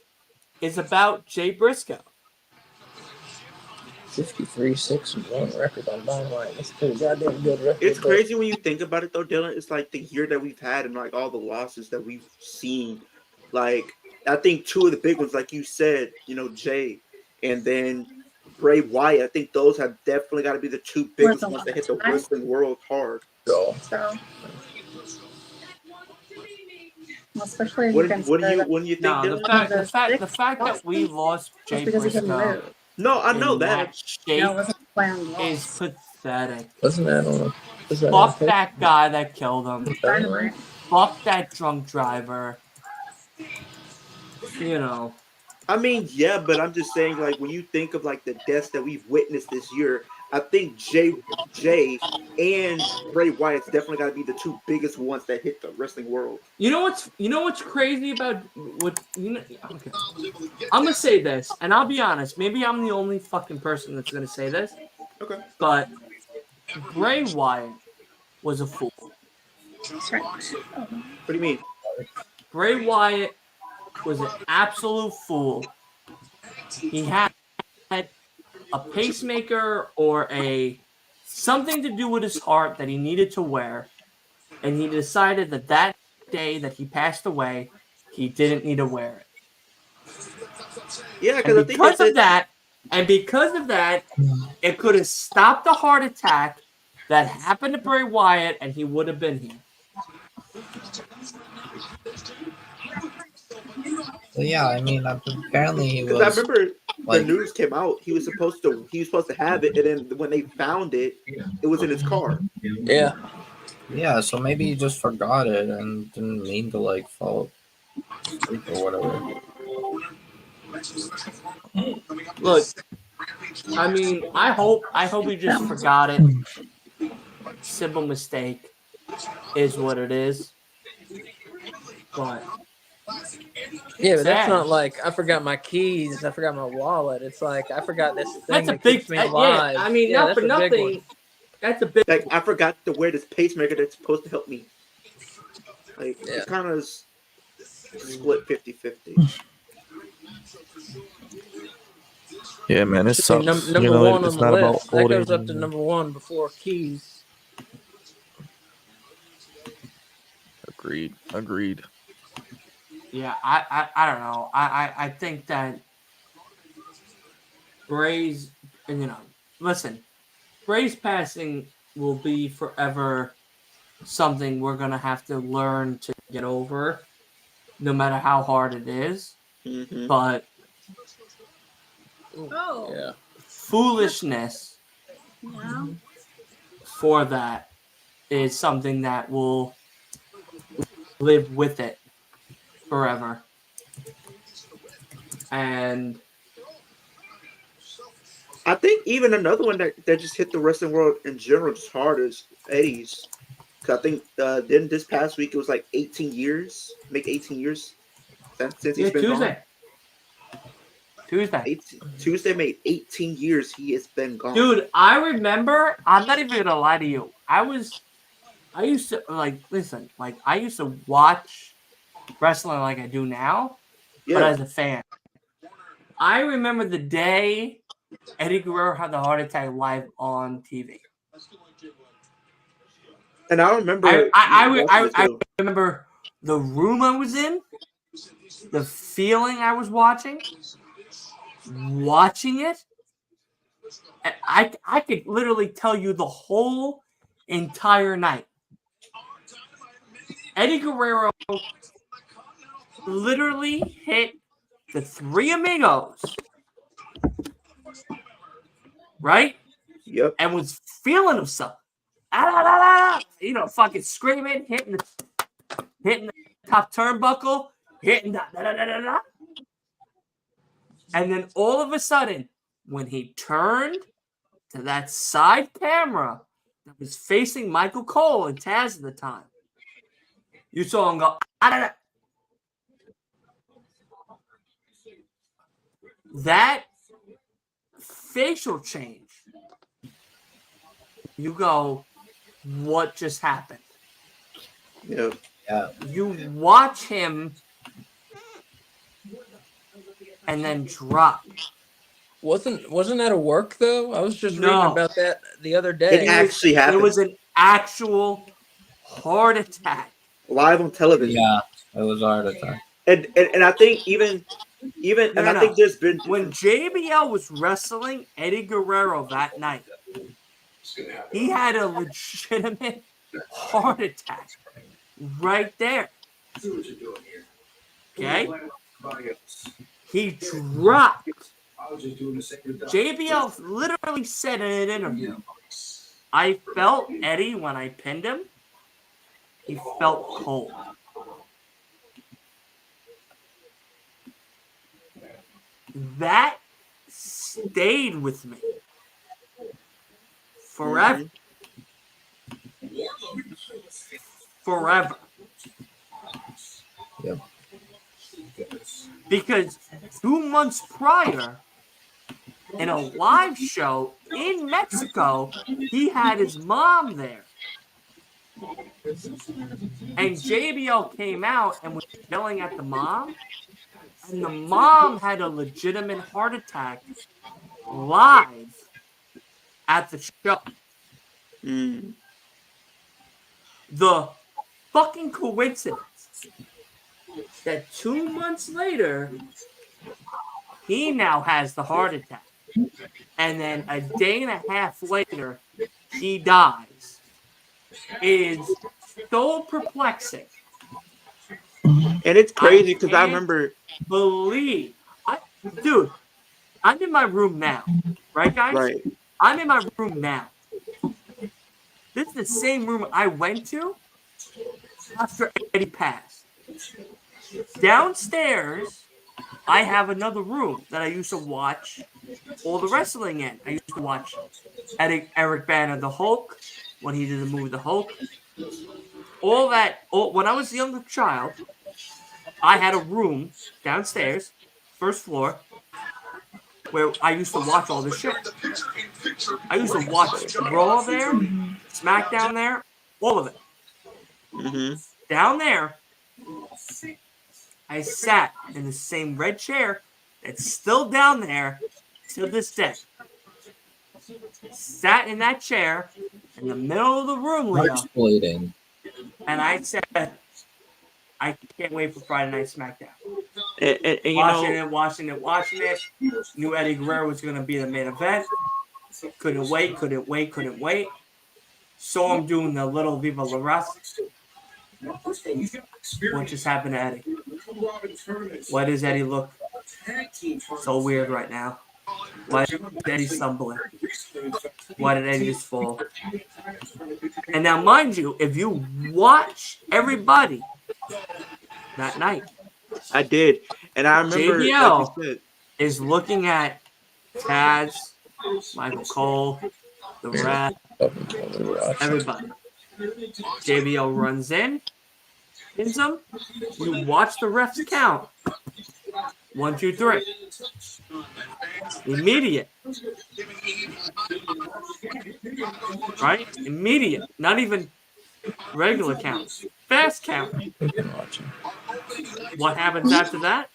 is about Jay Briscoe. 53-6-1 record on Dynamite. That's a pretty goddamn good record. It's crazy when you think about it, though, Dylan. It's like the year that we've had and like all the losses that we've seen. Like, I think two of the big ones, like you said, Jay, and then Bray Wyatt. I think those have definitely got to be the two biggest ones that hit the wrestling world hard. So, especially when you think, no, Dylan? the fact that we lost Jay Briscoe. No, I know that is pathetic. Wasn't that on? Fuck that guy that killed him. Dynamite. Fuck that drunk driver. I mean, yeah, but I'm just saying, like, when you think of like the deaths that we've witnessed this year, I think Jay and Bray Wyatt's definitely got to be the two biggest ones that hit the wrestling world. You know what's crazy about what okay. I'm gonna say this, and I'll be honest. Maybe I'm the only fucking person that's gonna say this. Okay. But Bray Wyatt was a fool. What do you mean? Bray Wyatt was an absolute fool. He had a pacemaker or something to do with his heart that he needed to wear, and he decided that day that he passed away, he didn't need to wear it. Yeah, because of that, it could have stopped the heart attack that happened to Bray Wyatt, and he would have been here. Well, yeah, I mean, apparently he was. I remember the news came out. He was supposed to have it, and then when they found it, it was in his car. Yeah. Yeah, so maybe he just forgot it and didn't mean to like fall asleep or whatever. Look, I mean, I hope he just forgot it. Simple mistake is what it is. But yeah, but that's not like I forgot my keys, I forgot my wallet. It's like I forgot this thing that's a that big keeps me alive. Yeah, I mean, not for nothing. That's a big. Like, I forgot to wear this pacemaker that's supposed to help me. Like, it's kind of split 50-50. Yeah, man, it sucks. Number one on the list. That goes up to number one before keys. Agreed. Yeah, I don't know. I think that Bray's, listen, Bray's passing will be forever something we're going to have to learn to get over, no matter how hard it is. Mm-hmm. But foolishness for that is something that will live with it forever. And I think even another one that just hit the wrestling world in general just hard is Eddie's. Because I think then this past week it was like 18 years. Make 18 years since he's been gone. Tuesday made 18 years he has been gone. Dude, I remember, I'm not even going to lie to you. I used to watch wrestling like I do now, but as a fan. I remember the day Eddie Guerrero had the heart attack live on TV. And I remember I remember the room I was in, the feeling I was watching it. And I could literally tell you the whole entire night. Eddie Guerrero literally hit the Three Amigos, right? Yep. And was feeling himself. Fucking screaming, hitting the top turnbuckle, hitting the And then all of a sudden, when he turned to that side camera that was facing Michael Cole and Taz at the time, you saw him go, That facial change, you go, what just happened? Yeah. You watch him and then drop. Wasn't that a work though? I was just reading No. about that the other day. It actually It happened was an actual heart attack. live on television. Yeah, it was a heart attack. And I think even No. I think there's been When JBL was wrestling Eddie Guerrero that night, he had a legitimate heart attack right there. Okay? He dropped. JBL literally said in an interview, I felt Eddie when I pinned him. He felt cold. That stayed with me forever. Forever. Yep. Because 2 months prior, in a live show in Mexico, he had his mom there. And JBL came out and was yelling at the mom. And the mom had a legitimate heart attack live at the show. The fucking coincidence that 2 months later, he now has the heart attack. And then a day and a half later, he dies. Is so perplexing. And it's crazy because I remember dude, I'm in my room now. Right, guys? Right. I'm in my room now. This is the same room I went to after Eddie passed. Downstairs, I have another room that I used to watch all the wrestling in. I used to watch Eric Banner, the Hulk, when he did the movie The Hulk. All that, when I was a younger child, I had a room downstairs, first floor, where I used to watch all this shit. I used to watch Raw there, SmackDown there, all of it. Down there, I sat in the same red chair that's still down there to this day. Sat in that chair in the middle of the room, Leo. Bleeding. And I said, I can't wait for Friday Night SmackDown. And Watching it. Knew Eddie Guerrero was going to be the main event. Couldn't wait. Saw him doing the little Viva La Rest. What just happened to Eddie? Why does Eddie look so weird right now? Why did Eddie stumbling? Why did Eddie just fall? And now, mind you, if you watch everybody that night, I did. And I remember JBL like is looking at Taz, Michael Cole, The Rat, everybody. JBL runs in, pins him. You watch the refs count. 1, 2, 3. Immediate. Right? Immediate. Not even regular count. Fast count. What happens after that?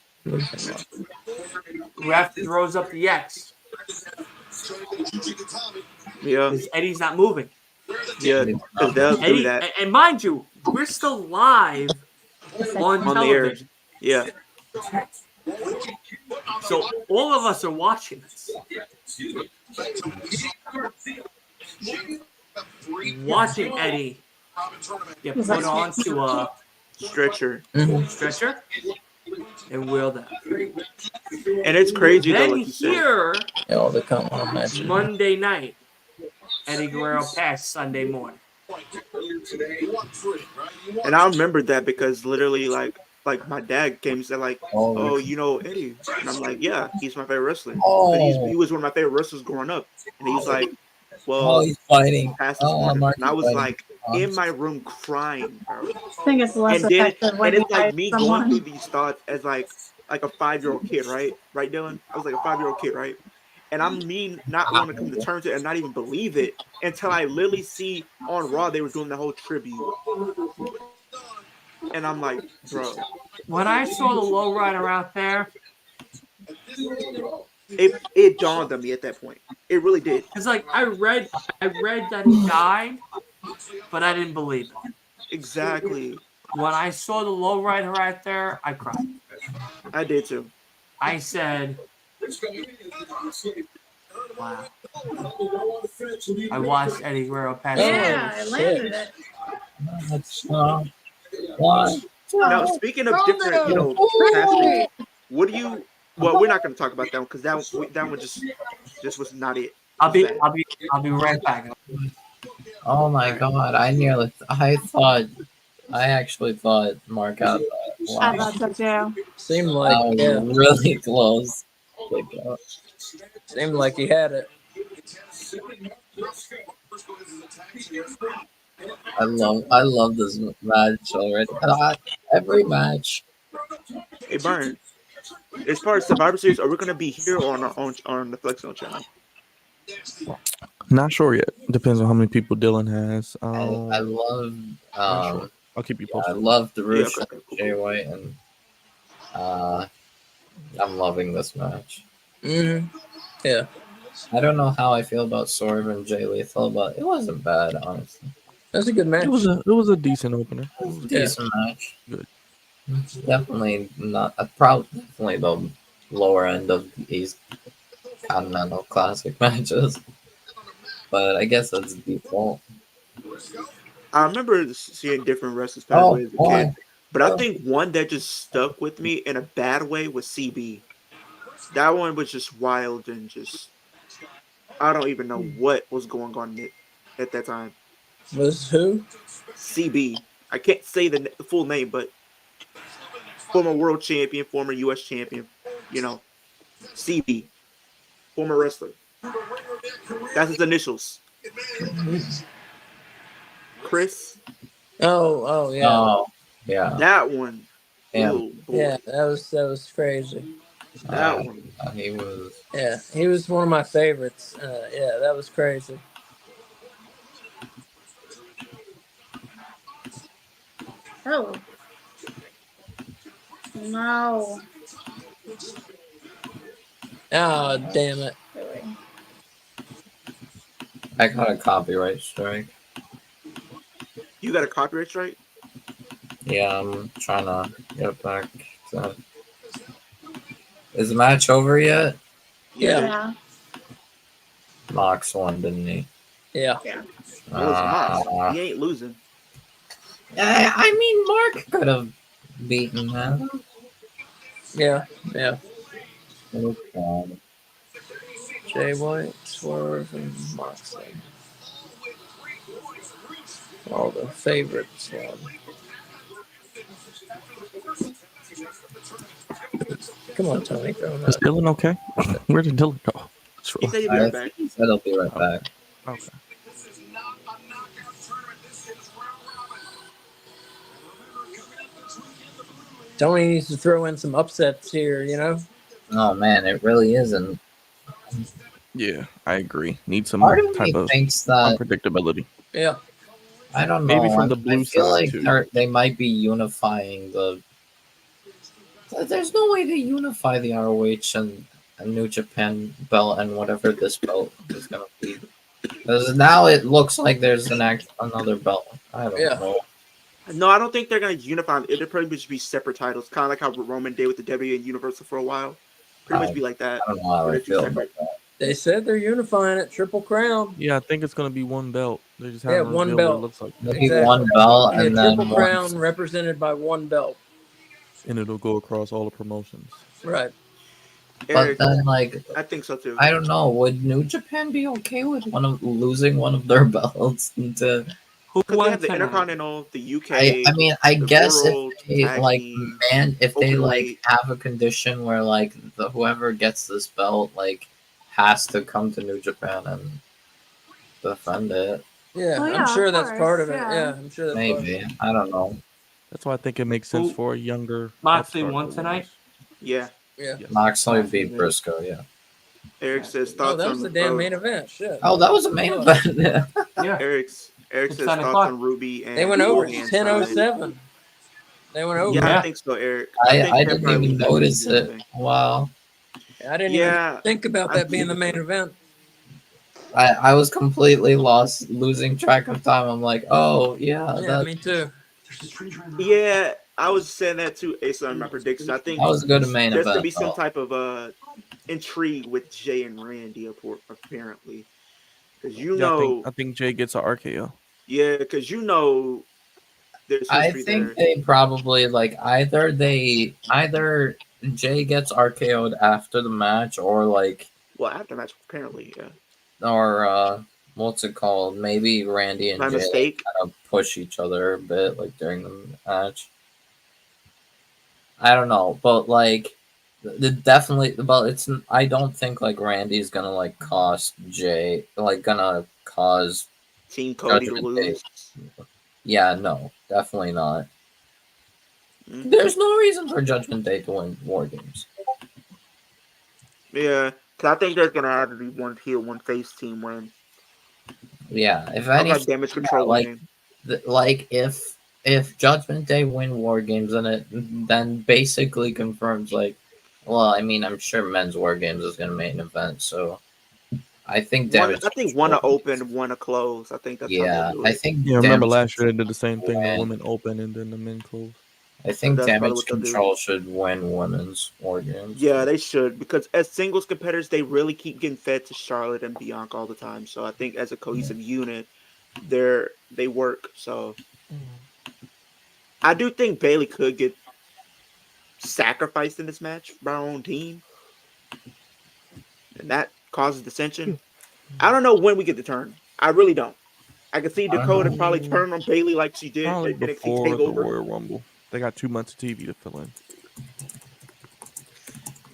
Ref throws up the X. Yeah. Because Eddie's not moving. Yeah. Because they'll do that. And mind you, we're still live on television. The air. Yeah. So all of us are watching this. Watching Eddie get put onto a stretcher and wheeled out. And it's crazy then though, like you here, said. Monday night, Eddie Guerrero passed Sunday morning. And I remember that because literally like my dad came and said like, oh, you know Eddie? And I'm like, yeah, he's my favorite wrestler. He was one of my favorite wrestlers growing up. And he's like, well, he's fighting. And I was like in my room crying, bro. I think it's less effective when and it's like you me someone. going through these thoughts as like a 5-year-old kid, right? Right, Dylan? I was like a 5-year-old kid, right? And I'm not want to come to terms with it and not even believe it until I literally see on Raw they were doing the whole tribute. And I'm like, bro. When I saw the lowrider out there, It dawned on me at that point. It really did. It's like I read that he died, but I didn't believe it. Exactly. When I saw the lowrider right there, I cried. I did too. I said, "Wow." I watched Eddie Guerrero pass away. Yeah, I landed it. That's one. Now, speaking of different, passing, what do you? Well, we're not going to talk about that one because that one just was not it. I'll be Bad. right back. Oh my god! I actually thought Mark had that. I Wow. thought so too. Seemed like That was really close. seemed like he had it. I love this match already. Every match. Hey, Byron. As far as Survivor Series, are we going to be here or on the Flex Zone channel? Not sure yet. Depends on how many people Dylan has. I love. Sure. I'll keep you I posted. love the Roosh Yeah, okay, cool. Jay White, and I'm loving this match. Yeah. I don't know how I feel about Swerve and Jay Lethal, but it wasn't bad, honestly. That's a good match. It was a decent opener. It was a decent match. Good. It's definitely not definitely the lower end of these Continental Classic matches, but I guess that's default. I remember seeing different wrestlers pass away as a kid, but I think one that just stuck with me in a bad way was CB. That one was just wild and just I don't even know what was going on at that time. Was who? CB. I can't say the full name, but former world champion, former U.S. champion, CB, former wrestler. That's his initials. Chris. Oh yeah. Oh yeah. That one. Yeah. Oh, boy. Yeah, that was crazy. That one. He was. Yeah, he was one of my favorites. Yeah, that was crazy. Oh. No. Oh, damn it. Really. I got a copyright strike. You got a copyright strike? Yeah, I'm trying to get back to. Is the match over yet? Yeah. Mox won, didn't he? Yeah. That was Mox. He ain't losing. I mean, Mark could have beaten him. Yeah. Okay. Jay White, Swerve, and Moxley. All the favorites. Come on, Tony. Throw him Is out. Dylan okay? Where did Dylan go? He said he'd be right back. He said he'll be right back. Okay. Tony needs to throw in some upsets here, Oh man, it really isn't. Yeah, I agree. Need some Part of type me of thinks that unpredictability. Yeah. I don't know. Maybe from the I blue feel side, like too. they might be unifying the. There's no way to unify the ROH and New Japan belt and whatever this belt is gonna be. Because now it looks like there's another belt. I don't know. No, I don't think they're going to unify. It'll probably just be separate titles, kind of like how Roman did with the W and Universal for a while. Pretty much be like that. I don't know how I feel about that. They said they're unifying it, Triple Crown. Yeah, I think it's gonna be one belt. They just Yeah, haven't one revealed belt. what it looks like. Maybe Exactly. one belt Yeah, and then Triple one. Crown represented by one belt. And it'll go across all the promotions. Right. But Eric, then, like, I think so too. I don't know. Would New Japan be okay with losing one of their belts into? Who Because they won have the tonight? Intercontinental, the UK. I mean, I the guess World if they Tag like Team, if they like Openweight. have a condition where like whoever gets this belt like has to come to New Japan and defend it. Yeah, Well, yeah, I'm sure of that's course, part of it. yeah. Yeah, I'm sure that's part of it. Maybe, I don't know. That's why I think it makes sense Who- for a younger Moxley upstart won to tonight? Yeah. Yeah. Yes. Moxley beat Briscoe, yeah. Eric says Oh, thoughts that was on the damn main event. Shit. Oh, that was a main event. Yeah. Eric It's says 10 thoughts o'clock. on Ruby and They went over. Logan It's side. 10:07. They went over. Yeah, Yeah. I think so, Eric. I think they're didn't probably even losing notice the it. thing. Wow. I didn't even think about that being the main event. I was completely losing track of time. I'm like, oh yeah, Yeah, me too. Yeah, I was saying that too. Based on my prediction, I think that was a good main there's gonna event. be some though. type of intrigue with Jay and Randy, apparently, because I think Jay gets an RKO. Yeah, because there's I history think there. they probably like either Jay gets RKO'd after the match, or like after the match, apparently, yeah. Or what's it called? Maybe Randy and My Jay mistake. kind of push each other a bit, like during the match. I don't know, but like, definitely. But it's. I don't think like Randy's gonna like cost Jay, like gonna cause Team Cody to Judgment lose. Day. Yeah, no, definitely not. Mm-hmm. There's no reason for Judgment Day to win War Games. Yeah, because I think there's gonna have to be one heel, one face team win. Yeah, if I any got Damage Control winning. like if Judgment Day win War Games, then it then basically confirms like, well, I mean, I'm sure Men's War Games is going to main event, so I think Damage. I think one to open, one to close. I think that's how they'll do it. I think. Yeah, remember last year they did the same thing. The women open and then the men close. I think That's Damage Control should win Women's War Games. Yeah, they should, because as singles competitors, they really keep getting fed to Charlotte and Bianca all the time. So I think as a cohesive unit, they work. So I do think Bayley could get sacrificed in this match by her own team, and that causes dissension. I don't know when we get the turn. I really don't. I can see Dakota probably turn on Bayley like she did Probably at NXT before the TakeOver. Royal Rumble. They got 2 months of TV to fill in.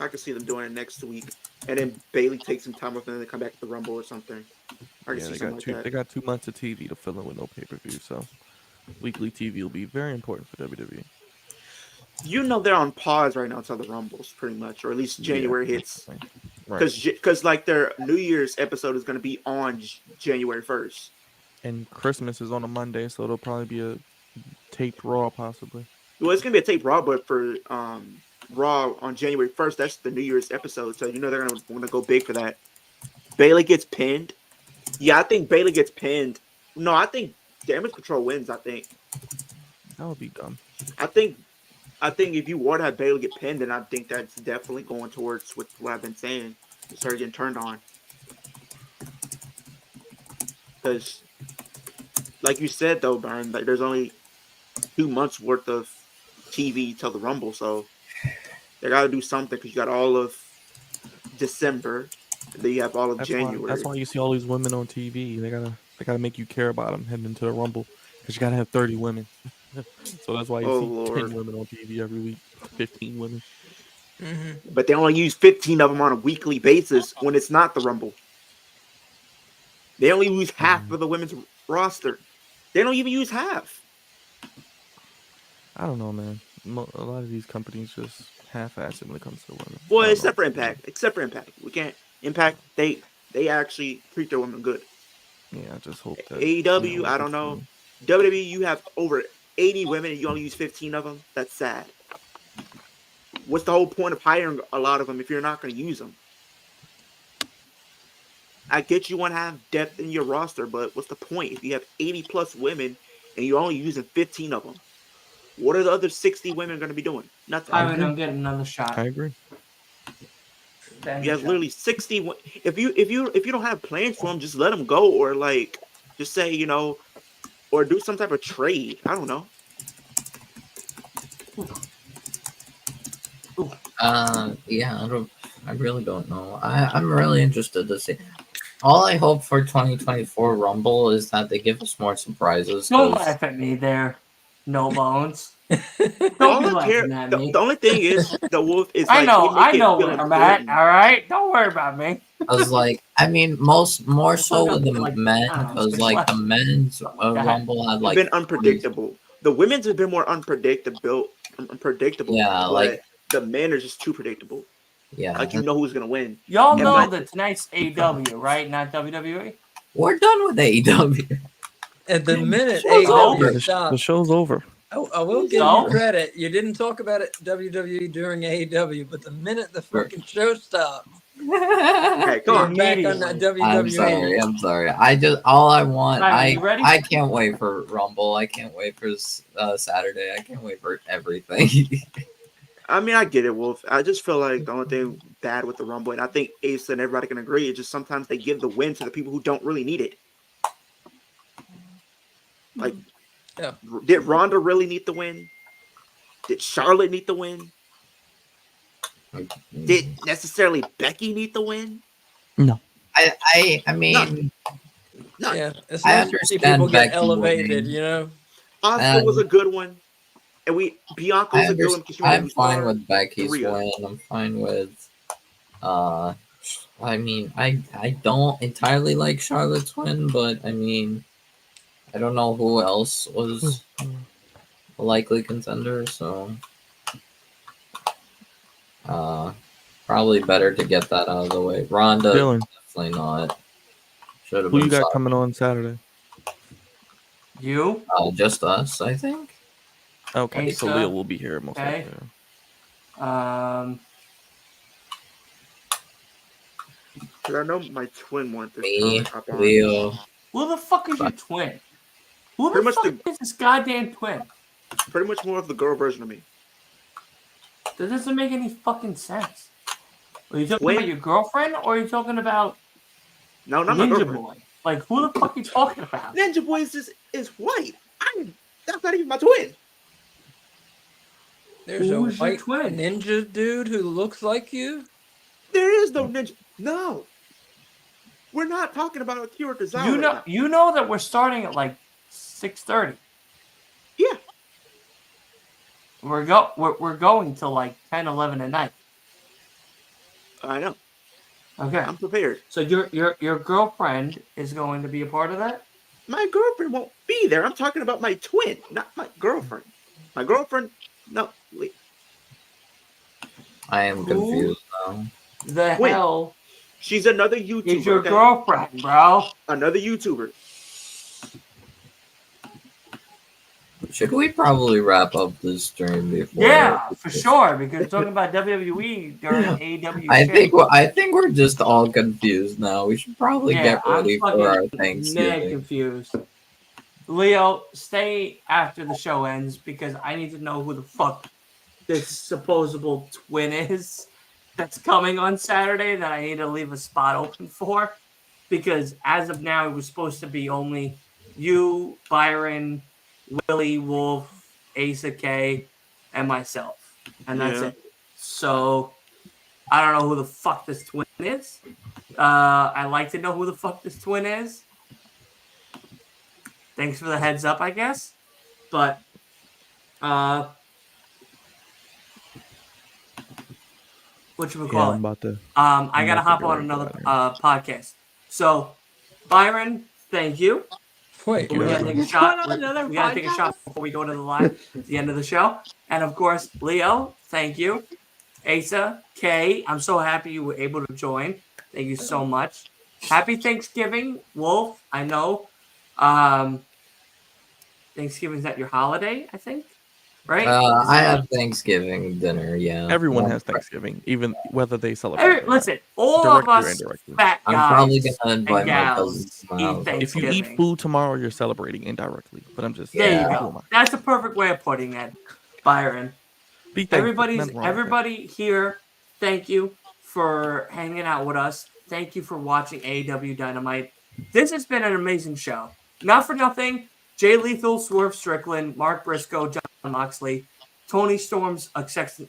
I can see them doing it next week, and then Bayley takes some time off and then they come back to the Rumble or something. They got 2 months of TV to fill in with no pay-per-view, so weekly TV will be very important for WWE. They're on pause right now until the Rumbles, pretty much, or at least January hits. Because like their New Year's episode is going to be on January 1st. And Christmas is on a Monday, so it'll probably be a taped Raw, possibly. Well, it's going to be a taped Raw, but for Raw on January 1st, that's the New Year's episode, so they're going to want to go big for that. Bayley gets pinned. Yeah, I think Bayley gets pinned. No, I think Damage Control wins, I think. That would be dumb. I think if you were to have Bayley get pinned, then I think that's definitely going towards what I've been saying. It's her getting turned on. Because, like you said, though, Brian, like, there's only 2 months worth of TV till the Rumble, so they got to do something, because you got all of December, and then you have all of January. That's why you see all these women on TV. They gotta make you care about them heading into the Rumble, because you gotta have 30 women. So that's why you see 10 women on TV every week, 15 women. Mm-hmm. But they only use 15 of them on a weekly basis when it's not the Rumble. They only use half of the women's roster. They don't even use half. I don't know, man. A lot of these companies just half-ass it when it comes to the women. Well, except for Impact. We can't. Impact, they actually treat their women good. Yeah, I just hope that. AEW, I don't know. WWE, you have over 80 women and you only use 15 of them. That's sad. What's the whole point of hiring a lot of them if you're not going to use them? I get you want to have depth in your roster, but what's the point if you have 80 plus women and you're only using 15 of them? What are the other 60 women going to be doing? Nothing. I'm getting another shot. I agree. You have literally 60. If you don't have plans for them, just let them go, or like just say or do some type of trade. I don't know. Yeah, I really don't know. I'm really interested to see. All I hope for 2024 Rumble is that they give us more surprises. Don't laugh at me there, no bones. Don't be laughing at me. The only thing is, the Wolf is. I like, know where I'm at. All right, don't worry about me. I was like, I mean, more so with the men, because like the men's Rumble had like been unpredictable. The women's have been more unpredictable. Yeah, like the men are just too predictable. Yeah, like who's gonna win. Y'all know that tonight's AEW, right? Not WWE. We're done with AEW. At the minute AEW stops, the show's over. I will give So? you credit. You didn't talk about it WWE during AEW, but the minute the fucking show stopped, Hey, come you're on. back on the WWE. I'm sorry. All I want. Ryan, you ready? I can't wait for Rumble. I can't wait for Saturday. I can't wait for everything. I mean, I get it, Wolf. I just feel like the only thing bad with the Rumble, and I think Ace and everybody can agree, is just sometimes they give the win to the people who don't really need it. Like, Yeah. did Ronda really need the win? Did Charlotte need the win? Did necessarily Becky need the win? No. I mean, No. Yeah, it's I nice to see understand people get Becky elevated, winning. you know? Asuka was a good one. And Bianca was a good one because she was I'm fine with Becky's Rhea. win. I'm fine with I mean, I don't entirely like Charlotte's win, but I mean, I don't know who else was a likely contender, so probably better to get that out of the way. Ronda, Dylan. definitely not. Should have Who been you got sorry. coming on Saturday? You? Just us, I think. Okay, so Asa. Leo will be here most Okay. likely. Because I know my twin wants this. Me, Hop on. Leo. Who the fuck is your twin? Who the Pretty much fuck is this goddamn twin? Pretty much more of the girl version of me. That doesn't make any fucking sense. Are you talking Twin? about your girlfriend or are you talking about No, not my Ninja girlfriend. Boy? Like, who the fuck are you talking about? Ninja Boy is white. That's not even my twin. There's Who's a your white twin? ninja dude who looks like you. There is no ninja. No. We're not talking about Akira Tozawa. You know that we're starting at like 6:30. Yeah. We're going till like 10, 11 at night. I know. Okay. I'm prepared. So your girlfriend is going to be a part of that? My girlfriend won't be there. I'm talking about my twin, not my girlfriend. My girlfriend, no. I am confused now. The Wait. hell She's another YouTuber. is your okay? girlfriend, bro? Another YouTuber. Should we probably wrap up this stream before? Yeah, for sure. Because we're talking about WWE during AEW. I think we're just all confused now. We should probably get ready for our Thanksgiving. Mad confused. Leo, stay after the show ends because I need to know who the fuck this supposable twin is that's coming on Saturday that I need to leave a spot open for. Because as of now, it was supposed to be only you, Byron, Willie, Wolf, Asa K, and myself. And that's it. So I don't know who the fuck this twin is. I'd like to know who the fuck this twin is. Thanks for the heads up, I guess. But whatchamacallit? I'm about to. I gotta hop on another podcast. So, Byron, thank you. Wait, We gotta take a shot. We gotta take a shot before we go to the live at the end of the show. And of course, Leo, thank you. Asa, Kay, I'm so happy you were able to join. Thank you so much. Happy Thanksgiving, Wolf. I know. Thanksgiving's not your holiday, I think. Right? I have Thanksgiving dinner, yeah. Everyone has Thanksgiving, even whether they celebrate. Listen, all of us fat I'm probably guys gonna and invite my gals cousins to my eat house. If you Thanksgiving. eat food tomorrow, you're celebrating indirectly. But I'm just There you Yeah. go. That's a perfect way of putting it, Byron. Be thankful. Everybody here, thank you for hanging out with us. Thank you for watching AEW Dynamite. This has been an amazing show. Not for nothing, Jay Lethal, Swerve Strickland, Mark Briscoe, John Moxley, Tony Storm's acceptance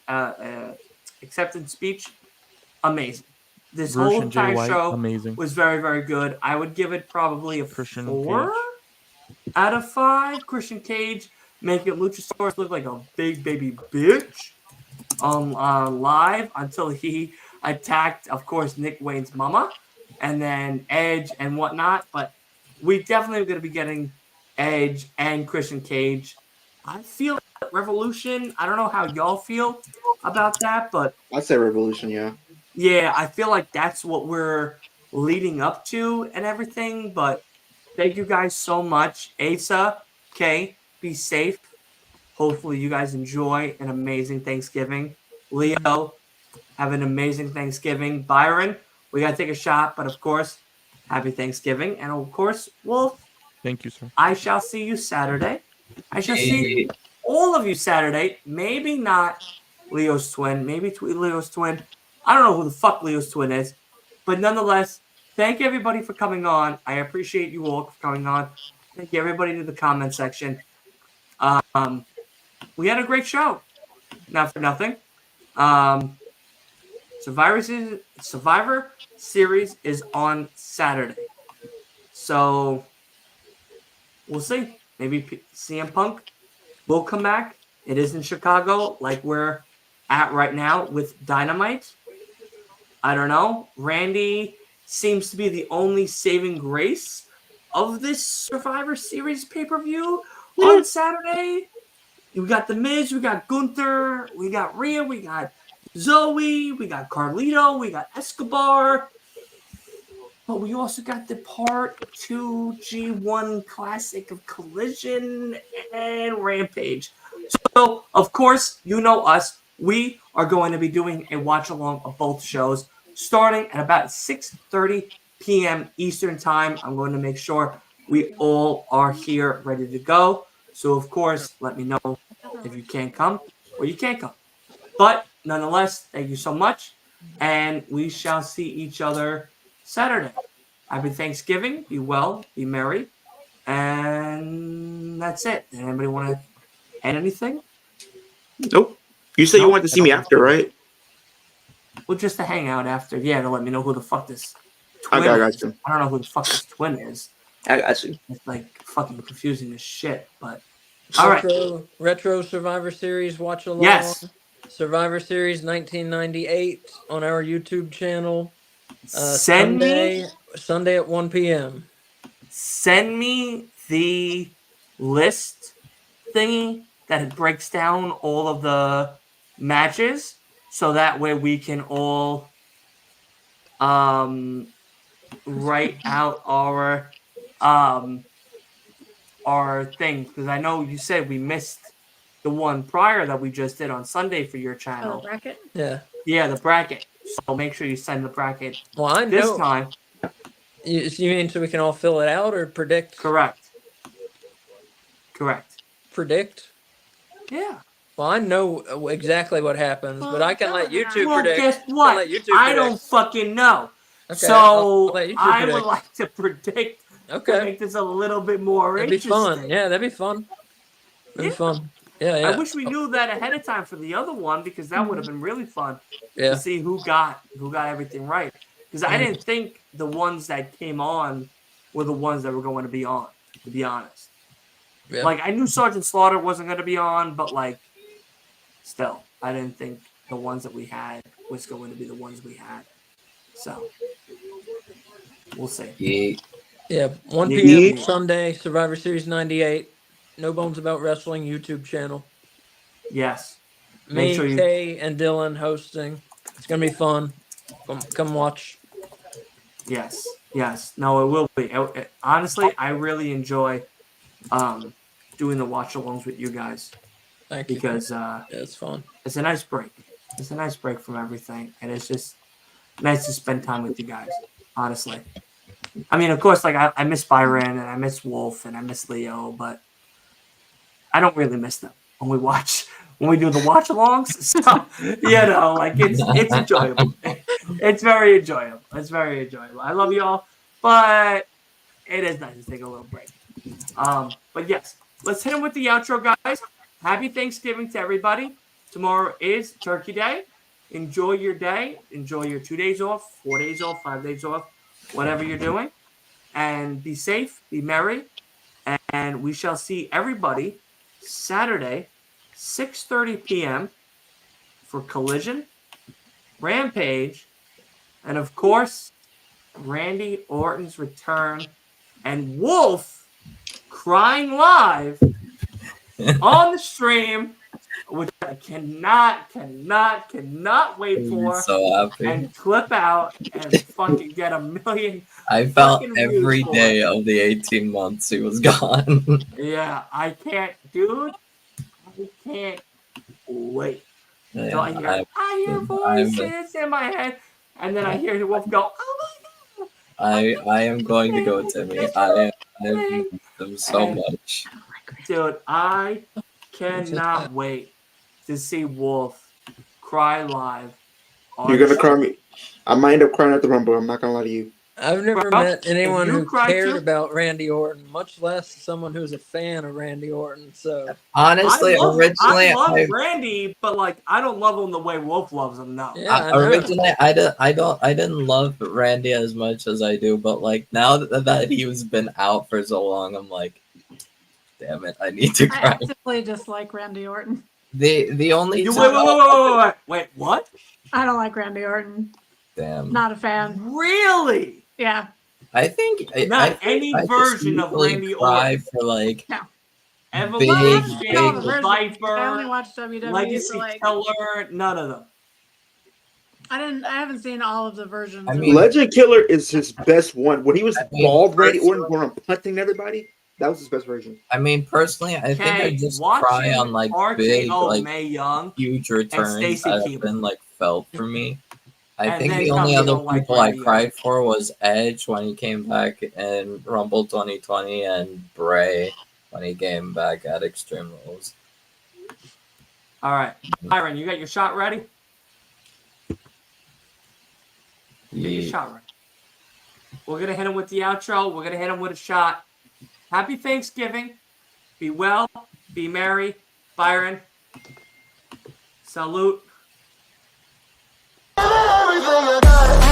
speech, amazing. This whole entire show was very, very good. I would give it probably a 4 out of 5. Christian Cage making Luchasaurus look like a big baby bitch live until he attacked, of course, Nick Wayne's mama and then Edge and whatnot. But we definitely are going to be getting Edge and Christian Cage. I feel like Revolution. I don't know how y'all feel about that, but I'd say Revolution, yeah. Yeah, I feel like that's what we're leading up to and everything. But thank you guys so much. Asa, Kay, be safe. Hopefully you guys enjoy an amazing Thanksgiving. Leo, have an amazing Thanksgiving. Byron, we got to take a shot, but of course, happy Thanksgiving. And of course, Wolf, Thank you, sir. I shall see you Saturday. I shall see Hey, all of you Saturday. Maybe not Leo's twin. Maybe Leo's twin. I don't know who the fuck Leo's twin is. But nonetheless, thank everybody for coming on. I appreciate you all for coming on. Thank you everybody in the comment section. We had a great show. Not for nothing. Survivor Series is on Saturday. So we'll see. Maybe CM Punk will come back. It is in Chicago, like we're at right now with Dynamite. I don't know. Randy seems to be the only saving grace of this Survivor Series pay-per-view on Saturday. We got The Miz, we got Gunther, we got Rhea, we got Zoe, we got Carlito, we got Escobar. But we also got the Part 2 G1 Classic of Collision and Rampage. So, of course, you know us. We are going to be doing a watch-along of both shows starting at about 6:30 p.m. Eastern Time. I'm going to make sure we all are here ready to go. So, of course, let me know if you can't come or you can't come. But, nonetheless, thank you so much. And we shall see each other Saturday. Happy Thanksgiving. Be well. Be merry. And that's it. Does anybody want to add anything? Nope. You said you wanted to see me after, right? Well, just to hang out after. Yeah, to let me know who the fuck this I twin got is. you. I don't know who the fuck this twin is. I got you. It's like fucking confusing as shit. But all right. Retro Survivor Series watch along. Yes. Survivor Series 1998 on our YouTube channel. Sunday at 1 p.m. Send me the list thingy that breaks down all of the matches, so that way we can all write out our thing, because I know you said we missed the one prior that we just did on Sunday for your channel. Oh, the bracket? Yeah, the bracket. So make sure you send the bracket Well, I know. this time. You mean so we can all fill it out or predict? Correct. Predict? Yeah. Well, I know exactly what happens, but I can let you two Well, predict. guess what? I don't fucking know. Okay, So I'll let you two I predict. would like to predict to Okay. make this a little bit more That'd be interesting. fun. Yeah, that'd be fun. That'd be fun. Yeah, yeah. I wish we knew that ahead of time for the other one, because that would have been really fun Yeah. to see who got everything right. Because I didn't think the ones that came on were the ones that were going to be on, to be honest. Yeah. Like, I knew Sergeant Slaughter wasn't going to be on, but, like, still, I didn't think the ones that we had was going to be the ones we had. So, we'll see. Yeah, 1 Yeah. p.m. Sunday, Survivor Series 98. No Bones About Wrestling YouTube channel. Yes. Me, Kay, and Dylan hosting. It's going to be fun. Come watch. Yes. No, it will be. Honestly, I really enjoy doing the watch-alongs with you guys. Thank you. Because it's fun. It's a nice break. It's a nice break from everything. And it's just nice to spend time with you guys, honestly. I mean, of course, like, I miss Byron, and I miss Wolf, and I miss Leo, but I don't really miss them when we do the watch-alongs. So, like, it's enjoyable. It's very enjoyable. I love you all, but it is nice to take a little break. But yes, let's hit them with the outro, guys. Happy Thanksgiving to everybody. Tomorrow is Turkey Day. Enjoy your day. Enjoy your 2 days off, 4 days off, 5 days off, whatever you're doing. And be safe, be merry. And we shall see everybody Saturday, 6:30 p.m. for Collision, Rampage, and of course, Randy Orton's return, and Wolf crying live on the stream, which I cannot wait for. So happy. And clip out and fucking get 1 million. I felt every day of the 18 months he was gone. Yeah, I can't, dude. I can't wait. Yeah, So I hear voices in my head, and then I hear the wolf go, "Oh my god!" I am going to go, Timmy. I missed them so much. Dude, I cannot wait to see Wolf cry live. You're gonna cry me. I might end up crying at the Rumble. I'm not gonna lie to you. I've never Bro, met anyone you who cried cared too? about Randy Orton, much less someone who's a fan of Randy Orton. So Honestly, originally, I love Randy, but like I don't love him the way Wolf loves him. No. yeah, I know. originally I didn't love Randy as much as I do, but like now that he's been out for so long, I'm like, damn it, I need to I cry. actively dislike Randy Orton. The only You time wait, what? I don't like Randy Orton. damn. Not a fan. Really? Yeah. I think Not any I just version of usually Randy cry Orton. for like Evolution, Well, I haven't seen all the versions. Viper, I only watched WWE Legacy for like. Killer, none of them. I haven't seen all of the versions. I of mean- Legend Killer is his best one. When he was I mean, bald, Randy Orton personally- going on punting everybody, that was his best version. I mean, personally, I think I just cry on like big, RKO like Mae Young huge returns Stacey that have Keebler. been like felt for me. I And think then the tell only me you other don't like people I Randy cried for was Edge when he came back in Rumble 2020 and Bray when he came back at Extreme Rules. All right, Byron, you got your shot ready? Get your shot ready. We're gonna hit him with the outro. We're gonna hit him with a shot. Happy Thanksgiving. Be well. Be merry. Byron. Salute. Everything I got.